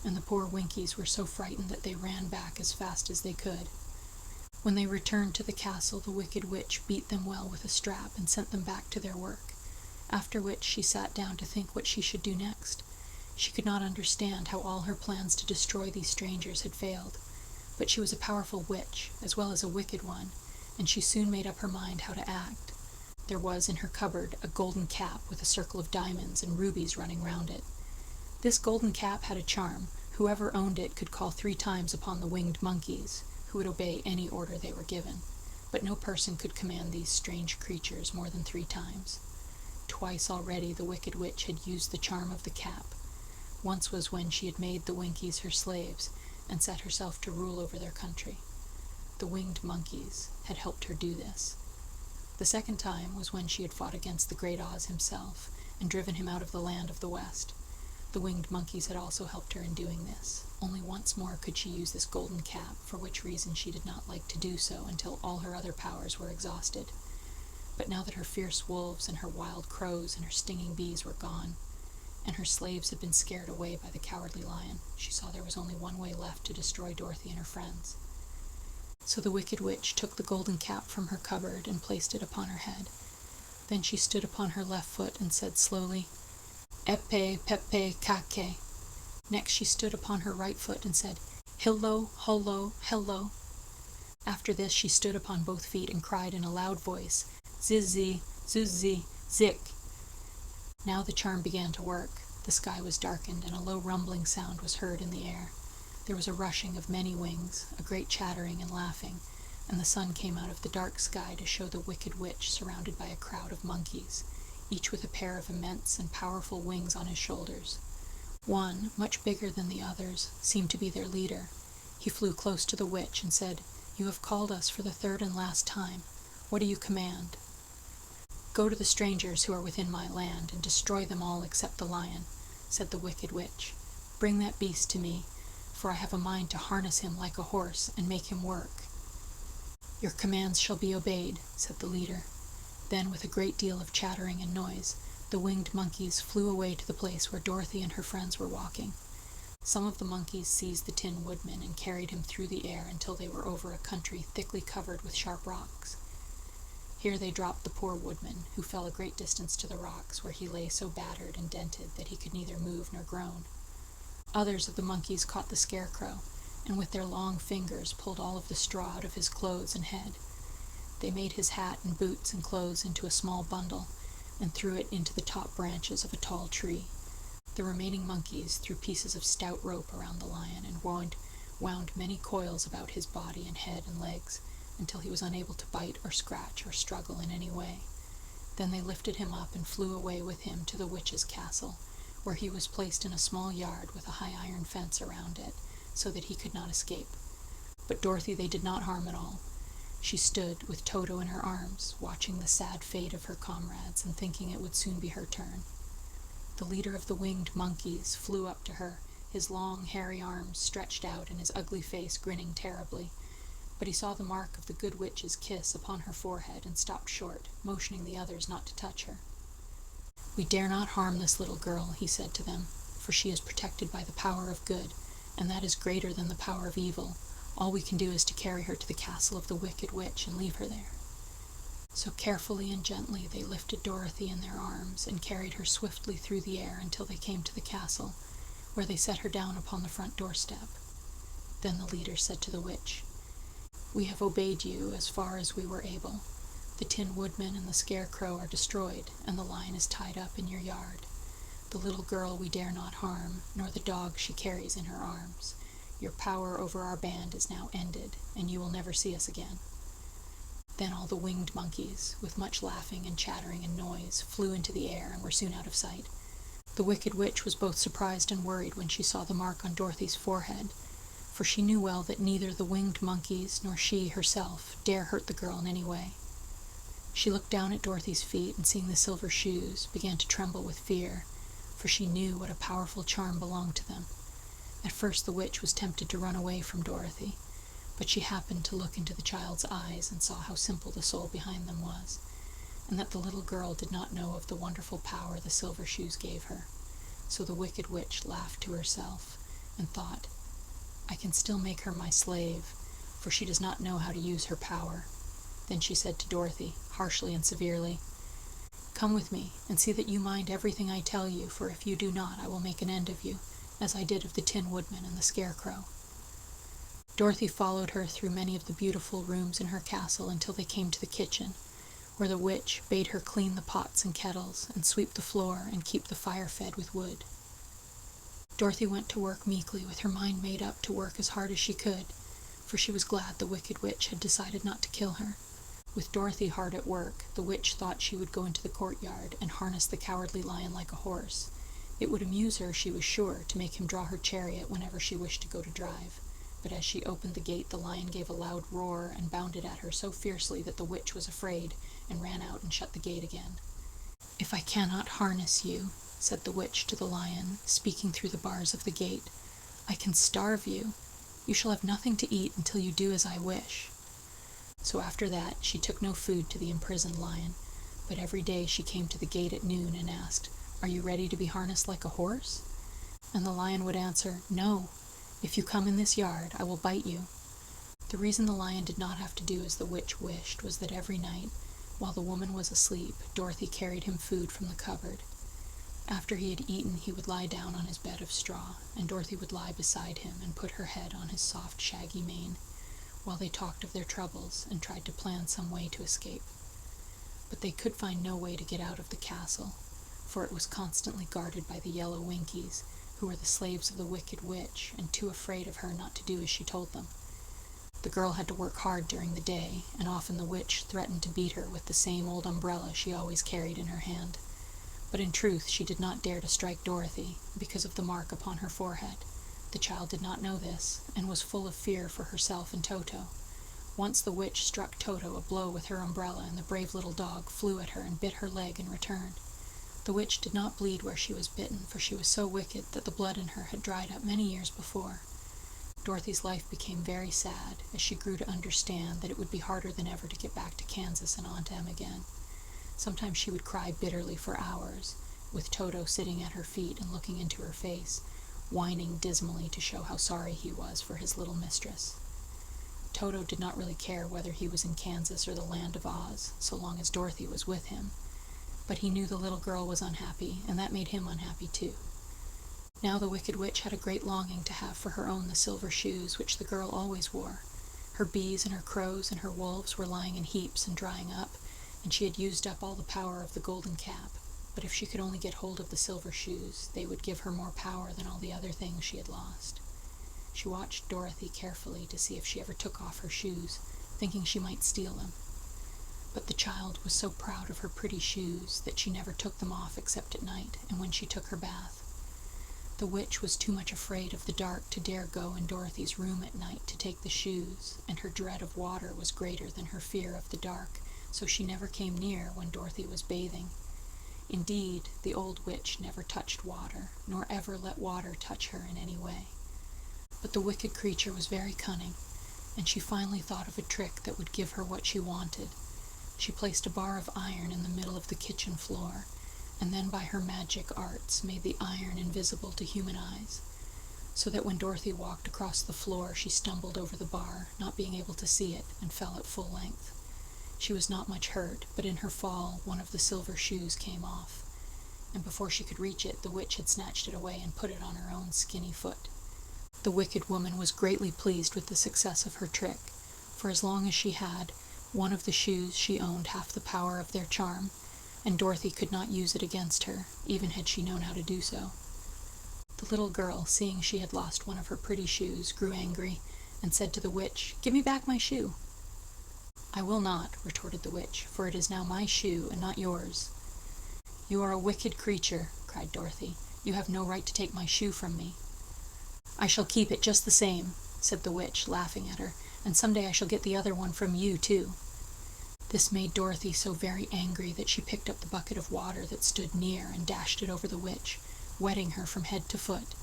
S1: and the poor Winkies were so frightened that they ran back as fast as they could. When they returned to the castle, the Wicked Witch beat them well with a strap and sent them back to their work, after which she sat down to think what she should do next. She could not understand how all her plans to destroy these strangers had failed, but she was a powerful witch, as well as a wicked one, and she soon made up her mind how to act. There was in her cupboard a golden cap with a circle of diamonds and rubies running round it. This golden cap had a charm. Whoever owned it could call 3 times upon the winged monkeys, who would obey any order they were given, but no person could command these strange creatures more than 3 times. Twice already the Wicked Witch had used the charm of the cap. Once was when she had made the Winkies her slaves, and set herself to rule over their country. The winged monkeys had helped her do this. The second time was when she had fought against the Great Oz himself, and driven him out of the land of the West. The winged monkeys had also helped her in doing this. Only once more could she use this golden cap, for which reason she did not like to do so until all her other powers were exhausted. But now that her fierce wolves and her wild crows and her stinging bees were gone, and her slaves had been scared away by the cowardly lion, she saw there was only one way left to destroy Dorothy and her friends. So the wicked witch took the golden cap from her cupboard and placed it upon her head. Then she stood upon her left foot and said slowly, Epe, pepe, kake. Next she stood upon her right foot and said, Hillo, hollo, hello. After this she stood upon both feet and cried in a loud voice, Zizzy, zuzzy, zik. Now the charm began to work. The sky was darkened, and a low rumbling sound was heard in the air. There was a rushing of many wings, a great chattering and laughing, and the sun came out of the dark sky to show the wicked witch surrounded by a crowd of monkeys, each with a pair of immense and powerful wings on his shoulders. One, much bigger than the others, seemed to be their leader. He flew close to the witch and said, You have called us for the third and last time. What do you command? Go to the strangers who are within my land and destroy them all except the lion, said the wicked witch. Bring that beast to me, for I have a mind to harness him like a horse and make him work. Your commands shall be obeyed, said the leader. Then, with a great deal of chattering and noise, the winged monkeys flew away to the place where Dorothy and her friends were walking. Some of the monkeys seized the Tin Woodman and carried him through the air until they were over a country thickly covered with sharp rocks. Here they dropped the poor woodman, who fell a great distance to the rocks, where he lay so battered and dented that he could neither move nor groan. Others of the monkeys caught the Scarecrow, and with their long fingers pulled all of the straw out of his clothes and head. They made his hat and boots and clothes into a small bundle, and threw it into the top branches of a tall tree. The remaining monkeys threw pieces of stout rope around the lion and wound many coils about his body and head and legs, until he was unable to bite or scratch or struggle in any way. Then they lifted him up and flew away with him to the witch's castle, where he was placed in a small yard with a high iron fence around it, so that he could not escape. But Dorothy they did not harm at all. She stood, with Toto in her arms, watching the sad fate of her comrades and thinking it would soon be her turn. The leader of the winged monkeys flew up to her, his long, hairy arms stretched out and his ugly face grinning terribly. But he saw the mark of the good witch's kiss upon her forehead and stopped short, motioning the others not to touch her. We dare not harm this little girl, he said to them, for she is protected by the power of good, and that is greater than the power of evil. All we can do is to carry her to the castle of the wicked witch and leave her there. So carefully and gently they lifted Dorothy in their arms and carried her swiftly through the air until they came to the castle, where they set her down upon the front doorstep. Then the leader said to the witch, We have obeyed you as far as we were able. The Tin Woodman and the Scarecrow are destroyed, and the lion is tied up in your yard. The little girl we dare not harm, nor the dog she carries in her arms. Your power over our band is now ended, and you will never see us again. Then all the winged monkeys, with much laughing and chattering and noise, flew into the air and were soon out of sight. The wicked witch was both surprised and worried when she saw the mark on Dorothy's forehead, for she knew well that neither the winged monkeys nor she herself dare hurt the girl in any way. She looked down at Dorothy's feet and, seeing the silver shoes, began to tremble with fear, for she knew what a powerful charm belonged to them. At first the witch was tempted to run away from Dorothy, but she happened to look into the child's eyes and saw how simple the soul behind them was, and that the little girl did not know of the wonderful power the silver shoes gave her. So the wicked witch laughed to herself and thought, I can still make her my slave, for she does not know how to use her power. Then she said to Dorothy, harshly and severely, Come with me, and see that you mind everything I tell you, for if you do not, I will make an end of you, as I did of the Tin Woodman and the Scarecrow. Dorothy followed her through many of the beautiful rooms in her castle until they came to the kitchen, where the witch bade her clean the pots and kettles, and sweep the floor, and keep the fire fed with wood. Dorothy went to work meekly, with her mind made up to work as hard as she could, for she was glad the wicked witch had decided not to kill her. With Dorothy hard at work, the witch thought she would go into the courtyard and harness the cowardly lion like a horse. It would amuse her, she was sure, to make him draw her chariot whenever she wished to go to drive. But as she opened the gate, the lion gave a loud roar and bounded at her so fiercely that the witch was afraid and ran out and shut the gate again. If I cannot harness you, said the witch to the lion, speaking through the bars of the gate. "I can starve you. You shall have nothing to eat until you do as I wish." So after that she took no food to the imprisoned lion, but every day she came to the gate at noon and asked, "Are you ready to be harnessed like a horse?" And the lion would answer, "No. If you come in this yard, I will bite you." The reason the lion did not have to do as the witch wished was that every night, while the woman was asleep, Dorothy carried him food from the cupboard. After he had eaten, he would lie down on his bed of straw, and Dorothy would lie beside him and put her head on his soft, shaggy mane, while they talked of their troubles and tried to plan some way to escape. But they could find no way to get out of the castle, for it was constantly guarded by the yellow Winkies, who were the slaves of the wicked witch and too afraid of her not to do as she told them. The girl had to work hard during the day, and often the witch threatened to beat her with the same old umbrella she always carried in her hand. But in truth she did not dare to strike Dorothy, because of the mark upon her forehead. The child did not know this, and was full of fear for herself and Toto. Once the witch struck Toto a blow with her umbrella, and the brave little dog flew at her and bit her leg in return. The witch did not bleed where she was bitten, for she was so wicked that the blood in her had dried up many years before. Dorothy's life became very sad as she grew to understand that it would be harder than ever to get back to Kansas and Aunt Em again. Sometimes she would cry bitterly for hours, with Toto sitting at her feet and looking into her face, whining dismally to show how sorry he was for his little mistress. Toto did not really care whether he was in Kansas or the land of Oz, so long as Dorothy was with him. But he knew the little girl was unhappy, and that made him unhappy too. Now the wicked witch had a great longing to have for her own the silver shoes which the girl always wore. Her bees and her crows and her wolves were lying in heaps and drying up, and she had used up all the power of the golden cap. But if she could only get hold of the silver shoes, they would give her more power than all the other things she had lost. She watched Dorothy carefully to see if she ever took off her shoes, thinking she might steal them. But the child was so proud of her pretty shoes that she never took them off except at night and when she took her bath. The witch was too much afraid of the dark to dare go in Dorothy's room at night to take the shoes, and her dread of water was greater than her fear of the dark, so she never came near when Dorothy was bathing. Indeed, the old witch never touched water, nor ever let water touch her in any way. But the wicked creature was very cunning, and she finally thought of a trick that would give her what she wanted. She placed a bar of iron in the middle of the kitchen floor, and then by her magic arts made the iron invisible to human eyes, so that when Dorothy walked across the floor she stumbled over the bar, not being able to see it, and fell at full length. She was not much hurt, but in her fall one of the silver shoes came off, and before she could reach it the witch had snatched it away and put it on her own skinny foot. The wicked woman was greatly pleased with the success of her trick, for as long as she had one of the shoes she owned half the power of their charm, and Dorothy could not use it against her, even had she known how to do so. The little girl, seeing she had lost one of her pretty shoes, grew angry, and said to the witch, "Give me back my shoe." "I will not," retorted the witch, "for it is now my shoe and not yours." "You are a wicked creature," cried Dorothy. "You have no right to take my shoe from me." "I shall keep it just the same," said the witch, laughing at her, "and someday I shall get the other one from you, too." This made Dorothy so very angry that she picked up the bucket of water that stood near and dashed it over the witch, wetting her from head to foot.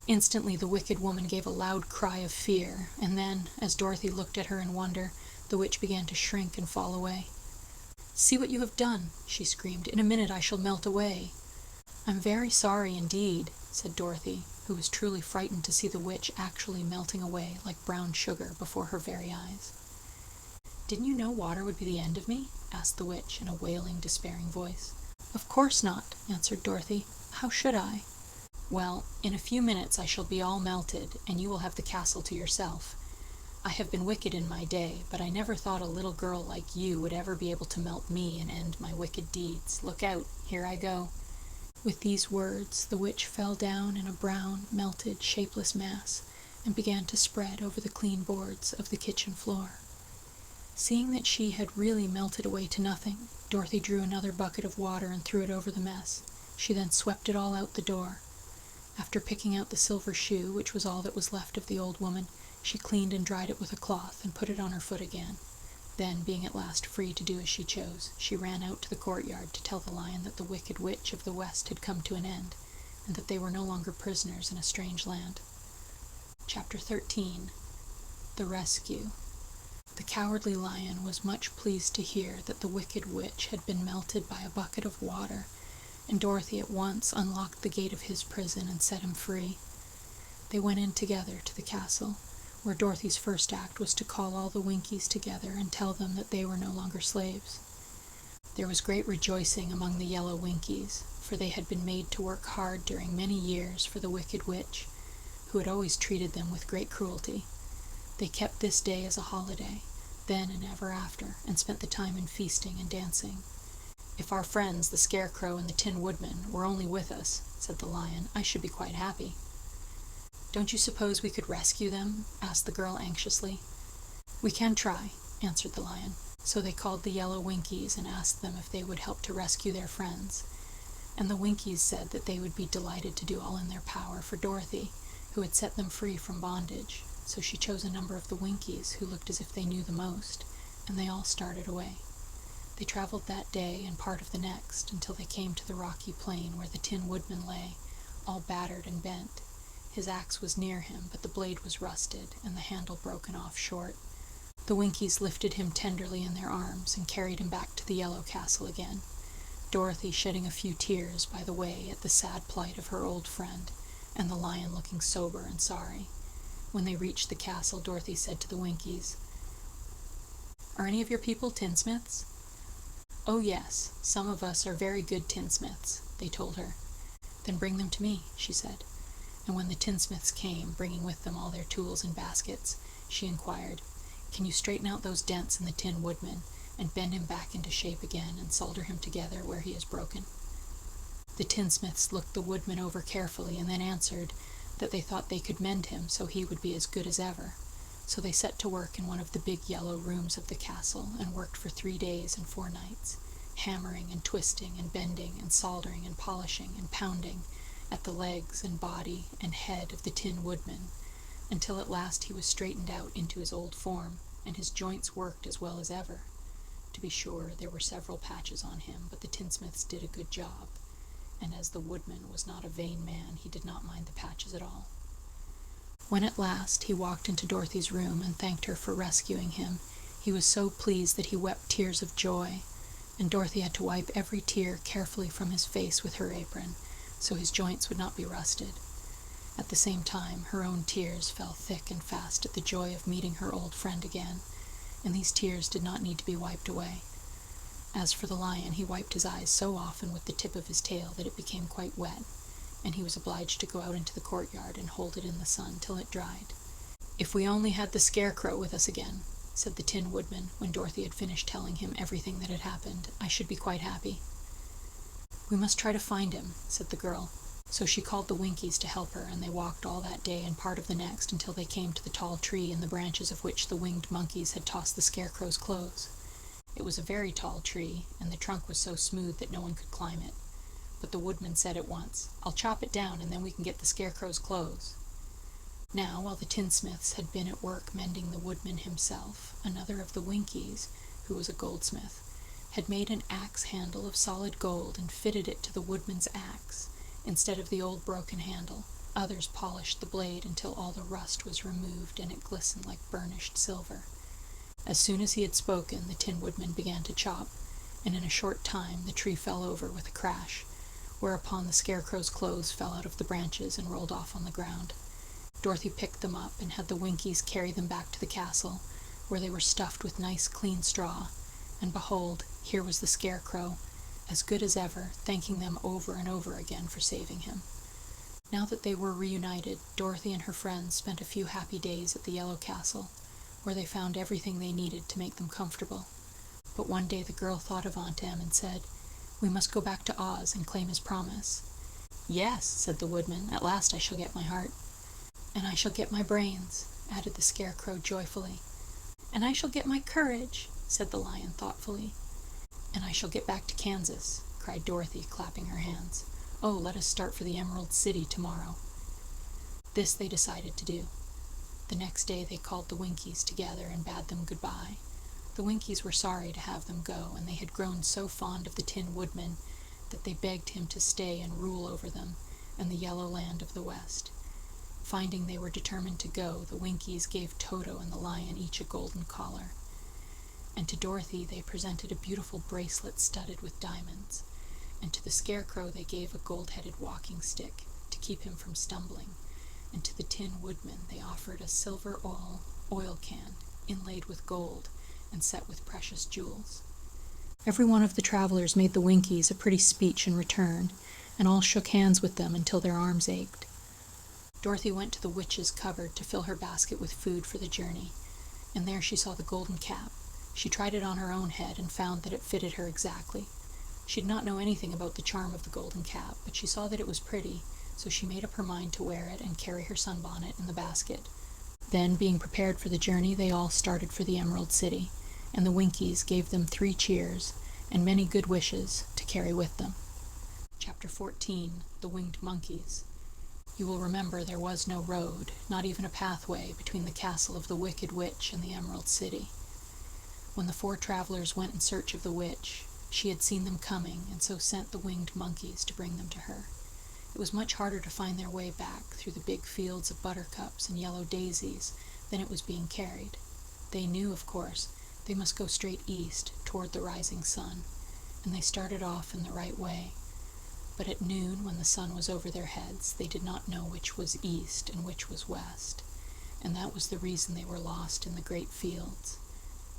S1: Instantly the wicked woman gave a loud cry of fear, and then, as Dorothy looked at her in wonder, the witch began to shrink and fall away. "See what you have done," she screamed. "In a minute I shall melt away." "I'm very sorry indeed," said Dorothy, who was truly frightened to see the witch actually melting away like brown sugar before her very eyes. "Didn't you know water would be the end of me?" asked the witch in a wailing, despairing voice. "Of course not," answered Dorothy. "How should I?" "Well, in a few minutes I shall be all melted, and you will have the castle to yourself. I have been wicked in my day, but I never thought a little girl like you would ever be able to melt me and end my wicked deeds. Look out, here I go." With these words the witch fell down in a brown, melted, shapeless mass, and began to spread over the clean boards of the kitchen floor. Seeing that she had really melted away to nothing, Dorothy drew another bucket of water and threw it over the mess. She then swept it all out the door. After picking out the silver shoe, which was all that was left of the old woman, she cleaned and dried it with a cloth and put it on her foot again. Then, being at last free to do as she chose, she ran out to the courtyard to tell the lion that the wicked witch of the west had come to an end, and that they were no longer prisoners in a strange land. Chapter 13. The Rescue. The Cowardly Lion was much pleased to hear that the wicked witch had been melted by a bucket of water, and Dorothy at once unlocked the gate of his prison and set him free. They went in together to the castle, where Dorothy's first act was to call all the Winkies together and tell them that they were no longer slaves. There was great rejoicing among the yellow Winkies, for they had been made to work hard during many years for the wicked witch, who had always treated them with great cruelty. They kept this day as a holiday, then and ever after, and spent the time in feasting and dancing. "If our friends, the Scarecrow and the Tin Woodman, were only with us," said the lion, "I should be quite happy." "Don't you suppose we could rescue them?" asked the girl anxiously. "We can try," answered the lion. So they called the yellow Winkies and asked them if they would help to rescue their friends. And the Winkies said that they would be delighted to do all in their power for Dorothy, who had set them free from bondage. So she chose a number of the Winkies who looked as if they knew the most, and they all started away. They traveled that day and part of the next until they came to the rocky plain where the Tin Woodman lay, all battered and bent. His axe was near him, but the blade was rusted and the handle broken off short. The Winkies lifted him tenderly in their arms and carried him back to the Yellow Castle again, Dorothy shedding a few tears by the way at the sad plight of her old friend, and the lion looking sober and sorry. When they reached the castle, Dorothy said to the Winkies, "Are any of your people tinsmiths?" "Oh yes, some of us are very good tinsmiths," they told her. "Then bring them to me," she said. And when the tinsmiths came, bringing with them all their tools and baskets, she inquired, "Can you straighten out those dents in the Tin Woodman, and bend him back into shape again, and solder him together where he is broken?" The tinsmiths looked the woodman over carefully, and then answered that they thought they could mend him so he would be as good as ever. So they set to work in one of the big yellow rooms of the castle, and worked for 3 days and 4 nights, hammering and twisting and bending and soldering and polishing and pounding at the legs and body and head of the Tin Woodman, until at last he was straightened out into his old form, and his joints worked as well as ever. To be sure, there were several patches on him, but the tinsmiths did a good job, and as the woodman was not a vain man, he did not mind the patches at all. When at last he walked into Dorothy's room and thanked her for rescuing him, he was so pleased that he wept tears of joy, and Dorothy had to wipe every tear carefully from his face with her apron, so his joints would not be rusted. At the same time, her own tears fell thick and fast at the joy of meeting her old friend again, and these tears did not need to be wiped away. As for the lion, he wiped his eyes so often with the tip of his tail that it became quite wet, and he was obliged to go out into the courtyard and hold it in the sun till it dried. "If we only had the Scarecrow with us again," said the Tin Woodman, when Dorothy had finished telling him everything that had happened, "I should be quite happy." "We must try to find him," said the girl. So she called the Winkies to help her, and they walked all that day and part of the next until they came to the tall tree in the branches of which the winged monkeys had tossed the Scarecrow's clothes. It was a very tall tree, and the trunk was so smooth that no one could climb it. But the woodman said at once, "I'll chop it down, and then we can get the Scarecrow's clothes." Now, while the tinsmiths had been at work mending the woodman himself, another of the Winkies, who was a goldsmith, had made an axe handle of solid gold and fitted it to the woodman's axe, instead of the old broken handle. Others polished the blade until all the rust was removed and it glistened like burnished silver. As soon as he had spoken, the Tin Woodman began to chop, and in a short time the tree fell over with a crash, whereupon the Scarecrow's clothes fell out of the branches and rolled off on the ground. Dorothy picked them up and had the Winkies carry them back to the castle, where they were stuffed with nice clean straw, and behold, here was the Scarecrow, as good as ever, thanking them over and over again for saving him. Now that they were reunited, Dorothy and her friends spent a few happy days at the Yellow Castle, where they found everything they needed to make them comfortable. But one day the girl thought of Aunt Em and said, "We must go back to Oz and claim his promise." "Yes," said the Woodman, "at last I shall get my heart." "And I shall get my brains," added the Scarecrow joyfully. "And I shall get my courage," said the Lion thoughtfully. "And I shall get back to Kansas," cried Dorothy, clapping her hands. "Oh, let us start for the Emerald City tomorrow." This they decided to do. The next day they called the Winkies together and bade them goodbye. The Winkies were sorry to have them go, and they had grown so fond of the Tin Woodman that they begged him to stay and rule over them and the yellow land of the west. Finding they were determined to go, the Winkies gave Toto and the lion each a golden collar, and to Dorothy they presented a beautiful bracelet studded with diamonds, and to the Scarecrow they gave a gold-headed walking stick to keep him from stumbling, and to the Tin Woodman they offered a silver oil can inlaid with gold and set with precious jewels. Every one of the travelers made the Winkies a pretty speech in return, and all shook hands with them until their arms ached. Dorothy went to the witch's cupboard to fill her basket with food for the journey, and there she saw the golden cap. She tried it on her own head and found that it fitted her exactly. She did not know anything about the charm of the golden cap, but she saw that it was pretty, so she made up her mind to wear it and carry her sunbonnet in the basket. Then, being prepared for the journey, they all started for the Emerald City, and the Winkies gave them 3 cheers and many good wishes to carry with them. Chapter 14. The Winged Monkeys. You will remember there was no road, not even a pathway, between the castle of the Wicked Witch and the Emerald City. When the 4 travelers went in search of the witch, she had seen them coming, and so sent the winged monkeys to bring them to her. It was much harder to find their way back through the big fields of buttercups and yellow daisies than it was being carried. They knew, of course, they must go straight east toward the rising sun, and they started off in the right way. But at noon, when the sun was over their heads, they did not know which was east and which was west, and that was the reason they were lost in the great fields.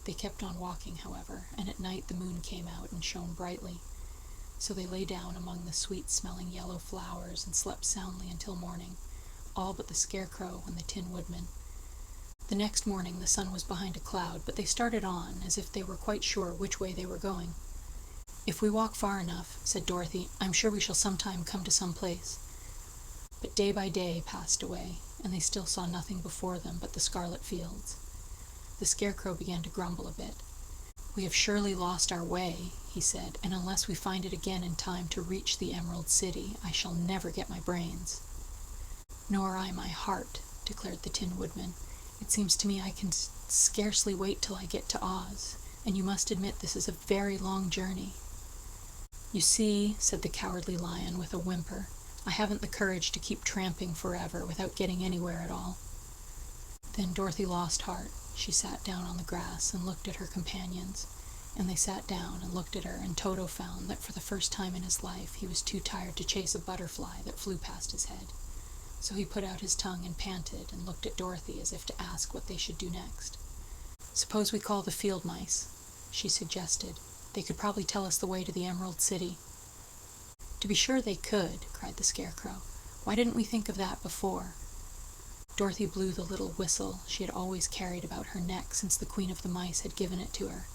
S1: They kept on walking, however, and at night the moon came out and shone brightly. So they lay down among the sweet-smelling yellow flowers and slept soundly until morning, all but the Scarecrow and the Tin Woodman. The next morning the sun was behind a cloud, but they started on as if they were quite sure which way they were going. "If we walk far enough," said Dorothy, "I'm sure we shall sometime come to some place." But day by day passed away, and they still saw nothing before them but the scarlet fields. The Scarecrow began to grumble a bit. "We have surely lost our way," he said, "and unless we find it again in time to reach the Emerald City, I shall never get my brains." "Nor I my heart," declared the Tin Woodman. "It seems to me I can scarcely wait till I get to Oz, and you must admit this is a very long journey." "You see," said the Cowardly Lion with a whimper, "I haven't the courage to keep tramping forever without getting anywhere at all." Then Dorothy lost heart. She sat down on the grass and looked at her companions, and they sat down and looked at her, and Toto found that for the first time in his life he was too tired to chase a butterfly that flew past his head. So he put out his tongue and panted and looked at Dorothy as if to ask what they should do next. "Suppose we call the field mice," she suggested. "They could probably tell us the way to the Emerald City." "To be sure they could," cried the Scarecrow. "Why didn't we think of that before?" Dorothy blew the little whistle she had always carried about her neck since the Queen of the Mice had given it to her.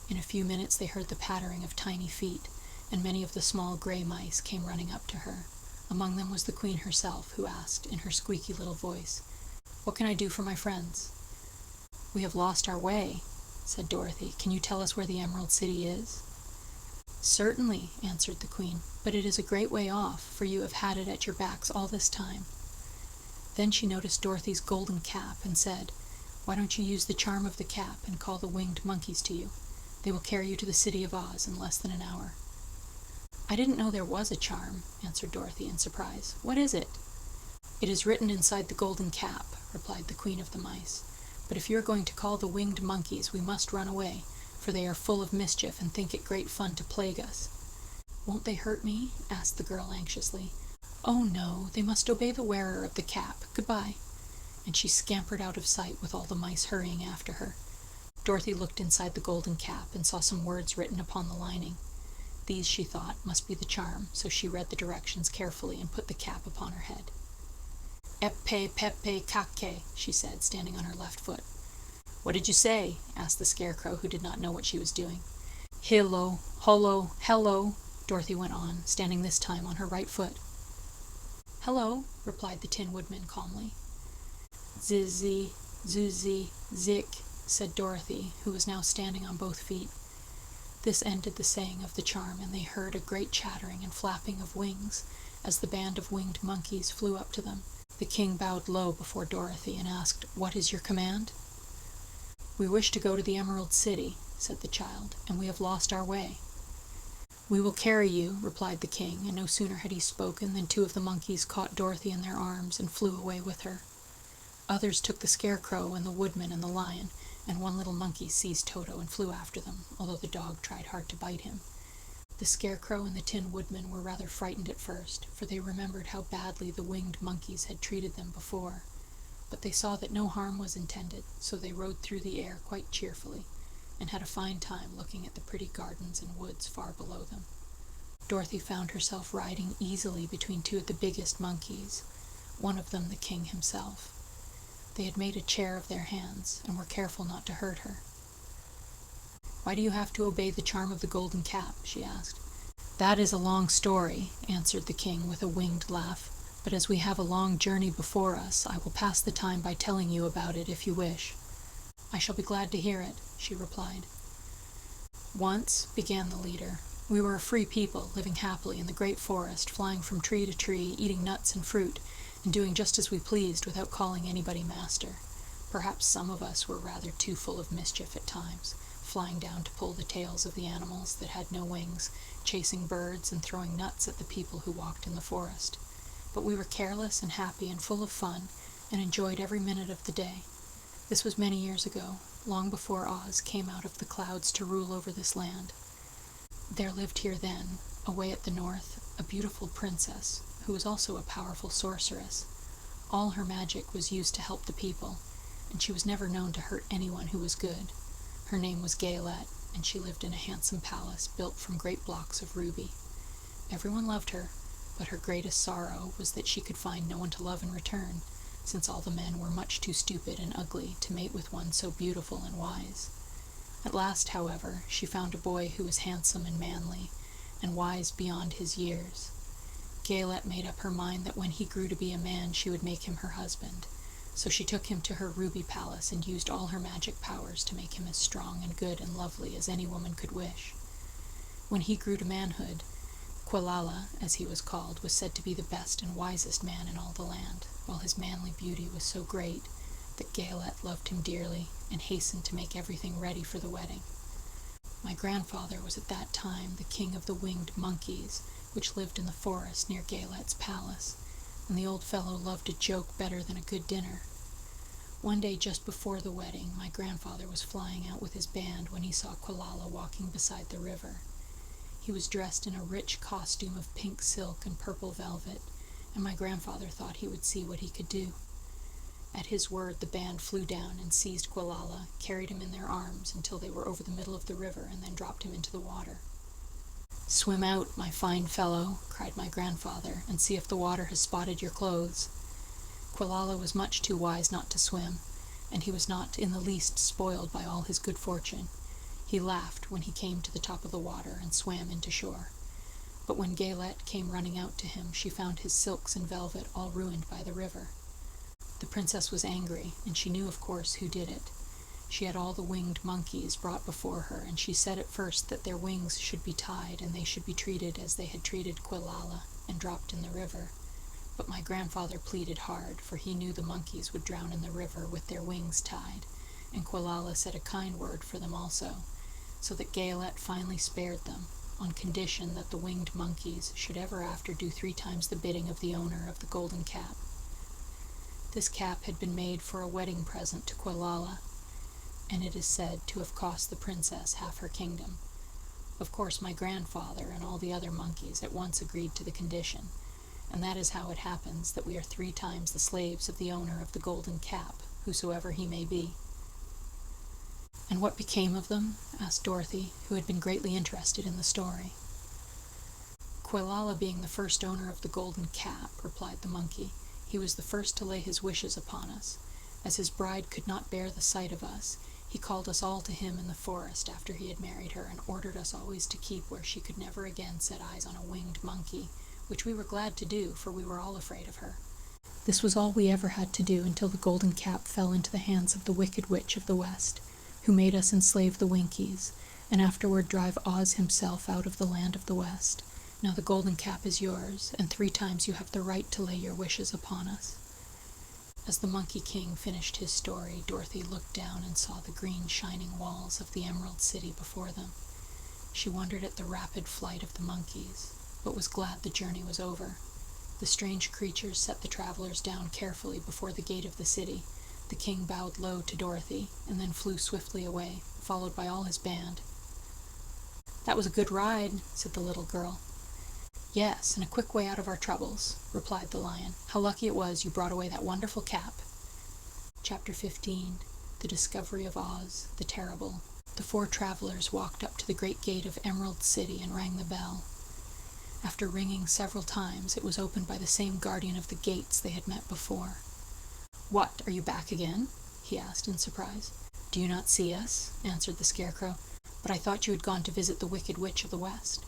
S1: In a few minutes they heard the pattering of tiny feet, and many of the small gray mice came running up to her. Among them was the Queen herself, who asked, in her squeaky little voice, "What can I do for my friends?" "We have lost our way," said Dorothy. "Can you tell us where the Emerald City is?" "Certainly," answered the Queen, "but it is a great way off, for you have had it at your backs all this time." Then she noticed Dorothy's golden cap and said, "Why don't you use the charm of the cap and call the winged monkeys to you? They will carry you to the city of Oz in less than an hour." "I didn't know there was a charm," answered Dorothy in surprise. "What is it?" "It is written inside the golden cap," replied the Queen of the Mice. "But if you are going to call the winged monkeys, we must run away, for they are full of mischief and think it great fun to plague us." "Won't they hurt me?" asked the girl anxiously. "Oh, no, they must obey the wearer of the cap. Goodbye." And she scampered out of sight with all the mice hurrying after her. Dorothy looked inside the golden cap and saw some words written upon the lining. These, she thought, must be the charm, so she read the directions carefully and put the cap upon her head. "Eppe pepe kake," she said, standing on her left foot. "What did you say?" asked the Scarecrow, who did not know what she was doing. "Hillo, hollo, hello," Dorothy went on, standing this time on her right foot. "Hello," replied the Tin Woodman calmly. "Zizzy, zoozy, zik," said Dorothy, who was now standing on both feet. This ended the saying of the charm, and they heard a great chattering and flapping of wings as the band of winged monkeys flew up to them. The king bowed low before Dorothy and asked, "What is your command?" "We wish to go to the Emerald City," said the child, "and we have lost our way." "We will carry you," replied the king, and no sooner had he spoken than 2 of the monkeys caught Dorothy in their arms and flew away with her. Others took the Scarecrow and the Woodman and the Lion, and 1 little monkey seized Toto and flew after them, although the dog tried hard to bite him. The Scarecrow and the Tin Woodman were rather frightened at first, for they remembered how badly the winged monkeys had treated them before. But they saw that no harm was intended, so they rode through the air quite cheerfully, and had a fine time looking at the pretty gardens and woods far below them. Dorothy found herself riding easily between 2 of the biggest monkeys, one of them the king himself. They had made a chair of their hands, and were careful not to hurt her. "Why do you have to obey the charm of the golden cap?" she asked. "That is a long story," answered the king with a winged laugh, "but as we have a long journey before us, I will pass the time by telling you about it if you wish." "I shall be glad to hear it," she replied. "Once," began the leader, "we were a free people, living happily in the great forest, flying from tree to tree, eating nuts and fruit, and doing just as we pleased without calling anybody master. Perhaps some of us were rather too full of mischief at times, flying down to pull the tails of the animals that had no wings, chasing birds and throwing nuts at the people who walked in the forest. But we were careless and happy and full of fun, and enjoyed every minute of the day. This was many years ago, long before Oz came out of the clouds to rule over this land. There lived here then, away at the north, a beautiful princess, who was also a powerful sorceress. All her magic was used to help the people, and she was never known to hurt anyone who was good. Her name was Gale, and she lived in a handsome palace built from great blocks of ruby. Everyone loved her, but her greatest sorrow was that she could find no one to love in return, since all the men were much too stupid and ugly to mate with one so beautiful and wise. At last, however, she found a boy who was handsome and manly, and wise beyond his years. Gale made up her mind that when he grew to be a man she would make him her husband, so she took him to her ruby palace and used all her magic powers to make him as strong and good and lovely as any woman could wish. When he grew to manhood, Quilala, as he was called, was said to be the best and wisest man in all the land, while his manly beauty was so great that Gale loved him dearly and hastened to make everything ready for the wedding. My grandfather was at that time the king of the winged monkeys, which lived in the forest near Gale's palace, and the old fellow loved a joke better than a good dinner. One day just before the wedding, my grandfather was flying out with his band when he saw Quilala walking beside the river. He was dressed in a rich costume of pink silk and purple velvet, and my grandfather thought he would see what he could do. At his word, the band flew down and seized Quilala, carried him in their arms until they were over the middle of the river, and then dropped him into the water. "Swim out, my fine fellow," cried my grandfather, "and see if the water has spotted your clothes." Quilala was much too wise not to swim, and he was not in the least spoiled by all his good fortune. He laughed when he came to the top of the water and swam into shore. But when Gale came running out to him, she found his silks and velvet all ruined by the river. The princess was angry, and she knew, of course, who did it. She had all the winged monkeys brought before her, and she said at first that their wings should be tied, and they should be treated as they had treated Quilala, and dropped in the river. But my grandfather pleaded hard, for he knew the monkeys would drown in the river with their wings tied, and Quilala said a kind word for them also, so that Gale finally spared them, on condition that the winged monkeys should ever after do 3 times the bidding of the owner of the golden cap. This cap had been made for a wedding present to Quilala, and it is said to have cost the princess half her kingdom. Of course, my grandfather and all the other monkeys at once agreed to the condition, and that is how it happens that we are 3 times the slaves of the owner of the golden cap, whosoever he may be. "And what became of them?" asked Dorothy, who had been greatly interested in the story. "Quilala being the first owner of the golden cap," replied the monkey, "he was the first to lay his wishes upon us. As his bride could not bear the sight of us, he called us all to him in the forest after he had married her, and ordered us always to keep where she could never again set eyes on a winged monkey, which we were glad to do, for we were all afraid of her. This was all we ever had to do until the golden cap fell into the hands of the wicked witch of the West, who made us enslave the Winkies, and afterward drive Oz himself out of the land of the West. Now the golden cap is yours, and 3 times you have the right to lay your wishes upon us." As the Monkey King finished his story, Dorothy looked down and saw the green shining walls of the Emerald City before them. She wondered at the rapid flight of the monkeys, but was glad the journey was over. The strange creatures set the travelers down carefully before the gate of the city. The king bowed low to Dorothy, and then flew swiftly away, followed by all his band. "That was a good ride," said the little girl. "Yes, and a quick way out of our troubles," replied the lion. "How lucky it was you brought away that wonderful cap." Chapter 15. The Discovery of Oz, the Terrible. The four travelers walked up to the great gate of Emerald City and rang the bell. After ringing several times, it was opened by the same guardian of the gates they had met before. "What, are you back again?" he asked in surprise. "Do you not see us?" answered the Scarecrow. "But I thought you had gone to visit the Wicked Witch of the West."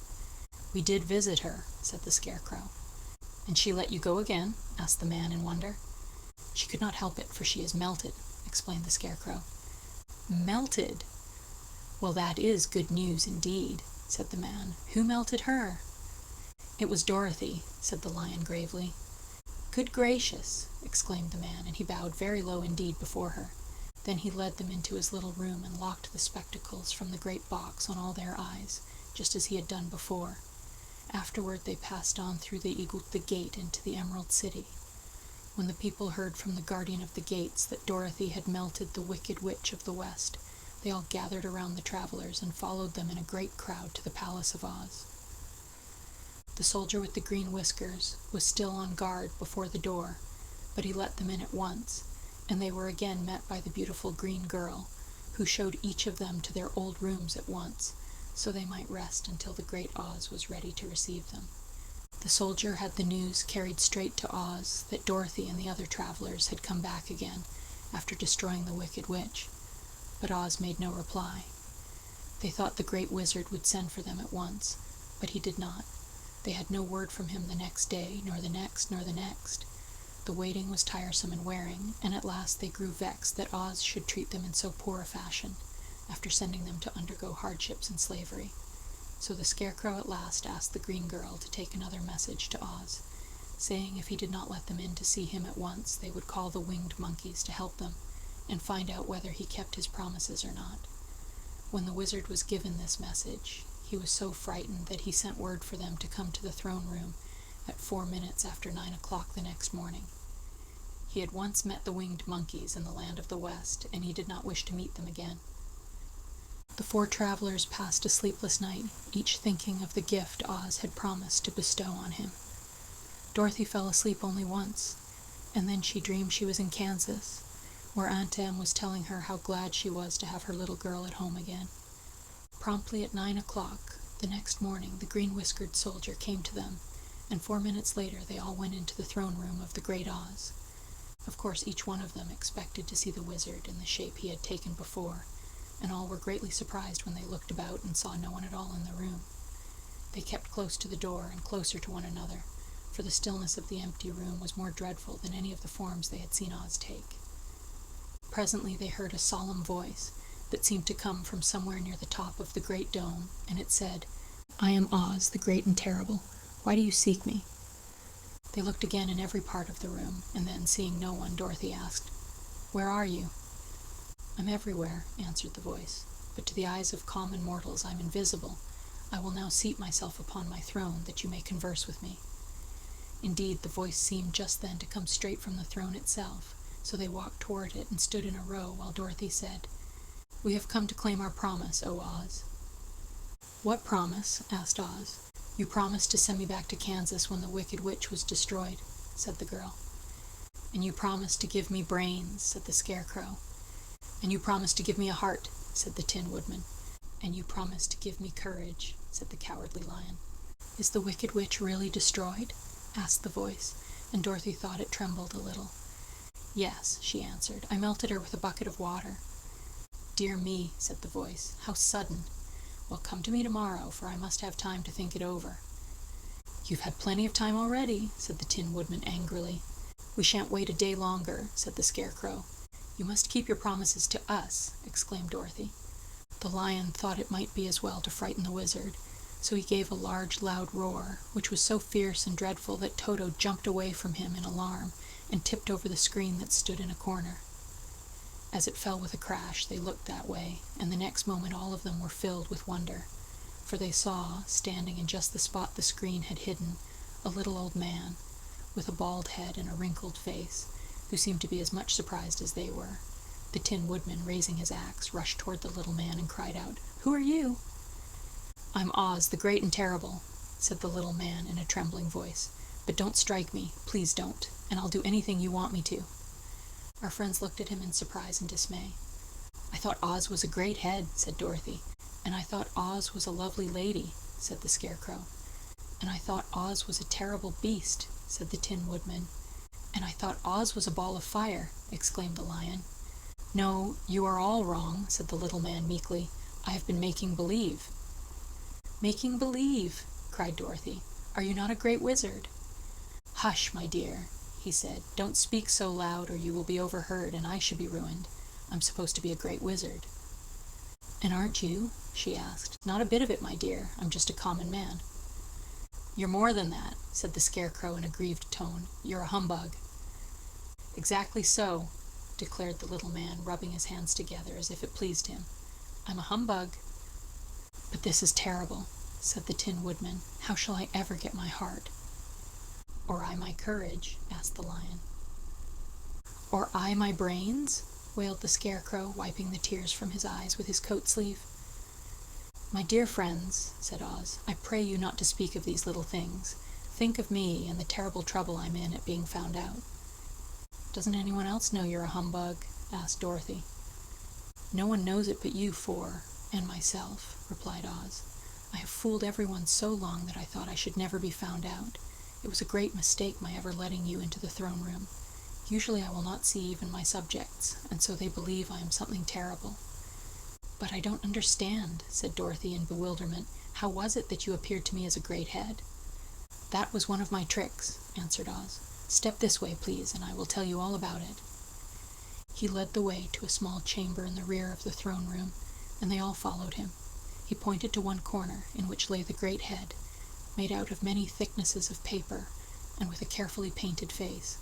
S1: "We did visit her," said the Scarecrow. "And she let you go again?" asked the man in wonder. "She could not help it, for she is melted," explained the Scarecrow. "Melted? Well, that is good news indeed," said the man. "Who melted her?" "It was Dorothy," said the lion gravely. "Good gracious!" exclaimed the man, and he bowed very low indeed before her. Then he led them into his little room and locked the spectacles from the great box on all their eyes, just as he had done before. Afterward they passed on through the gate into the Emerald City. When the people heard from the guardian of the gates that Dorothy had melted the Wicked Witch of the West, they all gathered around the travelers and followed them in a great crowd to the Palace of Oz. The soldier with the green whiskers was still on guard before the door, but he let them in at once, and they were again met by the beautiful green girl, who showed each of them to their old rooms at once, so they might rest until the great Oz was ready to receive them. The soldier had the news carried straight to Oz that Dorothy and the other travelers had come back again after destroying the Wicked Witch, but Oz made no reply. They thought the great wizard would send for them at once, but he did not. They had no word from him the next day, nor the next, nor the next. The waiting was tiresome and wearing, and at last they grew vexed that Oz should treat them in so poor a fashion, after sending them to undergo hardships and slavery. So the Scarecrow at last asked the green girl to take another message to Oz, saying if he did not let them in to see him at once, they would call the winged monkeys to help them, and find out whether he kept his promises or not. When the wizard was given this message, he was so frightened that he sent word for them to come to the throne room at 4 minutes after 9 o'clock the next morning. He had once met the winged monkeys in the land of the West, and he did not wish to meet them again. The four travelers passed a sleepless night, each thinking of the gift Oz had promised to bestow on him. Dorothy fell asleep only once, and then she dreamed she was in Kansas, where Aunt Em was telling her how glad she was to have her little girl at home again. Promptly at 9 o'clock the next morning, the green-whiskered soldier came to them, and 4 minutes later they all went into the throne room of the great Oz. Of course, each one of them expected to see the wizard in the shape he had taken before, and all were greatly surprised when they looked about and saw no one at all in the room. They kept close to the door and closer to one another, for the stillness of the empty room was more dreadful than any of the forms they had seen Oz take. Presently they heard a solemn voice that seemed to come from somewhere near the top of the great dome, and it said, "I am Oz, the great and terrible. Why do you seek me?" They looked again in every part of the room, and then, seeing no one, Dorothy asked, "Where are you?" "I'm everywhere," answered the voice, "but to the eyes of common mortals I'm invisible. I will now seat myself upon my throne, that you may converse with me." Indeed, the voice seemed just then to come straight from the throne itself, so they walked toward it and stood in a row while Dorothy said, "We have come to claim our promise, O Oz." "What promise?" asked Oz. "You promised to send me back to Kansas when the Wicked Witch was destroyed," said the girl. "And you promised to give me brains," said the Scarecrow. "And you promised to give me a heart," said the Tin Woodman. "And you promised to give me courage," said the Cowardly Lion. "Is the Wicked Witch really destroyed?" asked the voice, and Dorothy thought it trembled a little. "Yes," she answered. "I melted her with a bucket of water." "Dear me," said the voice, "how sudden. Well, come to me tomorrow, for I must have time to think it over." "You've had plenty of time already," said the Tin Woodman angrily. "We shan't wait a day longer," said the Scarecrow. "You must keep your promises to us," exclaimed Dorothy. The lion thought it might be as well to frighten the wizard, so he gave a large, loud roar, which was so fierce and dreadful that Toto jumped away from him in alarm and tipped over the screen that stood in a corner. As it fell with a crash, they looked that way, and the next moment all of them were filled with wonder, for they saw, standing in just the spot the screen had hidden, a little old man, with a bald head and a wrinkled face, who seemed to be as much surprised as they were. The Tin Woodman, raising his axe, rushed toward the little man and cried out, "Who are you?" "I'm Oz, the Great and Terrible," said the little man in a trembling voice. "But don't strike me, please don't, and I'll do anything you want me to." Our friends looked at him in surprise and dismay. "I thought Oz was a great head," said Dorothy. "And I thought Oz was a lovely lady," said the Scarecrow. "And I thought Oz was a terrible beast," said the Tin Woodman. "And I thought Oz was a ball of fire," exclaimed the Lion. "No, you are all wrong," said the little man meekly. "I have been making believe." "Making believe!" cried Dorothy. "Are you not a great wizard?" "Hush, my dear," he said. "Don't speak so loud or you will be overheard and I should be ruined. I'm supposed to be a great wizard." "And aren't you?" she asked. "Not a bit of it, my dear. I'm just a common man." "You're more than that," said the Scarecrow in a grieved tone. "You're a humbug." "Exactly so," declared the little man, rubbing his hands together as if it pleased him. "I'm a humbug." "But this is terrible," said the Tin Woodman. "How shall I ever get my heart?" "Or I my courage?" asked the Lion. "Or I my brains?" wailed the Scarecrow, wiping the tears from his eyes with his coat sleeve. "My dear friends," said Oz, "I pray you not to speak of these little things. Think of me and the terrible trouble I'm in at being found out." "Doesn't anyone else know you're a humbug?" asked Dorothy. "No one knows it but you four, and myself," replied Oz. "I have fooled everyone so long that I thought I should never be found out. It was a great mistake my ever letting you into the throne room. Usually I will not see even my subjects, and so they believe I am something terrible." "But I don't understand," said Dorothy in bewilderment. "How was it that you appeared to me as a great head?" "That was one of my tricks," answered Oz. "Step this way, please, and I will tell you all about it." He led the way to a small chamber in the rear of the throne room, and they all followed him. He pointed to one corner, in which lay the great head, made out of many thicknesses of paper, and with a carefully painted face.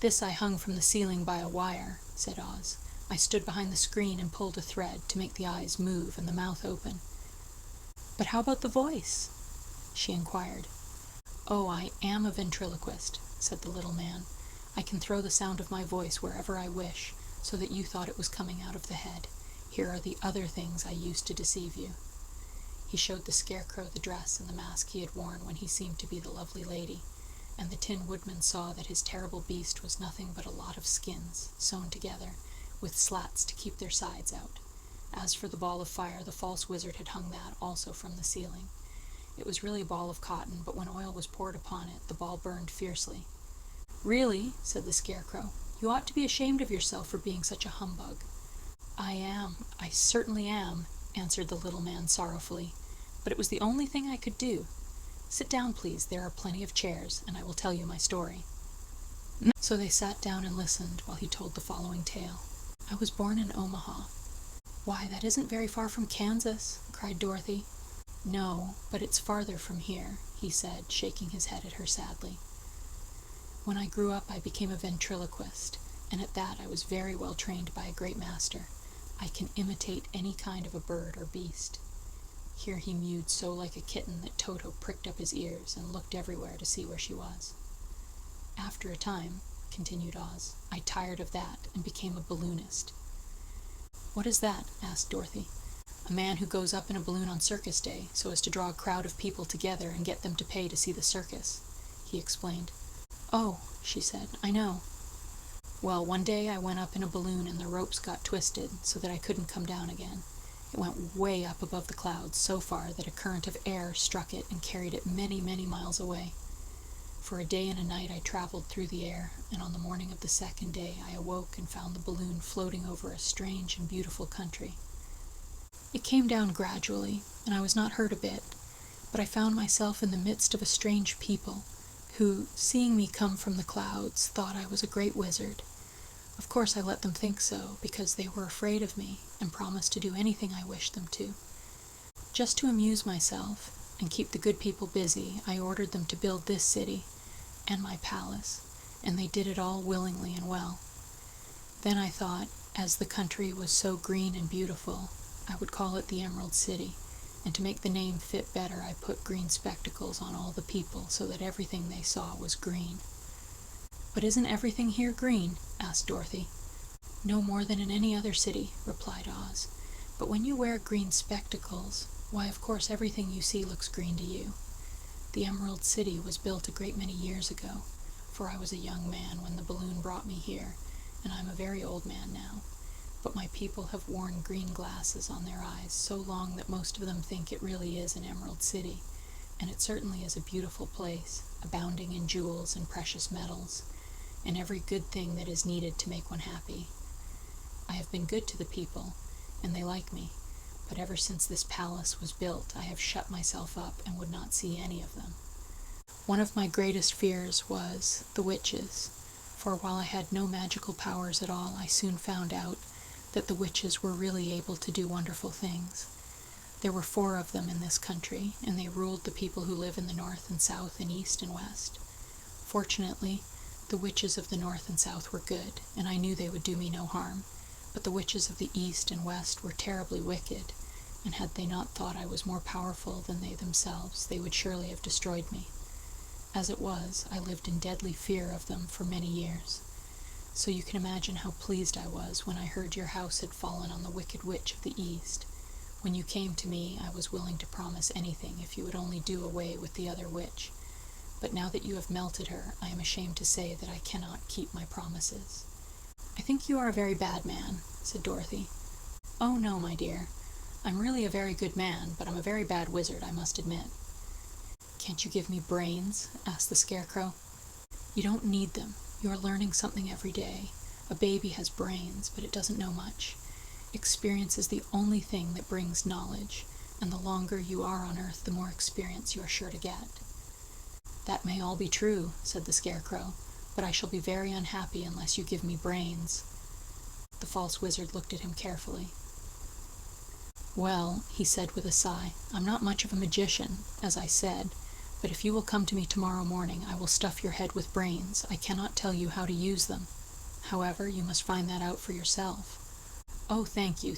S1: "This I hung from the ceiling by a wire," said Oz. "I stood behind the screen and pulled a thread to make the eyes move and the mouth open." "But how about the voice?" she inquired. "Oh, I am a ventriloquist," said the little man. "I can throw the sound of my voice wherever I wish, so that you thought it was coming out of the head. Here are the other things I used to deceive you." He showed the Scarecrow the dress and the mask he had worn when he seemed to be the lovely lady, and the Tin Woodman saw that his terrible beast was nothing but a lot of skins, sewn together, with slats to keep their sides out. As for the ball of fire, the false wizard had hung that also from the ceiling. It was really a ball of cotton, but when oil was poured upon it, the ball burned fiercely. "Really," said the Scarecrow, "you ought to be ashamed of yourself for being such a humbug." I certainly am," answered the little man sorrowfully, "but it was the only thing I could do. Sit down, please, there are plenty of chairs, and I will tell you my story." So they sat down and listened while he told the following tale. "I was born in Omaha." "Why, that isn't very far from Kansas," cried Dorothy. "No, but it's farther from here," he said, shaking his head at her sadly. "When I grew up I became a ventriloquist, and at that I was very well trained by a great master. I can imitate any kind of a bird or beast." Here he mewed so like a kitten that Toto pricked up his ears and looked everywhere to see where she was. "After a time," continued Oz, "I tired of that and became a balloonist." "What is that?" asked Dorothy. "A man who goes up in a balloon on circus day so as to draw a crowd of people together and get them to pay to see the circus," he explained. "Oh," she said, "I know. Well, one day I went up in a balloon and the ropes got twisted so that I couldn't come down again. It went way up above the clouds, so far that a current of air struck it and carried it many, many miles away. For a day and a night I traveled through the air, and on the morning of the second day I awoke and found the balloon floating over a strange and beautiful country. It came down gradually, and I was not hurt a bit, but I found myself in the midst of a strange people, who, seeing me come from the clouds, thought I was a great wizard. Of course I let them think so, because they were afraid of me, and promised to do anything I wished them to. Just to amuse myself, and keep the good people busy, I ordered them to build this city, and my palace, and they did it all willingly and well. Then I thought, as the country was so green and beautiful, I would call it the Emerald City, and to make the name fit better I put green spectacles on all the people so that everything they saw was green. "But isn't everything here green?" asked Dorothy. "No more than in any other city," replied Oz. "But when you wear green spectacles, why, of course everything you see looks green to you. The Emerald City was built a great many years ago, for I was a young man when the balloon brought me here, and I'm a very old man now. But my people have worn green glasses on their eyes so long that most of them think it really is an Emerald City, and it certainly is a beautiful place, abounding in jewels and precious metals, and every good thing that is needed to make one happy. I have been good to the people, and they like me, but ever since this palace was built I have shut myself up and would not see any of them. One of my greatest fears was the witches, for while I had no magical powers at all, I soon found out that the witches were really able to do wonderful things. There were 4 of them in this country, and they ruled the people who live in the north and south and east and west. Fortunately, the witches of the north and south were good, and I knew they would do me no harm, but the witches of the east and west were terribly wicked, and had they not thought I was more powerful than they themselves, they would surely have destroyed me. As it was, I lived in deadly fear of them for many years. So you can imagine how pleased I was when I heard your house had fallen on the wicked witch of the east. When you came to me, I was willing to promise anything if you would only do away with the other witch. But now that you have melted her, I am ashamed to say that I cannot keep my promises." "I think you are a very bad man," said Dorothy. "Oh no, my dear. I'm really a very good man, but I'm a very bad wizard, I must admit." "Can't you give me brains?" asked the Scarecrow. "You don't need them. You are learning something every day. A baby has brains, but it doesn't know much. Experience is the only thing that brings knowledge, and the longer you are on Earth, the more experience you are sure to get." "That may all be true," said the Scarecrow, "but I shall be very unhappy unless you give me brains." The false wizard looked at him carefully. "Well," he said with a sigh, "I'm not much of a magician, as I said, but if you will come to me tomorrow morning, I will stuff your head with brains. I cannot tell you how to use them. However, you must find that out for yourself." "Oh, thank you,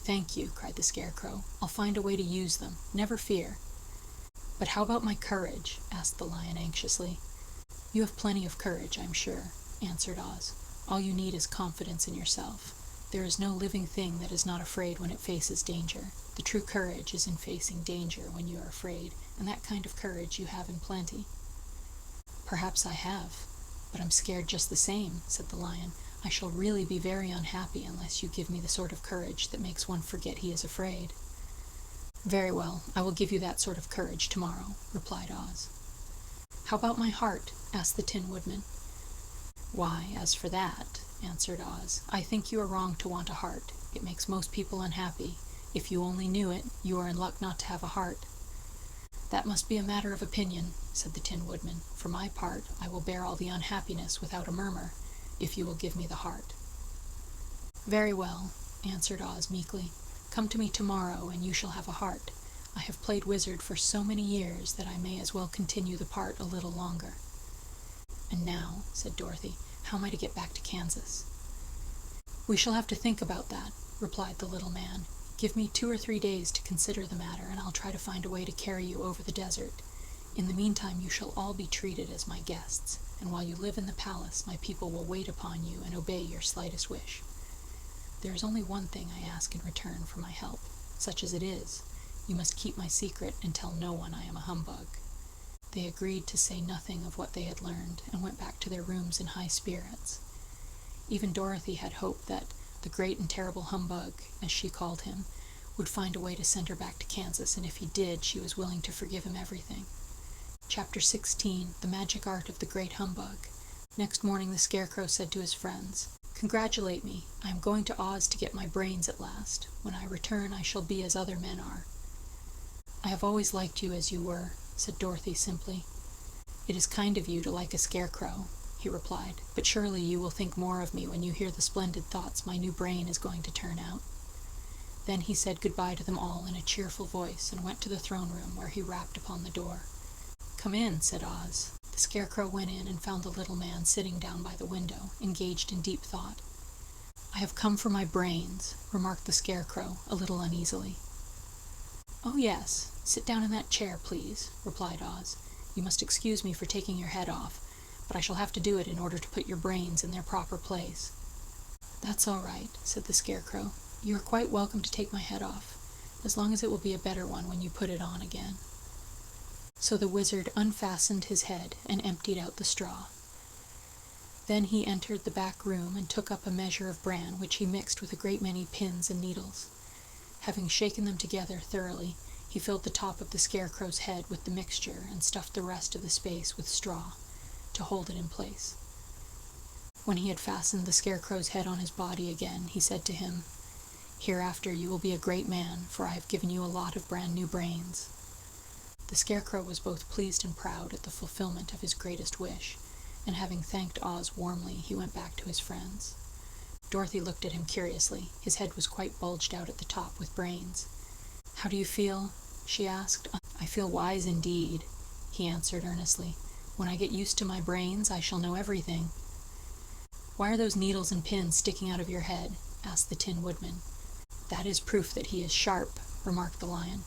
S1: cried the Scarecrow. "I'll find a way to use them, never fear." "But how about my courage?" asked the Lion anxiously. "You have plenty of courage, I'm sure," answered Oz. "All you need is confidence in yourself. There is no living thing that is not afraid when it faces danger. The true courage is in facing danger when you are afraid, and that kind of courage you have in plenty." "Perhaps I have, but I'm scared just the same," said the Lion. "I shall really be very unhappy unless you give me the sort of courage that makes one forget he is afraid." "Very well, I will give you that sort of courage tomorrow," replied Oz. "How about my heart?" asked the Tin Woodman. "Why, as for that," answered Oz, "I think you are wrong to want a heart. It makes most people unhappy. If you only knew it, you are in luck not to have a heart." "That must be a matter of opinion," said the Tin Woodman. "For my part, I will bear all the unhappiness without a murmur, if you will give me the heart." "Very well," answered Oz meekly. "Come to me tomorrow, and you shall have a heart. I have played wizard for so many years that I may as well continue the part a little longer." "And now," said Dorothy, "how am I to get back to Kansas?" "We shall have to think about that," replied the little man. "Give me 2 or 3 days to consider the matter, and I'll try to find a way to carry you over the desert. In the meantime, you shall all be treated as my guests, and while you live in the palace, my people will wait upon you and obey your slightest wish. There is only one thing I ask in return for my help. Such as it is, you must keep my secret and tell no one I am a humbug." They agreed to say nothing of what they had learned, and went back to their rooms in high spirits. Even Dorothy had hoped that the great and terrible humbug, as she called him, would find a way to send her back to Kansas, and if he did, she was willing to forgive him everything. Chapter 16, The Magic Art of the Great Humbug. Next morning the Scarecrow said to his friends, "Congratulate me. I am going to Oz to get my brains at last. When I return, I shall be as other men are." "I have always liked you as you were," said Dorothy simply. "It is kind of you to like a scarecrow," he replied, "but surely you will think more of me when you hear the splendid thoughts my new brain is going to turn out." Then he said goodbye to them all in a cheerful voice and went to the throne room, where he rapped upon the door. "Come in," said Oz. The Scarecrow went in and found the little man sitting down by the window, engaged in deep thought. "I have come for my brains," remarked the Scarecrow, a little uneasily. "Oh, yes. Sit down in that chair, please," replied Oz. "You must excuse me for taking your head off, but I shall have to do it in order to put your brains in their proper place." "That's all right," said the Scarecrow. "You are quite welcome to take my head off, as long as it will be a better one when you put it on again." So the wizard unfastened his head and emptied out the straw. Then he entered the back room and took up a measure of bran, which he mixed with a great many pins and needles. Having shaken them together thoroughly, he filled the top of the Scarecrow's head with the mixture and stuffed the rest of the space with straw, to hold it in place. When he had fastened the Scarecrow's head on his body again, he said to him, "Hereafter you will be a great man, for I have given you a lot of brand new brains." The Scarecrow was both pleased and proud at the fulfillment of his greatest wish, and having thanked Oz warmly, he went back to his friends. Dorothy looked at him curiously. His head was quite bulged out at the top with brains. "How do you feel?" she asked. "I feel wise indeed," he answered earnestly. "When I get used to my brains, I shall know everything." "Why are those needles and pins sticking out of your head?" asked the Tin Woodman. "That is proof that he is sharp," remarked the Lion.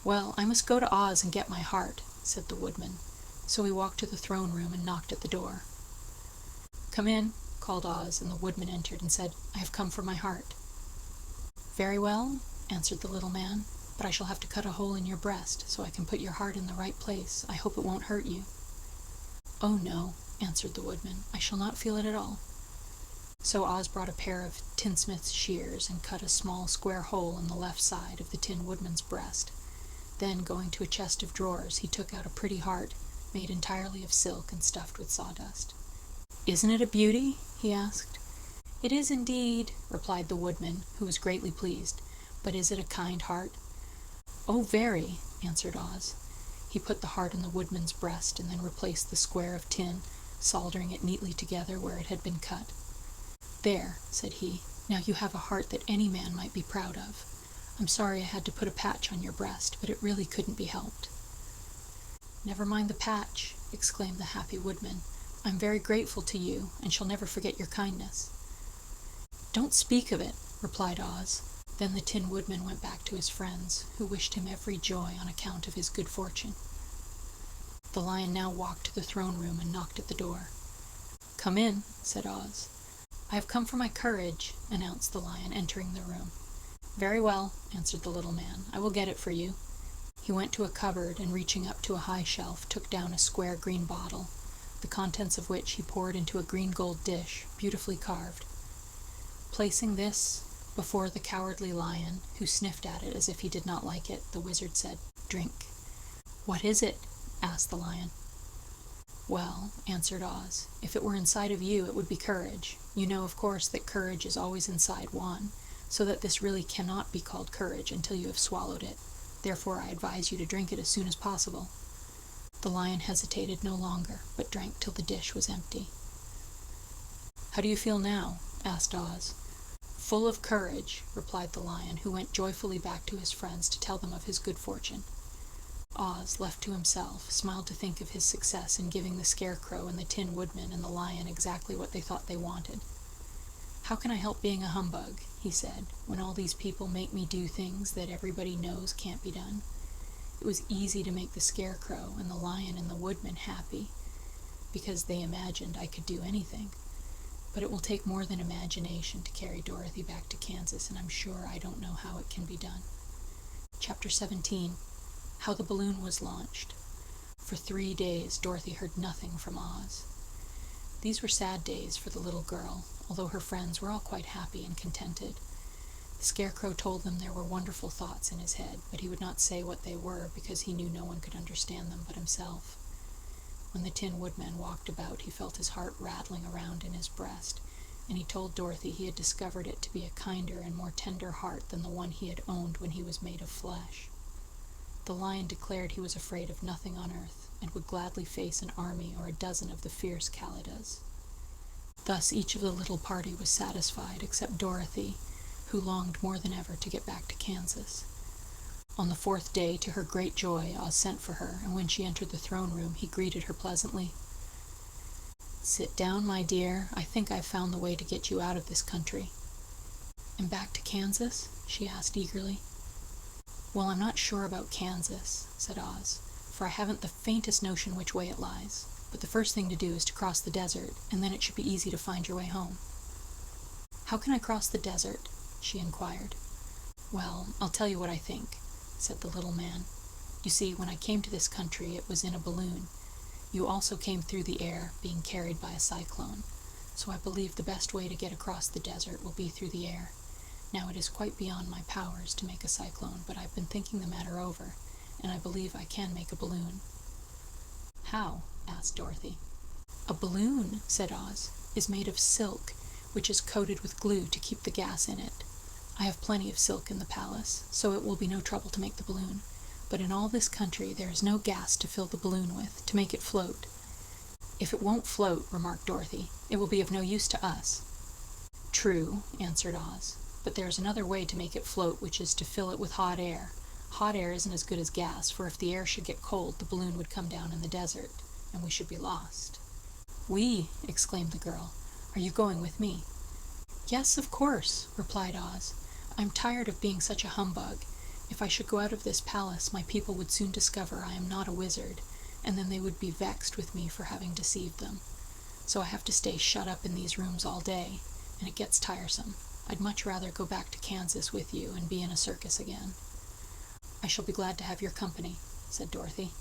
S1: "Well, I must go to Oz and get my heart," said the Woodman. So he walked to the throne room and knocked at the door. "Come in," called Oz, and the Woodman entered and said, "I have come for my heart." "Very well," answered the little man, "but I shall have to cut a hole in your breast so I can put your heart in the right place. I hope it won't hurt you." "Oh, no," answered the Woodman. "I shall not feel it at all." So Oz brought a pair of tinsmith's shears and cut a small square hole in the left side of the Tin Woodman's breast. Then, going to a chest of drawers, he took out a pretty heart, made entirely of silk and stuffed with sawdust. "Isn't it a beauty?" he asked. "It is indeed," replied the Woodman, who was greatly pleased. "But is it a kind heart?" "Oh, very," answered Oz. He put the heart in the Woodman's breast and then replaced the square of tin, soldering it neatly together where it had been cut. "There," said he, "now you have a heart that any man might be proud of. I'm sorry I had to put a patch on your breast, but it really couldn't be helped." "Never mind the patch," exclaimed the happy Woodman. "I'm very grateful to you, and shall never forget your kindness." "Don't speak of it," replied Oz. Then the Tin Woodman went back to his friends, who wished him every joy on account of his good fortune. The Lion now walked to the throne room and knocked at the door. "Come in," said Oz. "I have come for my courage," announced the Lion, entering the room. "Very well," answered the little man. "I will get it for you." He went to a cupboard and, reaching up to a high shelf, took down a square green bottle, the contents of which he poured into a green gold dish, beautifully carved. Placing this before the cowardly Lion, who sniffed at it as if he did not like it, the wizard said, "Drink." "What is it?" asked the Lion. "Well," answered Oz, "if it were inside of you, it would be courage. You know, of course, that courage is always inside one, so that this really cannot be called courage until you have swallowed it. Therefore I advise you to drink it as soon as possible." The Lion hesitated no longer, but drank till the dish was empty. "How do you feel now?" asked Oz. "Full of courage," replied the Lion, who went joyfully back to his friends to tell them of his good fortune. Oz, left to himself, smiled to think of his success in giving the Scarecrow and the Tin Woodman and the Lion exactly what they thought they wanted. "How can I help being a humbug," he said, "when all these people make me do things that everybody knows can't be done? It was easy to make the Scarecrow and the Lion and the Woodman happy, because they imagined I could do anything. But it will take more than imagination to carry Dorothy back to Kansas, and I'm sure I don't know how it can be done." Chapter 17. How the Balloon Was Launched. For 3 days Dorothy heard nothing from Oz. These were sad days for the little girl, although her friends were all quite happy and contented. The Scarecrow told them there were wonderful thoughts in his head, but he would not say what they were because he knew no one could understand them but himself. When the Tin Woodman walked about, he felt his heart rattling around in his breast, and he told Dorothy he had discovered it to be a kinder and more tender heart than the one he had owned when he was made of flesh. The Lion declared he was afraid of nothing on earth, and would gladly face an army or a dozen of the fierce Kalidas. Thus each of the little party was satisfied except Dorothy, who longed more than ever to get back to Kansas. On the 4th day, to her great joy, Oz sent for her, and when she entered the throne room, he greeted her pleasantly. "Sit down, my dear. I think I've found the way to get you out of this country." "And back to Kansas?" she asked eagerly. "Well, I'm not sure about Kansas," said Oz, "for I haven't the faintest notion which way it lies. But the first thing to do is to cross the desert, and then it should be easy to find your way home." "How can I cross the desert?" she inquired. "Well, I'll tell you what I think," said the little man. "You see, when I came to this country, it was in a balloon. You also came through the air, being carried by a cyclone. So I believe the best way to get across the desert will be through the air. Now, it is quite beyond my powers to make a cyclone, but I've been thinking the matter over, and I believe I can make a balloon." "How?" asked Dorothy. "A balloon," said Oz, "is made of silk, which is coated with glue to keep the gas in it. I have plenty of silk in the palace, so it will be no trouble to make the balloon. But in all this country there is no gas to fill the balloon with, to make it float." "If it won't float," remarked Dorothy, "it will be of no use to us." "True," answered Oz, "but there is another way to make it float, which is to fill it with hot air. Hot air isn't as good as gas, for if the air should get cold, the balloon would come down in the desert, and we should be lost." "We!" exclaimed the girl. "Are you going with me?" "Yes, of course," replied Oz. "I'm tired of being such a humbug. If I should go out of this palace, my people would soon discover I am not a wizard, and then they would be vexed with me for having deceived them. So I have to stay shut up in these rooms all day, and it gets tiresome. I'd much rather go back to Kansas with you and be in a circus again." "I shall be glad to have your company," said Dorothy.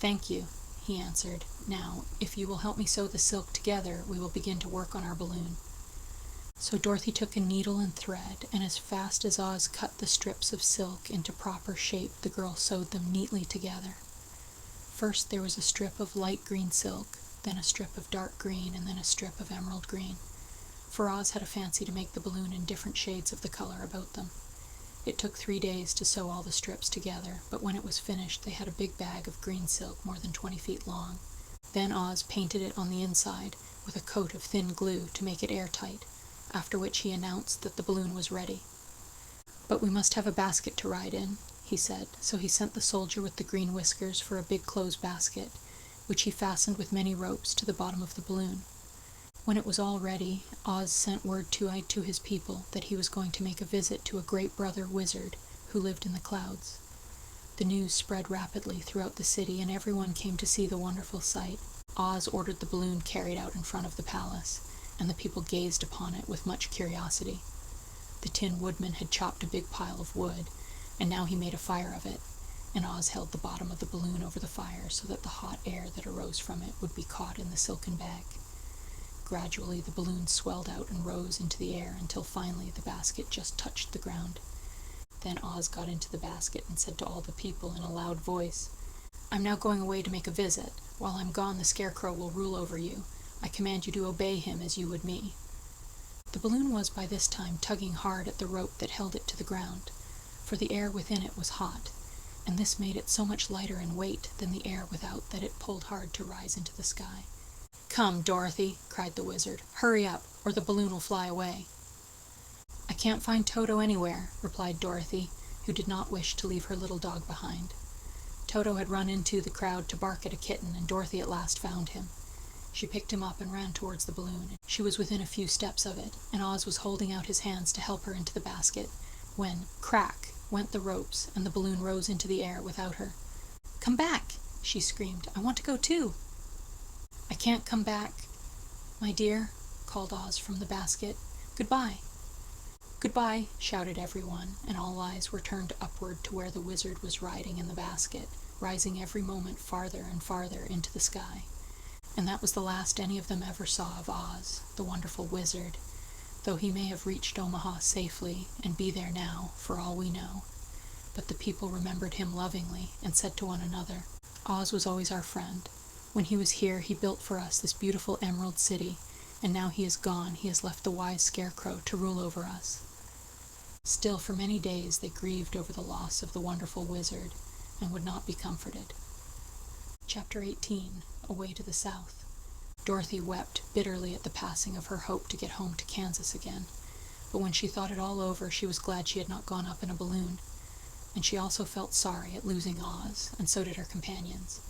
S1: "Thank you," he answered. "Now, if you will help me sew the silk together, we will begin to work on our balloon." So Dorothy took a needle and thread, and as fast as Oz cut the strips of silk into proper shape, the girl sewed them neatly together. First there was a strip of light green silk, then a strip of dark green, and then a strip of emerald green, for Oz had a fancy to make the balloon in different shades of the color about them. It took 3 days to sew all the strips together, but when it was finished they had a big bag of green silk more than 20 feet long. Then Oz painted it on the inside with a coat of thin glue to make it airtight, after which he announced that the balloon was ready. "But we must have a basket to ride in," he said, so he sent the soldier with the green whiskers for a big clothes basket, which he fastened with many ropes to the bottom of the balloon. When it was all ready, Oz sent word to his people that he was going to make a visit to a great brother wizard who lived in the clouds. The news spread rapidly throughout the city, and everyone came to see the wonderful sight. Oz ordered the balloon carried out in front of the palace, and the people gazed upon it with much curiosity. The Tin Woodman had chopped a big pile of wood, and now he made a fire of it, and Oz held the bottom of the balloon over the fire so that the hot air that arose from it would be caught in the silken bag. Gradually the balloon swelled out and rose into the air until finally the basket just touched the ground. Then Oz got into the basket and said to all the people in a loud voice, "I'm now going away to make a visit. While I'm gone, the Scarecrow will rule over you. I command you to obey him as you would me." The balloon was by this time tugging hard at the rope that held it to the ground, for the air within it was hot, and this made it so much lighter in weight than the air without that it pulled hard to rise into the sky. "Come, Dorothy," cried the wizard. "Hurry up, or the balloon will fly away." "I can't find Toto anywhere," replied Dorothy, who did not wish to leave her little dog behind. Toto had run into the crowd to bark at a kitten, and Dorothy at last found him. She picked him up and ran towards the balloon. She was within a few steps of it, and Oz was holding out his hands to help her into the basket, when, crack, went the ropes, and the balloon rose into the air without her. "Come back!" she screamed. "I want to go too." "I can't come back, my dear," called Oz from the basket. "Goodbye." "Goodbye," shouted everyone, and all eyes were turned upward to where the wizard was riding in the basket, rising every moment farther and farther into the sky. And that was the last any of them ever saw of Oz, the wonderful wizard, though he may have reached Omaha safely and be there now, for all we know. But the people remembered him lovingly and said to one another, "Oz was always our friend. When he was here, he built for us this beautiful Emerald City, and now he is gone, he has left the wise Scarecrow to rule over us." Still, for many days they grieved over the loss of the wonderful wizard and would not be comforted. Chapter 18. Away to the South. Dorothy wept bitterly at the passing of her hope to get home to Kansas again, but when she thought it all over, she was glad she had not gone up in a balloon. and she also felt sorry at losing Oz, and so did her companions.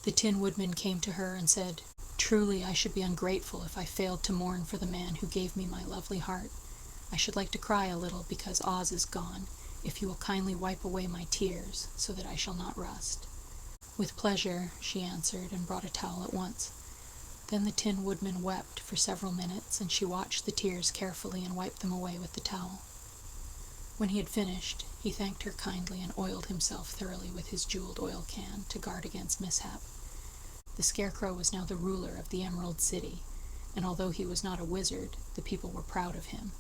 S1: The Tin Woodman came to her and said, "Truly I should be ungrateful if I failed to mourn for the man who gave me my lovely heart. I should like to cry a little because Oz is gone, if you will kindly wipe away my tears, so that I shall not rust." "With pleasure," she answered, and brought a towel at once. Then the Tin Woodman wept for several minutes, and she watched the tears carefully and wiped them away with the towel. When he had finished, he thanked her kindly and oiled himself thoroughly with his jeweled oil can to guard against mishap. The Scarecrow was now the ruler of the Emerald City, and although he was not a wizard, the people were proud of him.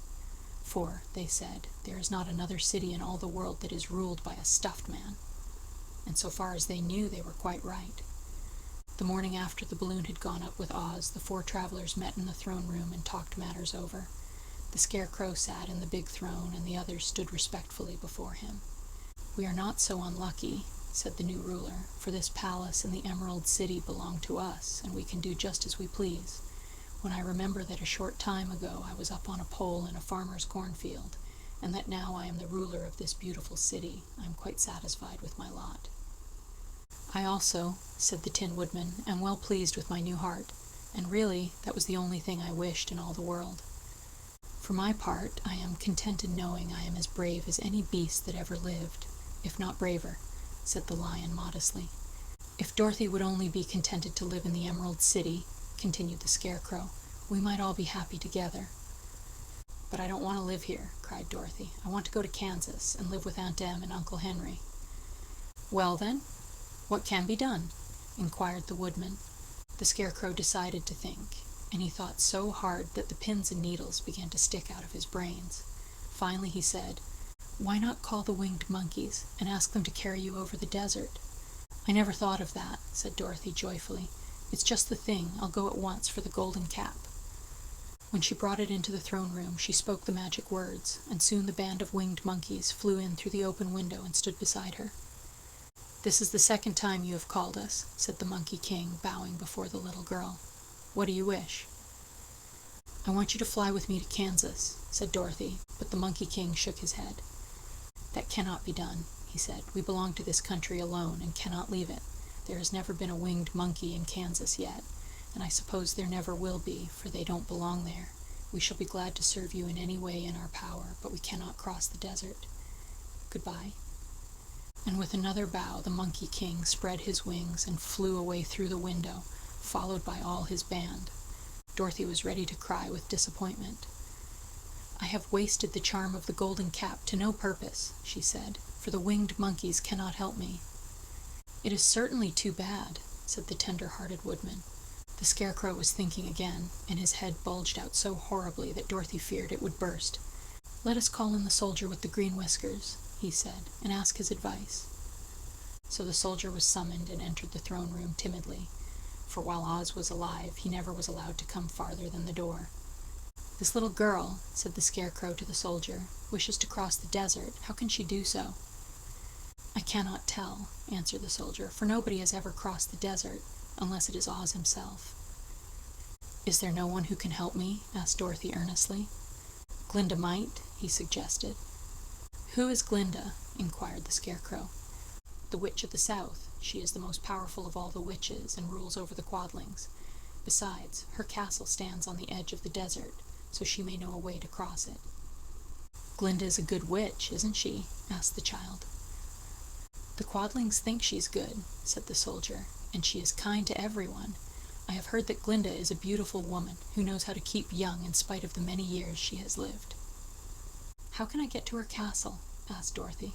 S1: For, they said, there is not another city in all the world that is ruled by a stuffed man. And so far as they knew, they were quite right. The morning after the balloon had gone up with Oz, the 4 travelers met in the throne room and talked matters over. The Scarecrow sat in the big throne, and the others stood respectfully before him. "We are not so unlucky," said the new ruler, "for this palace and the Emerald City belong to us, and we can do just as we please. When I remember that a short time ago I was up on a pole in a farmer's cornfield, and that now I am the ruler of this beautiful city, I am quite satisfied with my lot." "I also," said the Tin Woodman, "am well pleased with my new heart, and really that was the only thing I wished in all the world. For my part, I am contented knowing I am as brave as any beast that ever lived, if not braver," said the Lion modestly. "If Dorothy would only be contented to live in the Emerald City," continued the Scarecrow, "we might all be happy together." "But I don't want to live here," cried Dorothy. "I want to go to Kansas and live with Aunt Em and Uncle Henry." "Well, then, what can be done?" inquired the Woodman. The Scarecrow decided to think, and he thought so hard that the pins and needles began to stick out of his brains. Finally he said, "Why not call the winged monkeys and ask them to carry you over the desert?" "I never thought of that," said Dorothy joyfully. "It's just the thing. I'll go at once for the golden cap." When she brought it into the throne room, she spoke the magic words, and soon the band of winged monkeys flew in through the open window and stood beside her. "This is the second time you have called us," said the Monkey King, bowing before the little girl. "What do you wish?" "I want you to fly with me to Kansas," said Dorothy, but the Monkey King shook his head. "That cannot be done," he said. "We belong to this country alone and cannot leave it. There has never been a winged monkey in Kansas yet, and I suppose there never will be, for they don't belong there. We shall be glad to serve you in any way in our power, but we cannot cross the desert. Goodbye." And with another bow, the Monkey King spread his wings and flew away through the window, followed by all his band. Dorothy was ready to cry with disappointment. "I have wasted the charm of the golden cap to no purpose," she said, "for the winged monkeys cannot help me." "It is certainly too bad," said the tender-hearted Woodman. The Scarecrow was thinking again, and his head bulged out so horribly that Dorothy feared it would burst. "Let us call in the soldier with the green whiskers," he said, "and ask his advice." So the soldier was summoned and entered the throne room timidly, for while Oz was alive, he never was allowed to come farther than the door. "This little girl," said the Scarecrow to the soldier, "wishes to cross the desert. How can she do so?" "I cannot tell," answered the soldier, "for nobody has ever crossed the desert, unless it is Oz himself." "Is there no one who can help me?" asked Dorothy earnestly. "Glinda might," he suggested. "Who is Glinda?" inquired the Scarecrow. "The Witch of the South. She is the most powerful of all the witches and rules over the Quadlings. Besides, her castle stands on the edge of the desert, so she may know a way to cross it." "Glinda is a good witch, isn't she?" asked the child. "The Quadlings think she's good," said the soldier, "and she is kind to everyone. I have heard that Glinda is a beautiful woman who knows how to keep young in spite of the many years she has lived." "How can I get to her castle?" asked Dorothy.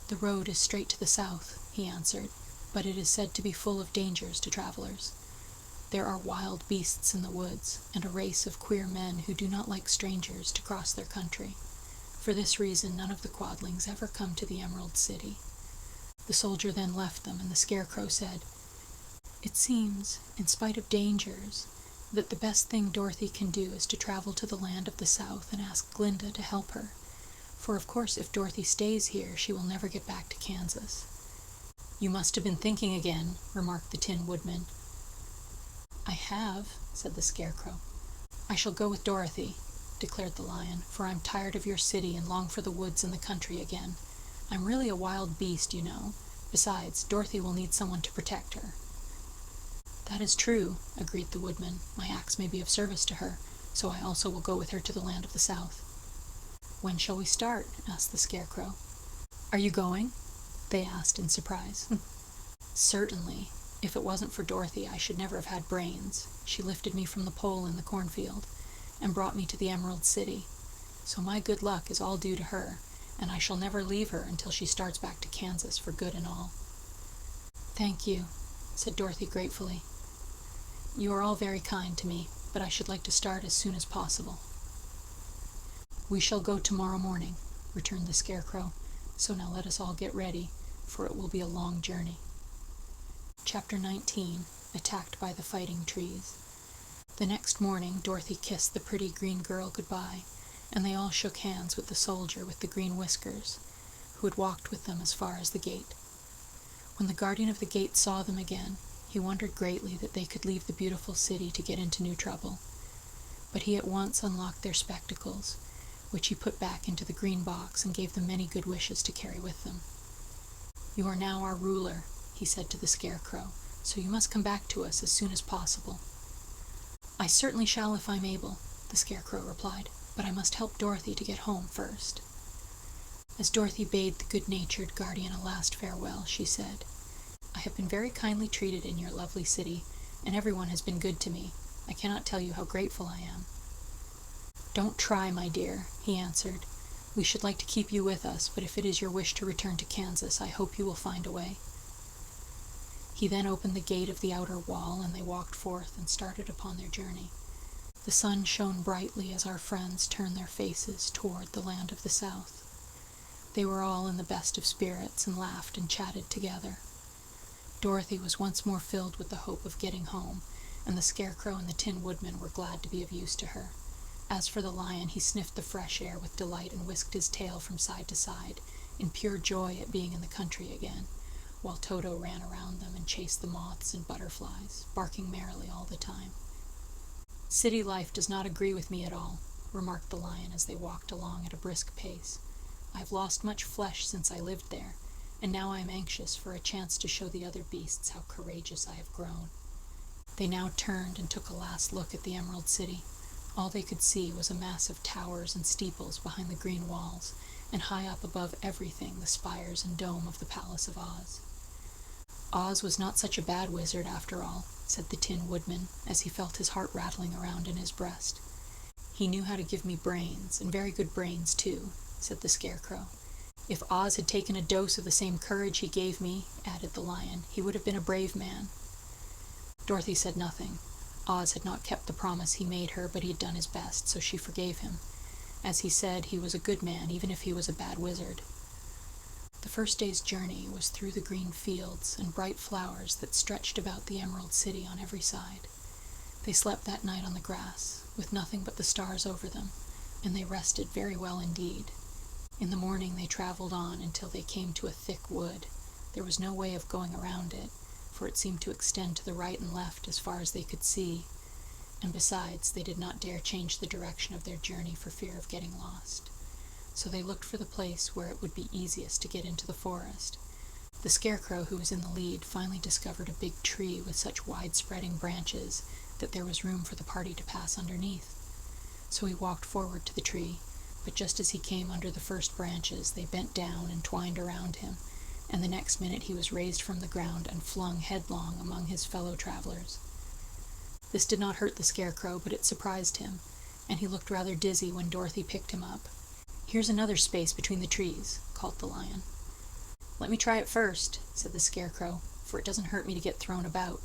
S1: "The road is straight to the south," he answered, "but it is said to be full of dangers to travelers. There are wild beasts in the woods, and a race of queer men who do not like strangers to cross their country. For this reason, none of the Quadlings ever come to the Emerald City." The soldier then left them, and the Scarecrow said, "It seems, in spite of dangers, that the best thing Dorothy can do is to travel to the land of the South and ask Glinda to help her. For of course if Dorothy stays here, she will never get back to Kansas." "You must have been thinking again," remarked the Tin Woodman. "I have," said the Scarecrow. "I shall go with Dorothy," declared the Lion, "for I'm tired of your city and long for the woods and the country again. I'm really a wild beast, you know. Besides, Dorothy will need someone to protect her." "That is true," agreed the Woodman. "My axe may be of service to her, so I also will go with her to the land of the south." "When shall we start?" asked the Scarecrow. "Are you going?" they asked in surprise. "Certainly. If it wasn't for Dorothy, I should never have had brains. She lifted me from the pole in the cornfield and brought me to the Emerald City. So my good luck is all due to her, and I shall never leave her until she starts back to Kansas for good and all." "Thank you," said Dorothy gratefully. "You are all very kind to me, but I should like to start as soon as possible." "We shall go tomorrow morning," returned the Scarecrow, "so now let us all get ready, for it will be a long journey." Chapter 19. Attacked by the Fighting Trees. The next morning Dorothy kissed the pretty green girl goodbye, and they all shook hands with the soldier with the green whiskers, who had walked with them as far as the gate. When the guardian of the gate saw them again, he wondered greatly that they could leave the beautiful city to get into new trouble. But he at once unlocked their spectacles, which he put back into the green box and gave them many good wishes to carry with them. "You are now our ruler," he said to the Scarecrow, "so you must come back to us as soon as possible." "I certainly shall if I'm able," the Scarecrow replied, "but I must help Dorothy to get home first." As Dorothy bade the good-natured guardian a last farewell, she said, "I have been very kindly treated in your lovely city, and everyone has been good to me. I cannot tell you how grateful I am." "Don't try, my dear," he answered. "We should like to keep you with us, but if it is your wish to return to Kansas, I hope you will find a way." He then opened the gate of the outer wall, and they walked forth and started upon their journey. The sun shone brightly as our friends turned their faces toward the land of the south. They were all in the best of spirits and laughed and chatted together. Dorothy was once more filled with the hope of getting home, and the Scarecrow and the Tin Woodman were glad to be of use to her. As for the lion, he sniffed the fresh air with delight and whisked his tail from side to side, in pure joy at being in the country again, while Toto ran around them and chased the moths and butterflies, barking merrily all the time. "City life does not agree with me at all," remarked the lion as they walked along at a brisk pace. "I have lost much flesh since I lived there, and now I am anxious for a chance to show the other beasts how courageous I have grown." They now turned and took a last look at the Emerald City. All they could see was a mass of towers and steeples behind the green walls, and high up above everything the spires and dome of the Palace of Oz. "Oz was not such a bad wizard after all," said the Tin Woodman, as he felt his heart rattling around in his breast. "He knew how to give me brains, and very good brains, too," said the Scarecrow. "If Oz had taken a dose of the same courage he gave me," added the lion, "he would have been a brave man." Dorothy said nothing. Oz had not kept the promise he made her, but he had done his best, so she forgave him. As he said, he was a good man, even if he was a bad wizard. The first day's journey was through the green fields and bright flowers that stretched about the Emerald City on every side. They slept that night on the grass, with nothing but the stars over them, and they rested very well indeed. In the morning they traveled on until they came to a thick wood. There was no way of going around it, for it seemed to extend to the right and left as far as they could see, and besides, they did not dare change the direction of their journey for fear of getting lost. So they looked for the place where it would be easiest to get into the forest. The Scarecrow, who was in the lead, finally discovered a big tree with such wide-spreading branches that there was room for the party to pass underneath. So he walked forward to the tree, but just as he came under the first branches, they bent down and twined around him, and the next minute he was raised from the ground and flung headlong among his fellow travelers. This did not hurt the Scarecrow, but it surprised him, and he looked rather dizzy when Dorothy picked him up. "Here's another space between the trees," called the lion. "Let me try it first," said the Scarecrow, "for it doesn't hurt me to get thrown about."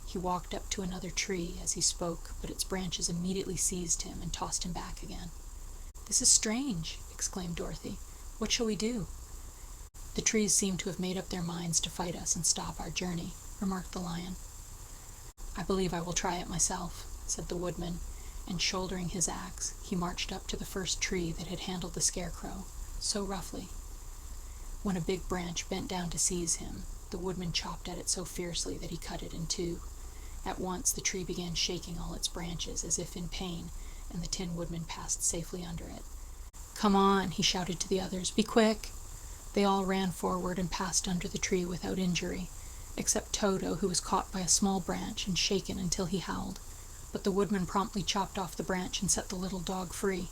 S1: He walked up to another tree as he spoke, but its branches immediately seized him and tossed him back again. "This is strange," exclaimed Dorothy. "What shall we do?" "The trees seem to have made up their minds to fight us and stop our journey," remarked the lion. "I believe I will try it myself," said the Woodman, and shouldering his axe, he marched up to the first tree that had handled the Scarecrow so roughly. When a big branch bent down to seize him, the Woodman chopped at it so fiercely that he cut it in two. At once the tree began shaking all its branches as if in pain, and the Tin Woodman passed safely under it. "Come on," he shouted to the others. "Be quick!" They all ran forward and passed under the tree without injury, except Toto, who was caught by a small branch and shaken until he howled. But the woodman promptly chopped off the branch and set the little dog free.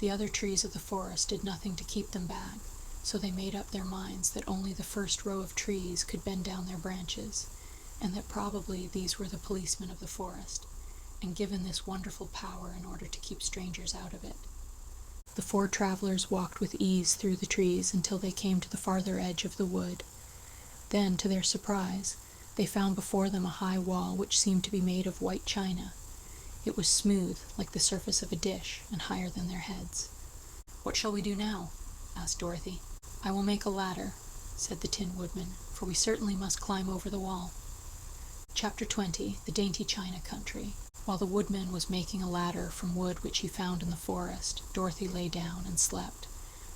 S1: The other trees of the forest did nothing to keep them back, so they made up their minds that only the first row of trees could bend down their branches, and that probably these were the policemen of the forest, and given this wonderful power in order to keep strangers out of it. The 4 travelers walked with ease through the trees until they came to the farther edge of the wood. Then, to their surprise, they found before them a high wall which seemed to be made of white china. It was smooth, like the surface of a dish, and higher than their heads. "What shall we do now?" asked Dorothy. "I will make a ladder," said the Tin Woodman, "for we certainly must climb over the wall." Chapter 20. The Dainty China Country. While the woodman was making a ladder from wood which he found in the forest, Dorothy lay down and slept,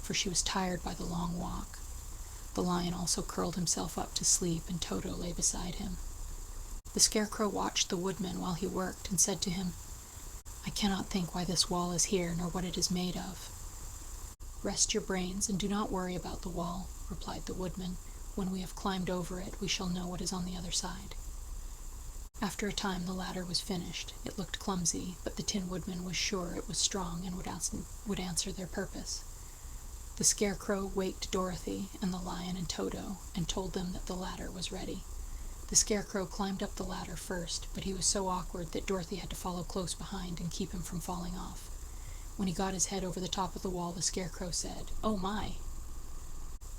S1: for she was tired by the long walk. The lion also curled himself up to sleep, and Toto lay beside him. The Scarecrow watched the woodman while he worked, and said to him, "I cannot think why this wall is here, nor what it is made of." "Rest your brains, and do not worry about the wall," replied the woodman. "When we have climbed over it, we shall know what is on the other side." After a time the ladder was finished. It looked clumsy, but the Tin Woodman was sure it was strong and would answer their purpose. The Scarecrow waked Dorothy and the lion and Toto, and told them that the ladder was ready. The Scarecrow climbed up the ladder first, but he was so awkward that Dorothy had to follow close behind and keep him from falling off. When he got his head over the top of the wall, the Scarecrow said, "Oh my!"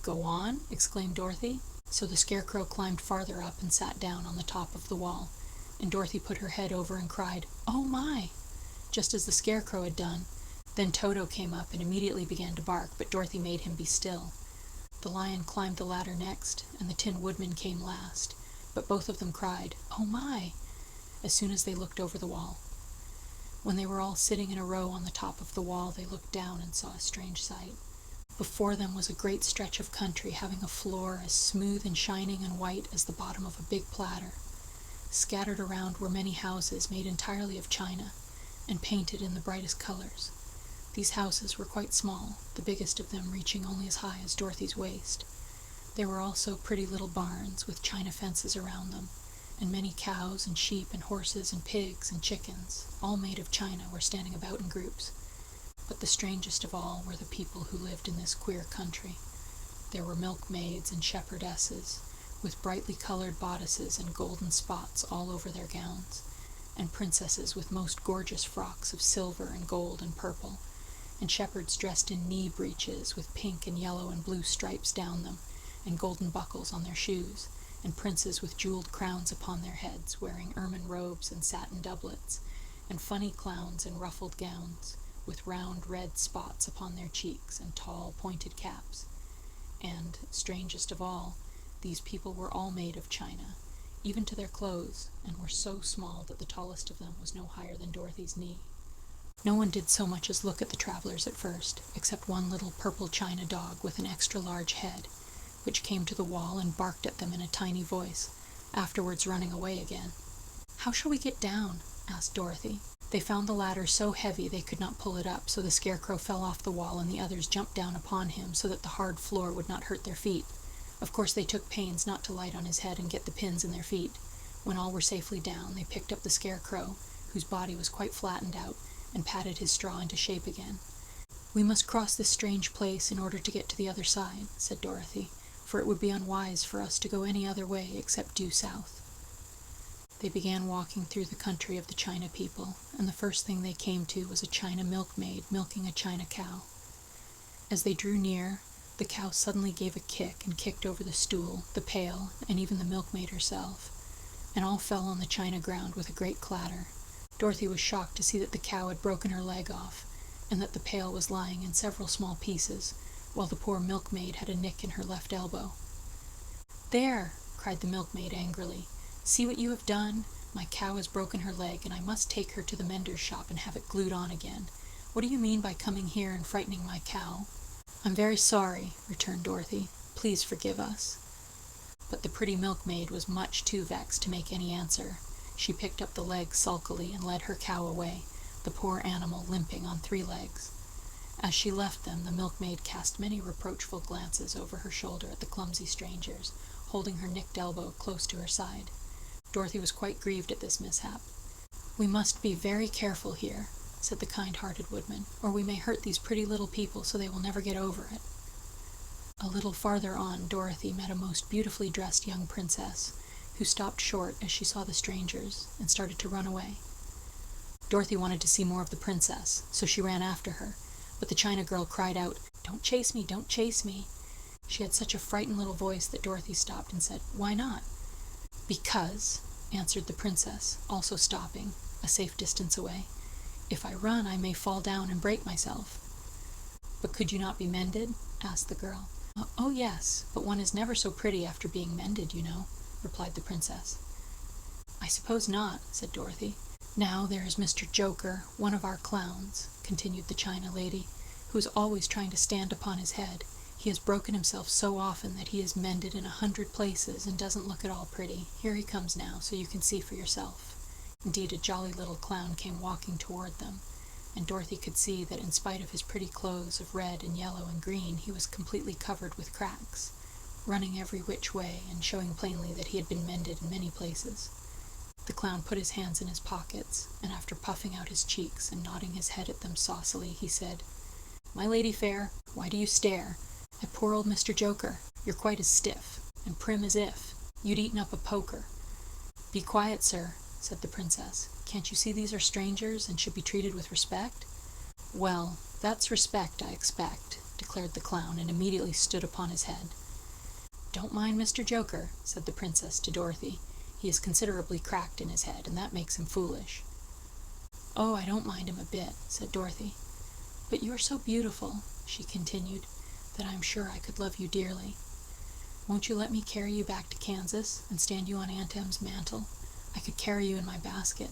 S1: "Go on," exclaimed Dorothy. So the Scarecrow climbed farther up and sat down on the top of the wall, and Dorothy put her head over and cried, "Oh my!" just as the Scarecrow had done. Then Toto came up and immediately began to bark, but Dorothy made him be still. The lion climbed the ladder next, and the Tin Woodman came last, but both of them cried, "Oh my!" as soon as they looked over the wall. When they were all sitting in a row on the top of the wall, they looked down and saw a strange sight. Before them was a great stretch of country, having a floor as smooth and shining and white as the bottom of a big platter. Scattered around were many houses made entirely of china, and painted in the brightest colors. These houses were quite small, the biggest of them reaching only as high as Dorothy's waist. There were also pretty little barns with china fences around them, and many cows and sheep and horses and pigs and chickens, all made of china, were standing about in groups. But the strangest of all were the people who lived in this queer country. There were milkmaids and shepherdesses, with brightly colored bodices and golden spots all over their gowns, and princesses with most gorgeous frocks of silver and gold and purple, and shepherds dressed in knee breeches with pink and yellow and blue stripes down them, and golden buckles on their shoes, and princes with jeweled crowns upon their heads, wearing ermine robes and satin doublets, and funny clowns in ruffled gowns, with round red spots upon their cheeks and tall pointed caps. And, strangest of all, these people were all made of china, even to their clothes, and were so small that the tallest of them was no higher than Dorothy's knee. No one did so much as look at the travelers at first, except one little purple china dog with an extra-large head, which came to the wall and barked at them in a tiny voice, afterwards running away again. "How shall we get down?" asked Dorothy. They found the ladder so heavy they could not pull it up, so the Scarecrow fell off the wall and the others jumped down upon him so that the hard floor would not hurt their feet. Of course they took pains not to light on his head and get the pins in their feet. When all were safely down, they picked up the Scarecrow, whose body was quite flattened out, and patted his straw into shape again. "We must cross this strange place in order to get to the other side," said Dorothy, "for it would be unwise for us to go any other way except due south." They began walking through the country of the China people, and the first thing they came to was a China milkmaid milking a China cow. As they drew near, the cow suddenly gave a kick and kicked over the stool, the pail, and even the milkmaid herself, and all fell on the china ground with a great clatter. Dorothy was shocked to see that the cow had broken her leg off, and that the pail was lying in several small pieces, while the poor milkmaid had a nick in her left elbow. "There!" cried the milkmaid angrily. "See what you have done? My cow has broken her leg, and I must take her to the mender's shop and have it glued on again. What do you mean by coming here and frightening my cow?" "I'm very sorry," returned Dorothy. "Please forgive us." But the pretty milkmaid was much too vexed to make any answer. She picked up the leg sulkily and led her cow away, the poor animal limping on 3 legs. As she left them, the milkmaid cast many reproachful glances over her shoulder at the clumsy strangers, holding her nicked elbow close to her side. Dorothy was quite grieved at this mishap. "We must be very careful here," said the kind-hearted woodman, "or we may hurt these pretty little people so they will never get over it." A little farther on, Dorothy met a most beautifully dressed young princess, who stopped short as she saw the strangers and started to run away. Dorothy wanted to see more of the princess, so she ran after her, but the China girl cried out, "Don't chase me, don't chase me." She had such a frightened little voice that Dorothy stopped and said, "Why not?" "Because," answered the princess, also stopping, a safe distance away, "if I run I may fall down and break myself." "But could you not be mended?" asked the girl. "Oh yes, but one is never so pretty after being mended, you know," replied the princess. "I suppose not," said Dorothy. "Now there is Mr. Joker, one of our clowns," continued the China lady, "who is always trying to stand upon his head. He has broken himself so often that he is mended in 100 places and doesn't look at all pretty. Here he comes now, so you can see for yourself." Indeed, a jolly little clown came walking toward them, and Dorothy could see that in spite of his pretty clothes of red and yellow and green, he was completely covered with cracks, running every which way and showing plainly that he had been mended in many places. The clown put his hands in his pockets, and after puffing out his cheeks and nodding his head at them saucily, he said, "My lady fair, why do you stare at poor old Mr. Joker? You're quite as stiff and prim as if you'd eaten up a poker." "Be quiet, sir," said the princess. "Can't you see these are strangers and should be treated with respect?" "Well, that's respect, I expect," declared the clown, and immediately stood upon his head. "Don't mind Mr. Joker," said the princess to Dorothy. "He is considerably cracked in his head, and that makes him foolish." "Oh, I don't mind him a bit," said Dorothy. "But you are so beautiful," she continued, "that I am sure I could love you dearly. Won't you let me carry you back to Kansas and stand you on Aunt Em's mantle? I could carry you in my basket."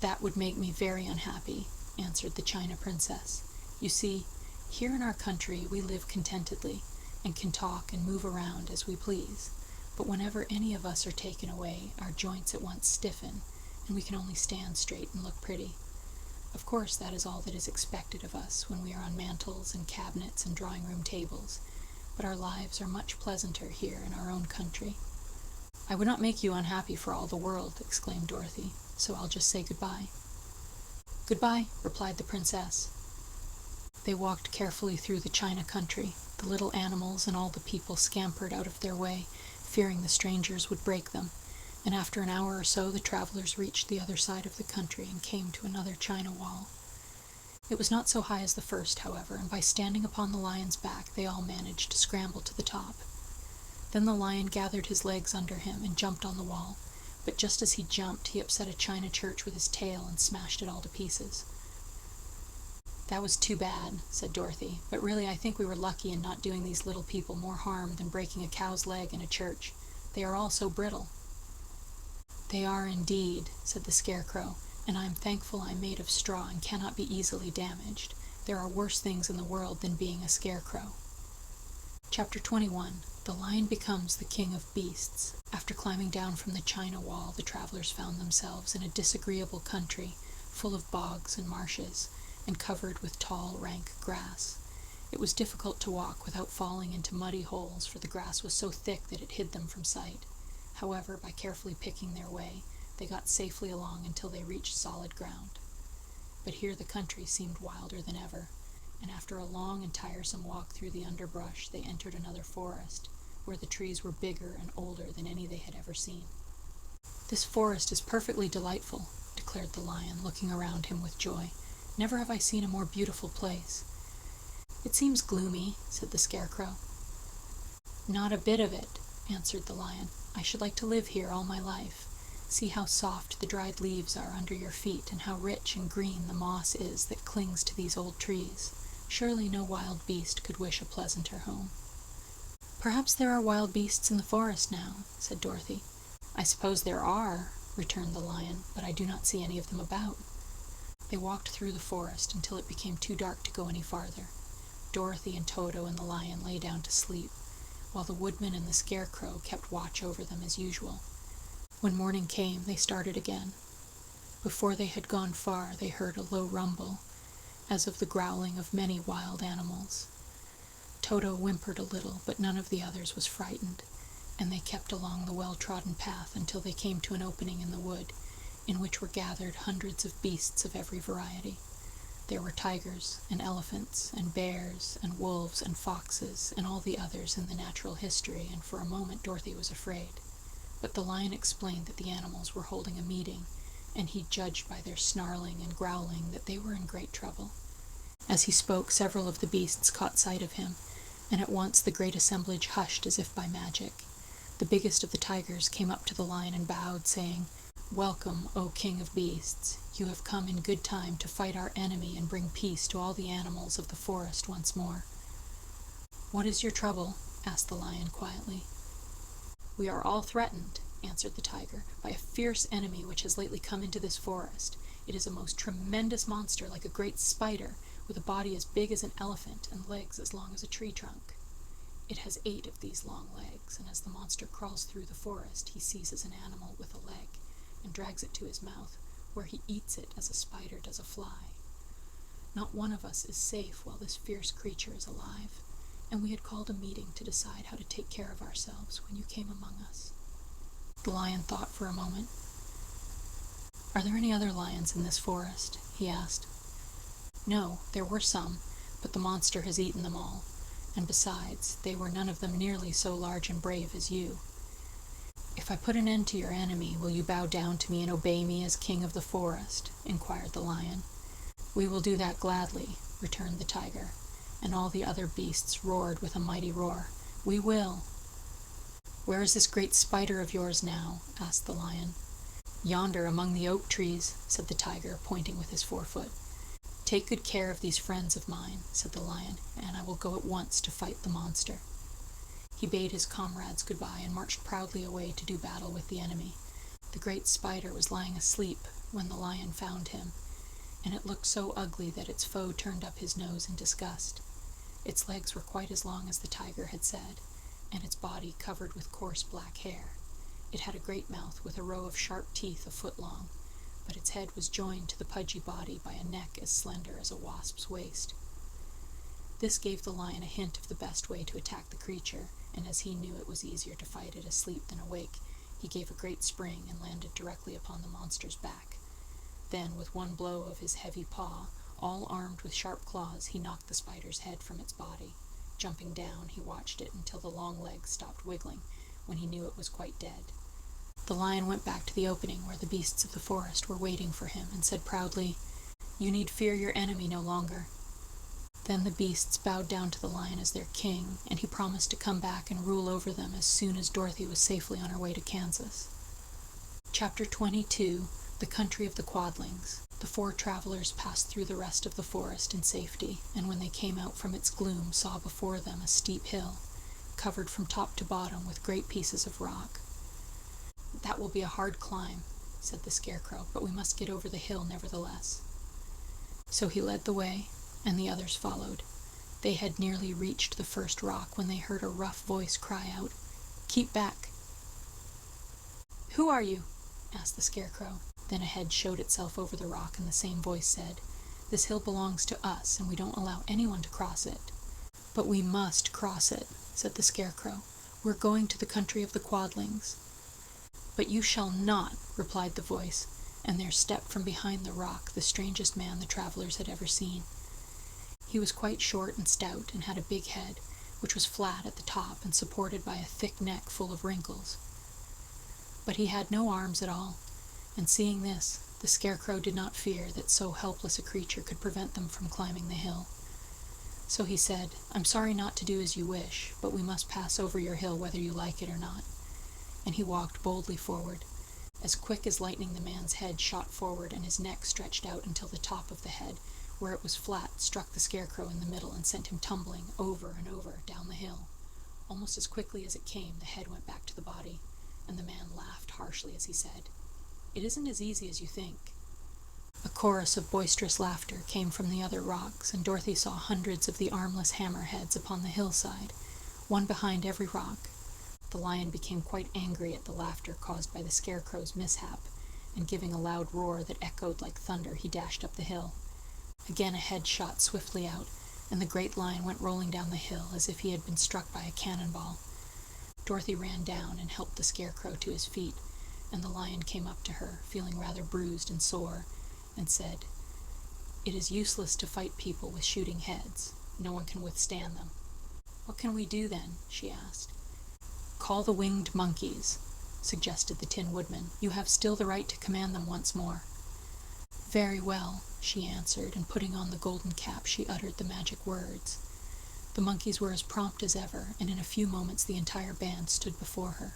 S1: "That would make me very unhappy," answered the China princess. "You see, here in our country we live contentedly, and can talk and move around as we please. But whenever any of us are taken away, our joints at once stiffen, and we can only stand straight and look pretty. Of course, that is all that is expected of us when we are on mantels and cabinets and drawing-room tables, but our lives are much pleasanter here in our own country." "I would not make you unhappy for all the world," exclaimed Dorothy, "so I'll just say goodbye." "Goodbye," replied the princess. They walked carefully through the China country. The little animals and all the people scampered out of their way, fearing the strangers would break them, and after an hour or so the travelers reached the other side of the country and came to another China wall. It was not so high as the first, however, and by standing upon the lion's back they all managed to scramble to the top. Then the lion gathered his legs under him and jumped on the wall, but just as he jumped he upset a china church with his tail and smashed it all to pieces. "That was too bad," said Dorothy, "but really I think we were lucky in not doing these little people more harm than breaking a cow's leg in a church. They are all so brittle." "They are indeed," said the Scarecrow, "and I am thankful I am made of straw and cannot be easily damaged. There are worse things in the world than being a scarecrow." Chapter 21. The Lion Becomes the King of Beasts. After climbing down from the China wall, the travelers found themselves in a disagreeable country, full of bogs and marshes, and covered with tall, rank grass. It was difficult to walk without falling into muddy holes, for the grass was so thick that it hid them from sight. However, by carefully picking their way, they got safely along until they reached solid ground. But here the country seemed wilder than ever, and after a long and tiresome walk through the underbrush, they entered another forest, where the trees were bigger and older than any they had ever seen. "This forest is perfectly delightful," declared the lion, looking around him with joy. "Never have I seen a more beautiful place." "It seems gloomy," said the Scarecrow. "Not a bit of it," answered the lion. "I should like to live here all my life. See how soft the dried leaves are under your feet, and how rich and green the moss is that clings to these old trees. Surely no wild beast could wish a pleasanter home." "Perhaps there are wild beasts in the forest now," said Dorothy. "I suppose there are," returned the lion, "but I do not see any of them about." They walked through the forest until it became too dark to go any farther. Dorothy and Toto and the lion lay down to sleep, while the woodman and the Scarecrow kept watch over them as usual. When morning came, they started again. Before they had gone far, they heard a low rumble, as of the growling of many wild animals. Toto whimpered a little, but none of the others was frightened, and they kept along the well-trodden path until they came to an opening in the wood, in which were gathered hundreds of beasts of every variety. There were tigers, and elephants, and bears, and wolves, and foxes, and all the others in the natural history, and for a moment Dorothy was afraid. But the lion explained that the animals were holding a meeting, and he judged by their snarling and growling that they were in great trouble. As he spoke, several of the beasts caught sight of him, and at once the great assemblage hushed as if by magic. The biggest of the tigers came up to the lion and bowed, saying, "Welcome, O King of Beasts. You have come in good time to fight our enemy and bring peace to all the animals of the forest once more." "What is your trouble?" asked the lion quietly. "We are all threatened," answered the tiger, "by a fierce enemy which has lately come into this forest. It is a most tremendous monster, like a great spider, with a body as big as an elephant and legs as long as a tree trunk. It has 8 of these long legs, and as the monster crawls through the forest, he seizes an animal with a leg and drags it to his mouth, where he eats it as a spider does a fly. Not one of us is safe while this fierce creature is alive, and we had called a meeting to decide how to take care of ourselves when you came among us." The lion thought for a moment. "Are there any other lions in this forest?" he asked. "No, there were some, but the monster has eaten them all, and besides, they were none of them nearly so large and brave as you. If I put an end to your enemy, will you bow down to me and obey me as king of the forest?" inquired the lion. "We will do that gladly," returned the tiger, and all the other beasts roared with a mighty roar. "We will." "Where is this great spider of yours now?" asked the lion. "Yonder among the oak trees," said the tiger, pointing with his forefoot. "Take good care of these friends of mine," said the lion, "and I will go at once to fight the monster." He bade his comrades goodbye and marched proudly away to do battle with the enemy. The great spider was lying asleep when the lion found him, and it looked so ugly that its foe turned up his nose in disgust. Its legs were quite as long as the tiger had said, and its body covered with coarse black hair. It had a great mouth with a row of sharp teeth a foot long, but its head was joined to the pudgy body by a neck as slender as a wasp's waist. This gave the lion a hint of the best way to attack the creature, and as he knew it was easier to fight it asleep than awake, he gave a great spring and landed directly upon the monster's back. Then, with one blow of his heavy paw, all armed with sharp claws, he knocked the spider's head from its body. Jumping down, he watched it until the long legs stopped wiggling, when he knew it was quite dead. The lion went back to the opening where the beasts of the forest were waiting for him and said proudly, "You need fear your enemy no longer." Then the beasts bowed down to the lion as their king, and he promised to come back and rule over them as soon as Dorothy was safely on her way to Kansas. Chapter 22. The Country of the Quadlings. The 4 travelers passed through the rest of the forest in safety, and when they came out from its gloom saw before them a steep hill, covered from top to bottom with great pieces of rock. "That will be a hard climb," said the Scarecrow, "but we must get over the hill nevertheless." So he led the way, and the others followed. They had nearly reached the first rock when they heard a rough voice cry out, "Keep back!" "Who are you?" asked the Scarecrow. Then a head showed itself over the rock, and the same voice said, "This hill belongs to us, and we don't allow anyone to cross it." "But we must cross it," said the Scarecrow. "We're going to the country of the Quadlings." "But you shall not," replied the voice, and there stepped from behind the rock the strangest man the travelers had ever seen. He was quite short and stout, and had a big head, which was flat at the top and supported by a thick neck full of wrinkles. But he had no arms at all, and seeing this, the Scarecrow did not fear that so helpless a creature could prevent them from climbing the hill. So he said, "I'm sorry not to do as you wish, but we must pass over your hill whether you like it or not." And he walked boldly forward. As quick as lightning the man's head shot forward, and his neck stretched out until the top of the head, where it was flat, struck the Scarecrow in the middle and sent him tumbling over and over down the hill. Almost as quickly as it came, the head went back to the body, and the man laughed harshly as he said, "It isn't as easy as you think." A chorus of boisterous laughter came from the other rocks, and Dorothy saw hundreds of the armless hammerheads upon the hillside, one behind every rock. The lion became quite angry at the laughter caused by the Scarecrow's mishap, and giving a loud roar that echoed like thunder, he dashed up the hill. Again a head shot swiftly out, and the great lion went rolling down the hill as if he had been struck by a cannonball. Dorothy ran down and helped the Scarecrow to his feet, and the lion came up to her, feeling rather bruised and sore, and said, "It is useless to fight people with shooting heads. No one can withstand them." "What can we do, then?" she asked. "Call the winged monkeys," suggested the Tin Woodman. "You have still the right to command them once more." "Very well," she answered, and putting on the golden cap she uttered the magic words. The monkeys were as prompt as ever, and in a few moments the entire band stood before her.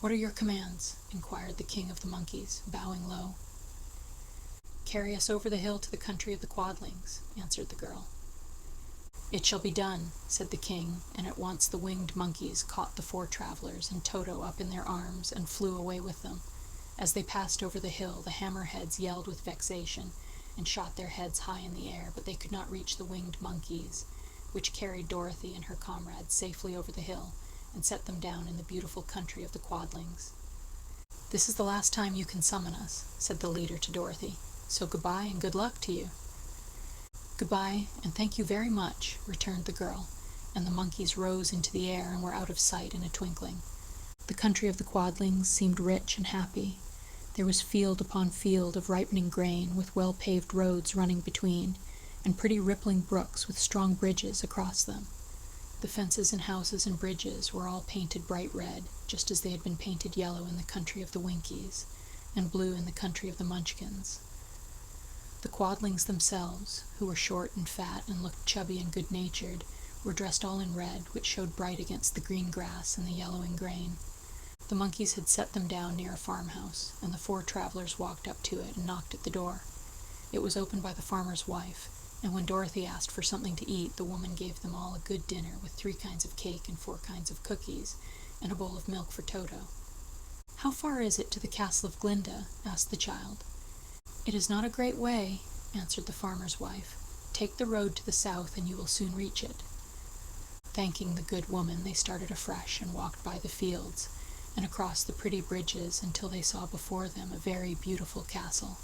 S1: "What are your commands?" inquired the king of the monkeys, bowing low. "Carry us over the hill to the country of the Quadlings," answered the girl. "It shall be done," said the king, and at once the winged monkeys caught the 4 travelers and Toto up in their arms and flew away with them. As they passed over the hill, the hammerheads yelled with vexation and shot their heads high in the air, but they could not reach the winged monkeys, which carried Dorothy and her comrades safely over the hill and set them down in the beautiful country of the Quadlings. "This is the last time you can summon us," said the leader to Dorothy, "so goodbye and good luck to you." "Goodbye, and thank you very much," returned the girl, and the monkeys rose into the air and were out of sight in a twinkling. The country of the Quadlings seemed rich and happy. There was field upon field of ripening grain, with well-paved roads running between, and pretty rippling brooks with strong bridges across them. The fences and houses and bridges were all painted bright red, just as they had been painted yellow in the country of the Winkies, and blue in the country of the Munchkins. The Quadlings themselves, who were short and fat and looked chubby and good-natured, were dressed all in red, which showed bright against the green grass and the yellowing grain. The monkeys had set them down near a farmhouse, and the 4 travelers walked up to it and knocked at the door. It was opened by the farmer's wife, and when Dorothy asked for something to eat, the woman gave them all a good dinner with 3 kinds of cake and 4 kinds of cookies, and a bowl of milk for Toto. "How far is it to the castle of Glinda?" asked the child. "It is not a great way," answered the farmer's wife. "Take the road to the south, and you will soon reach it." Thanking the good woman, they started afresh and walked by the fields, and across the pretty bridges until they saw before them a very beautiful castle.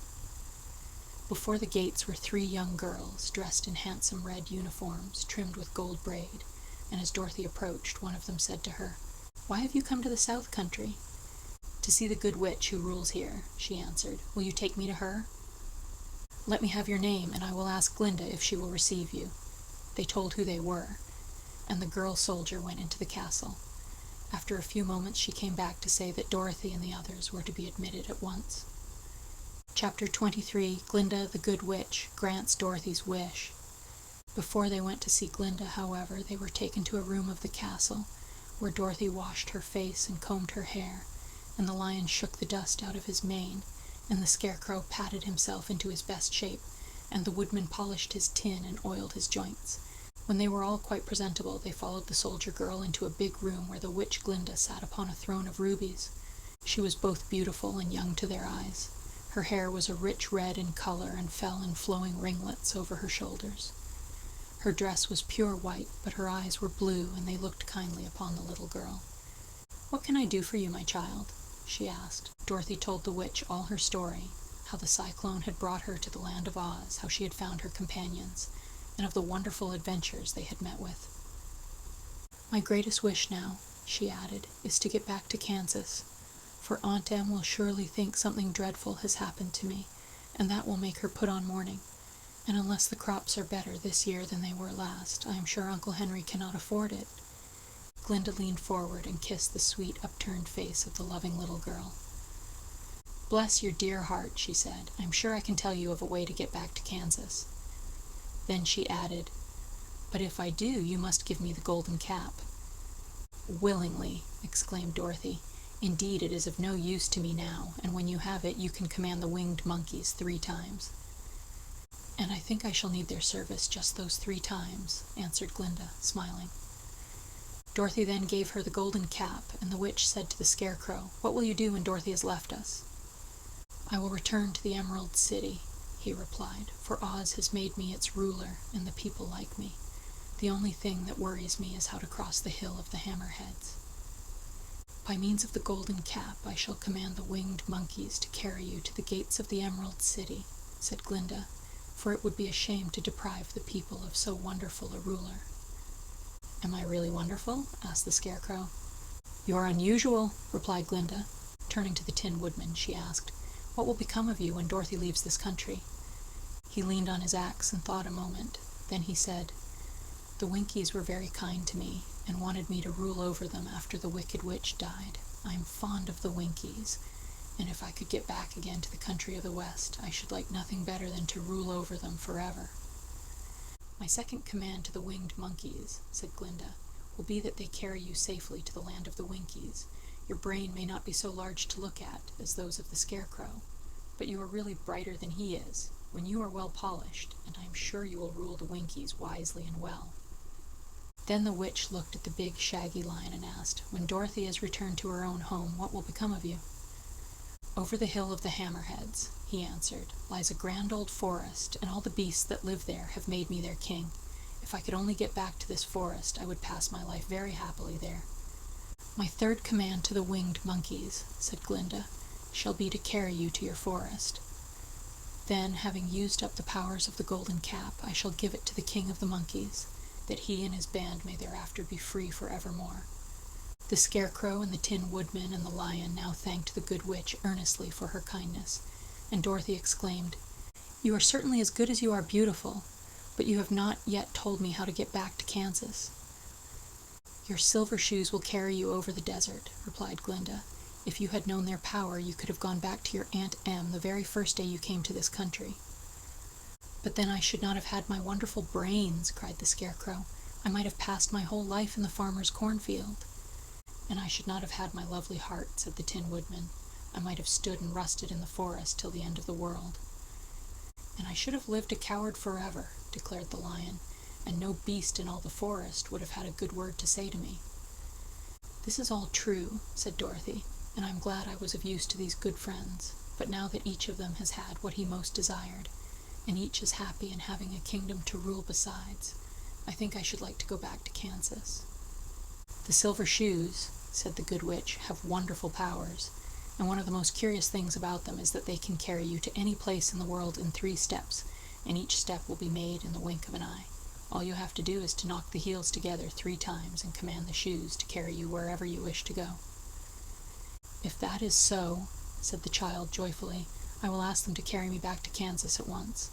S1: Before the gates were 3 young girls, dressed in handsome red uniforms, trimmed with gold braid, and as Dorothy approached, one of them said to her, "Why have you come to the South Country?" "To see the good witch who rules here," she answered. "Will you take me to her?" "Let me have your name, and I will ask Glinda if she will receive you." They told who they were, and the girl soldier went into the castle. After a few moments she came back to say that Dorothy and the others were to be admitted at once. Chapter 23, Glinda the Good Witch Grants Dorothy's Wish. Before they went to see Glinda, however, they were taken to a room of the castle, where Dorothy washed her face and combed her hair, and the lion shook the dust out of his mane, and the Scarecrow patted himself into his best shape, and the Woodman polished his tin and oiled his joints. When they were all quite presentable, they followed the soldier girl into a big room where the witch Glinda sat upon a throne of rubies. She was both beautiful and young to their eyes. Her hair was a rich red in color and fell in flowing ringlets over her shoulders. Her dress was pure white, but her eyes were blue, and they looked kindly upon the little girl. "What can I do for you, my child?" she asked. Dorothy told the witch all her story, how the cyclone had brought her to the land of Oz, how she had found her companions, and of the wonderful adventures they had met with. "My greatest wish now," she added, "is to get back to Kansas, for Aunt Em will surely think something dreadful has happened to me, and that will make her put on mourning. And unless the crops are better this year than they were last, I am sure Uncle Henry cannot afford it." Glinda leaned forward and kissed the sweet, upturned face of the loving little girl. "Bless your dear heart," she said. "I'm sure I can tell you of a way to get back to Kansas." Then she added, "But if I do, you must give me the golden cap." "Willingly," exclaimed Dorothy. "Indeed, it is of no use to me now, and when you have it, you can command the winged monkeys 3 times." "And I think I shall need their service just those 3 times," answered Glinda, smiling. Dorothy then gave her the golden cap, and the witch said to the Scarecrow, "What will you do when Dorothy has left us?" "I will return to the Emerald City," he replied, "for Oz has made me its ruler, and the people like me. The only thing that worries me is how to cross the hill of the Hammerheads." "By means of the golden cap, I shall command the winged monkeys to carry you to the gates of the Emerald City," said Glinda, for it would be a shame to deprive the people of so wonderful a ruler." "Am I really wonderful?" asked the Scarecrow. "You're unusual," replied Glinda. Turning to the Tin Woodman, she asked, "What will become of you when Dorothy leaves this country?" He leaned on his axe and thought a moment. Then he said, "The Winkies were very kind to me, and wanted me to rule over them after the Wicked Witch died. I am fond of the Winkies, and if I could get back again to the country of the West, I should like nothing better than to rule over them forever." "My second command to the winged monkeys," said Glinda, "will be that they carry you safely to the land of the Winkies. Your brain may not be so large to look at as those of the Scarecrow, but you are really brighter than he is, when you are well polished, and I am sure you will rule the Winkies wisely and well." Then the witch looked at the big, shaggy lion and asked, "When Dorothy has returned to her own home, what will become of you?" "Over the hill of the Hammerheads," he answered, "lies a grand old forest, and all the beasts that live there have made me their king. If I could only get back to this forest, I would pass my life very happily there." "My third command to the winged monkeys," said Glinda, "shall be to carry you to your forest. Then, having used up the powers of the golden cap, I shall give it to the king of the monkeys, that he and his band may thereafter be free forevermore." The Scarecrow and the Tin Woodman and the lion now thanked the good witch earnestly for her kindness, and Dorothy exclaimed, "You are certainly as good as you are beautiful, but you have not yet told me how to get back to Kansas." "Your silver shoes will carry you over the desert," replied Glinda. "If you had known their power, you could have gone back to your Aunt Em the very first day you came to this country." "But then I should not have had my wonderful brains," cried the Scarecrow. "I might have passed my whole life in the farmer's cornfield." "And I should not have had my lovely heart," said the Tin Woodman. "I might have stood and rusted in the forest till the end of the world." "And I should have lived a coward forever," declared the lion, "and no beast in all the forest would have had a good word to say to me." "This is all true," said Dorothy, "and I'm glad I was of use to these good friends. But now that each of them has had what he most desired, and each is happy in having a kingdom to rule besides, I think I should like to go back to Kansas." "The silver shoes," said the good witch, "have wonderful powers, and one of the most curious things about them is that they can carry you to any place in the world in 3 steps, and each step will be made in the wink of an eye. All you have to do is to knock the heels together 3 times and command the shoes to carry you wherever you wish to go." "If that is so," said the child joyfully, "I will ask them to carry me back to Kansas at once."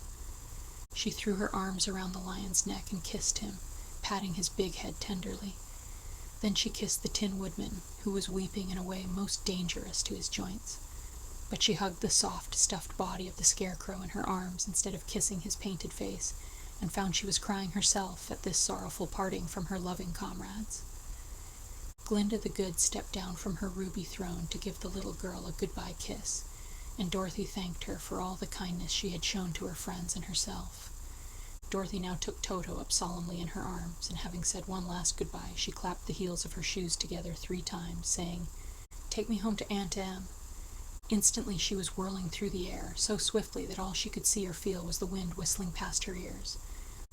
S1: She threw her arms around the lion's neck and kissed him, patting his big head tenderly. Then she kissed the Tin Woodman, who was weeping in a way most dangerous to his joints. But she hugged the soft, stuffed body of the Scarecrow in her arms instead of kissing his painted face, and found she was crying herself at this sorrowful parting from her loving comrades. Glinda the Good stepped down from her ruby throne to give the little girl a goodbye kiss, and Dorothy thanked her for all the kindness she had shown to her friends and herself. Dorothy now took Toto up solemnly in her arms, and having said one last goodbye, she clapped the heels of her shoes together 3 times, saying, "Take me home to Aunt Em." Instantly she was whirling through the air, so swiftly that all she could see or feel was the wind whistling past her ears.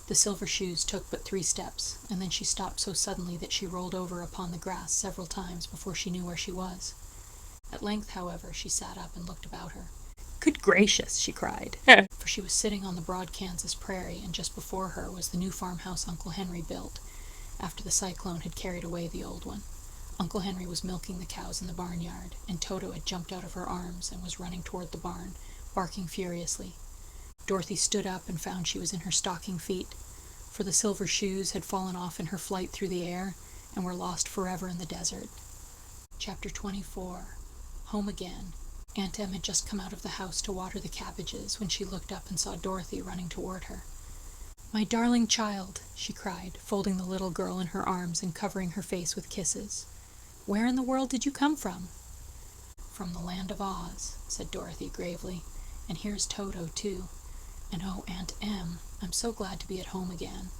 S1: The silver shoes took but 3 steps, and then she stopped so suddenly that she rolled over upon the grass several times before she knew where she was. At length, however, she sat up and looked about her. "Good gracious!" she cried, for she was sitting on the broad Kansas prairie, and just before her was the new farmhouse Uncle Henry built, after the cyclone had carried away the old one. Uncle Henry was milking the cows in the barnyard, and Toto had jumped out of her arms and was running toward the barn, barking furiously. Dorothy stood up and found she was in her stocking feet, for the silver shoes had fallen off in her flight through the air and were lost forever in the desert. Chapter 24. Home again. Aunt Em had just come out of the house to water the cabbages when she looked up and saw Dorothy running toward her. "My darling child," she cried, folding the little girl in her arms and covering her face with kisses. "Where in the world did you come from?" "From the land of Oz," said Dorothy gravely, "and here's Toto, too. And oh, Aunt Em, I'm so glad to be at home again.